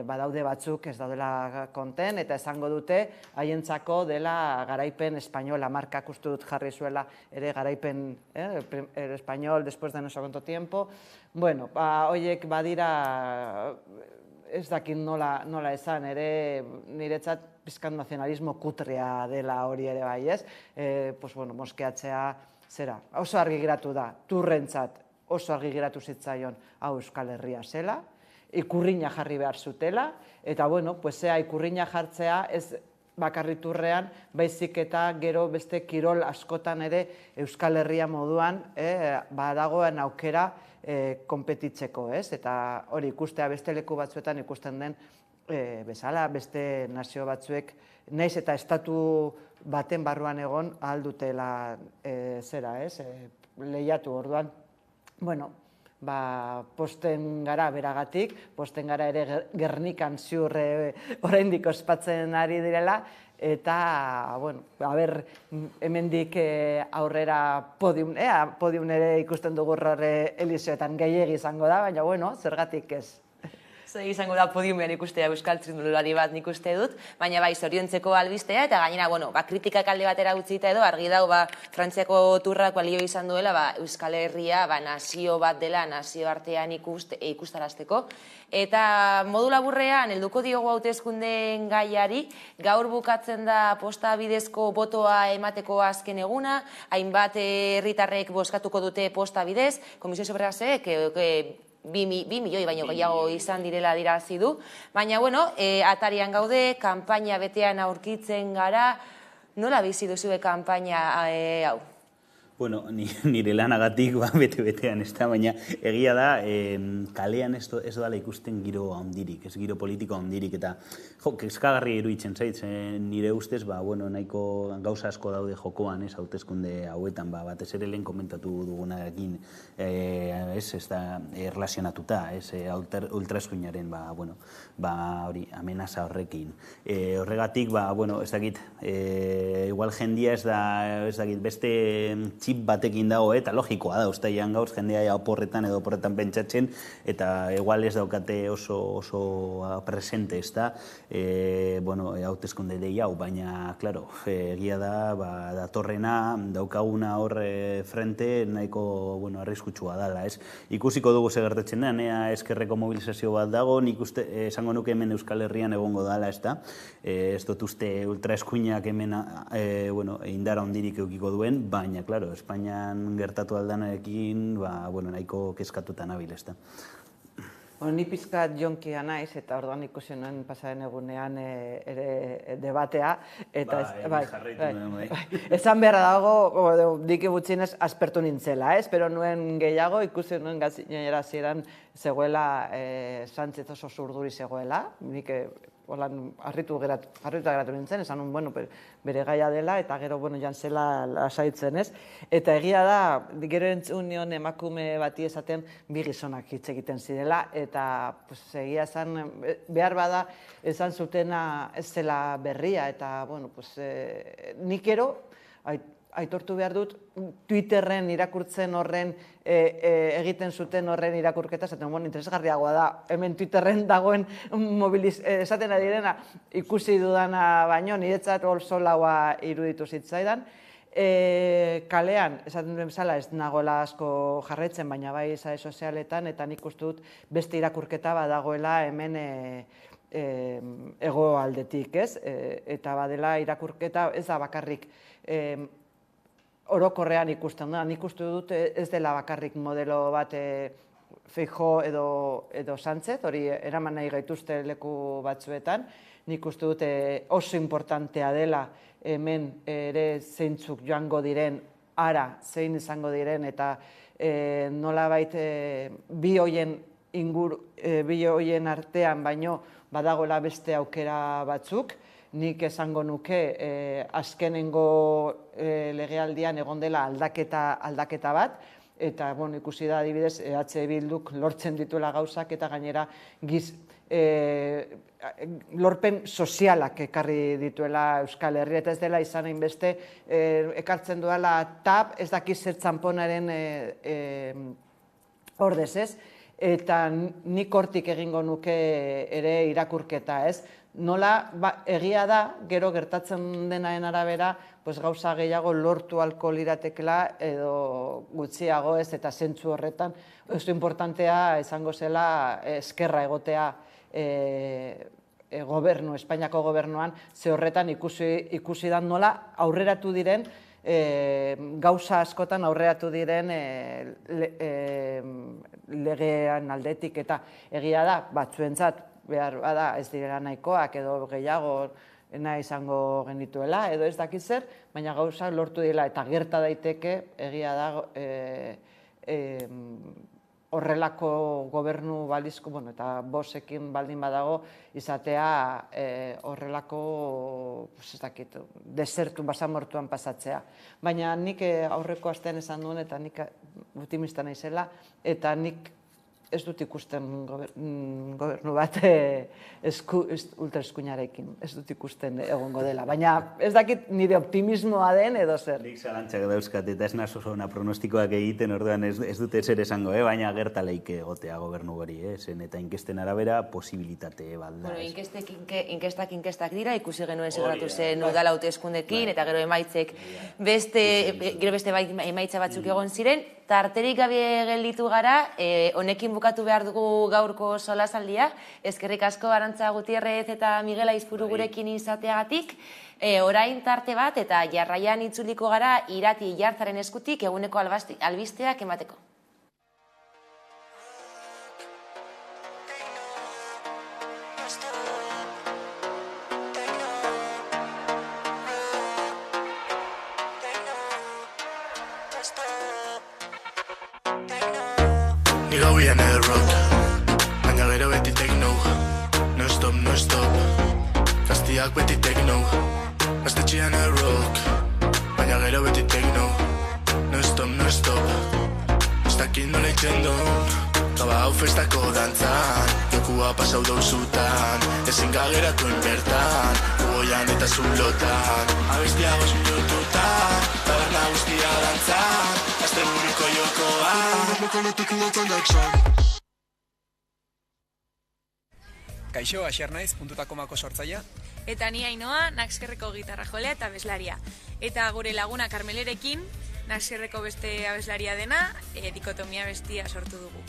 badaude batzuk ez daudela konten, eta esango dute haientzako dela garaipen espainola, markak uste dut jarri zuela ere garaipen el español después de no sé cuánto tiempo. Horiek badira ez dakit nola esan, ere niretzat pizkan nazionalismo kutrea dela hori ere bai, ez? Moskeatzea, zera, oso argi geratu da, Tourrentzat, oso argi geratu zitzaion hau Euskal Herria zela, ikurrina jarri behar zutela, eta bueno, ikurrina jartzea ez bakarriturrean, baizik eta gero beste kirol askotan ere Euskal Herria moduan badagoen aukera konpetitzeko, ez? Eta hori ikustea beste leku batzuetan ikusten den bezala, beste nazio batzuek, naiz eta estatu baten barruan egon ahal dutela zera, ez? Lehiatu orduan, bueno, posten gara beragatik, posten gara ere Gernikan ziur oraindik ospatzen ari direla, eta, bueno, hemendik aurrera podium ere ikusten dugu horre Eliseoetan gehiegi izango da, baina, bueno, zergatik ez. Zer izango da podiumean ikustea euskal txirrindulari bat nik uste dut, baina zoriontzeko albistea, eta gainera, kritikak alde batera utzita edo, argi dau, Frantziako turrak balio izan duela, Euskal Herria nazio bat dela, nazio artean ikustarazteko. Eta modu laburrean, helduko diogu hauteskundeen gaiari, gaur bukatzen da posta bidezko botoa emateko azken eguna, hainbat herritarrek bozkatuko dute posta bidez, Komisio Soberasek, 2 milioi baino gehiago izan direla dirazi du, baina, atarian gaude, kanpaina betean aurkitzen gara, nola bizi duzue kanpaina hau? Bueno, nire lanagatik bete-betean ez da, baina egia da, kalean ez dala ikusten giro handirik, ez giro politiko handirik, eta kezkagarri iruditzen zait, nire ustez, nahiko gauza asko daude jokoan, ez hauteskunde hauetan, batez ere lehen komentatu dugunarekin, ez da erlazionatuta, ez ultraeskuinaren, hori, amenaza horrekin. Horregatik, ez dakit, igual jendia ez dakit, beste txip batekin dago, eta logikoa da, ustaian gauz, jendea oporretan edo oporretan pentsatzen, eta igual ez daukate oso presente, ez da, hauteskunde dei hau, baina, klaro, egia da, datorrena, daukaguna hor frente, nahiko, arriskutsua dala, ez? Ikusiko dugu segertatzen da, nea eskerreko mobilizazio bat dago, nik uste, esango nuke hemen Euskal Herrian egongo dala, ez da, ez dut uste ultraeskuinak hemen, indara hondirik eukiko duen, baina, klaro, Espainian gertatu aldanarekin, nahiko kezkatuta nabil, ez da. Ni pizkat jonkia naiz, eta orduan ikusi nuen pasaren egunean ere debatea. Esan beharra dago, diki gutxienez aspertu nintzela, espero nuen gehiago, ikusi nuen gazinera ziren zegoela, Sánchez oso zurduri zegoela, nik harritu geratu nintzen, esan nuen, bere gaia dela, eta gero, jantzela lasaitzen, ez? Eta egia da, gero entzunion emakume bati esaten bi gizonak hitz egiten zirela, eta egia esan, behar bada, esan zutena ez zela berria, eta, nik ero, aitortu behar dut, Twitterren irakurtzen horren, egiten zuten horren irakurketa, zaten, interesgarriagoa da, hemen Twitterren dagoen esaten adirena, ikusi dudana baino, niretzat oso laua iruditu zitzaidan. Kalean, esaten duen bezala, ez nagoela asko jarraitzen, baina bai sare sozialetan, eta nik uste dut beste irakurketa badagoela hemen hego aldetik, ez? Eta badela irakurketa ez da bakarrik orokorrean ikusten da. Nik uste dut ez dela bakarrik modelo bat Feijóo edo Sánchez, hori eraman nahi gaituzte leku batzuetan. Nik uste dut oso importantea dela hemen ere zeintzuk joango diren, ara zein izango diren, eta nolabait bi hoien artean baino badagoela beste aukera batzuk. Nik esango nuke azkenengo legealdian egon dela aldaketa bat, eta ikusi da adibidez EH Bilduk lortzen dituela gauzak, eta gainera lorpen sozialak ekarri dituela Euskal Herria, eta ez dela izan hainbeste ekartzen duela TAP, ez dakiz zer txamponaren ordez, ez? Eta nik hortik egingo nuke ere irakurketa, ez? Nola, egia da, gero gertatzen denaren arabera, gauza gehiago lortu alko liratekela edo gutxiago, ez, eta zentzu horretan, oso importantea izango zela eskerra egotea Espainiako gobernuan, ze horretan ikusi da nola aurreratu diren gauza askotan aurreatu diren legean aldetik, eta egia da, batzuentzat behar bada ez direla nahikoak edo gehiago nahi izango genituela, edo ez dakit zer, baina gauza lortu dela eta gerta daiteke egia da horrelako gobernu balizko, eta bosekin baldin badago izatea horrelako, ez dakit, desertu basamortuan pasatzea. Baina nik aurreko astean esan duen eta nik optimista naizela, eta nik ez dut ikusten gobernu bat ultraeskuinarekin, ez dut ikusten egongo dela. Baina ez dakit nire optimismoa den edo zer. Nik zalantzak dauzkat eta ez naso zona pronostikoak egiten, orduan ez dute zer esango, baina gertaleik egotea gobernu hori, zen eta inkesten arabera posibilitate bat da. Inkestak dira, ikusi genuen segratu zen udal hauteskundekin, eta gero emaitzek beste emaitza batzuk egon ziren, tarterik gabe gelditu gara, honekin bukatu behar dugu gaurko solasaldia. Eskerrik asko Arantza Gutierrez eta Miguel Aizpuru gurekin izateagatik. Orain tarte bat eta jarraian itzuliko gara Irati Jartzaren eskutik eguneko albisteak emateko. Ni gauian edo rock, baina gero beti techno. No stop, gaztiak beti techno. Gaztetxean edo rock, baina gero beti techno. No stop, ez dakit nola itxendo. Gaba hau festako dantzan, jokua pasau dauzutan. Ezin gageratuen bertan, ugoian eta zulotan. Abestia bost minututan, taberna guztia dantzan. Azte buriko jokoa. Kaixo, Asier naiz, Puntutakomako sortzailea. Eta ni Ainoa, Naxkerreko gitarra jolea eta abeslaria. Eta gure laguna Karmelerekin, Naxkerreko beste abeslaria dena, dikotomia bestia sortu dugu.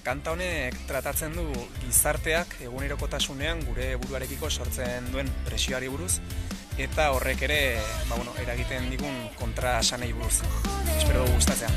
Kanta honek tratatzen du gizarteak egunerokotasunean gure buruarekiko sortzen duen presioari buruz, eta horrek ere eragiten digun kontraesanei buruz. Espero gustatzea.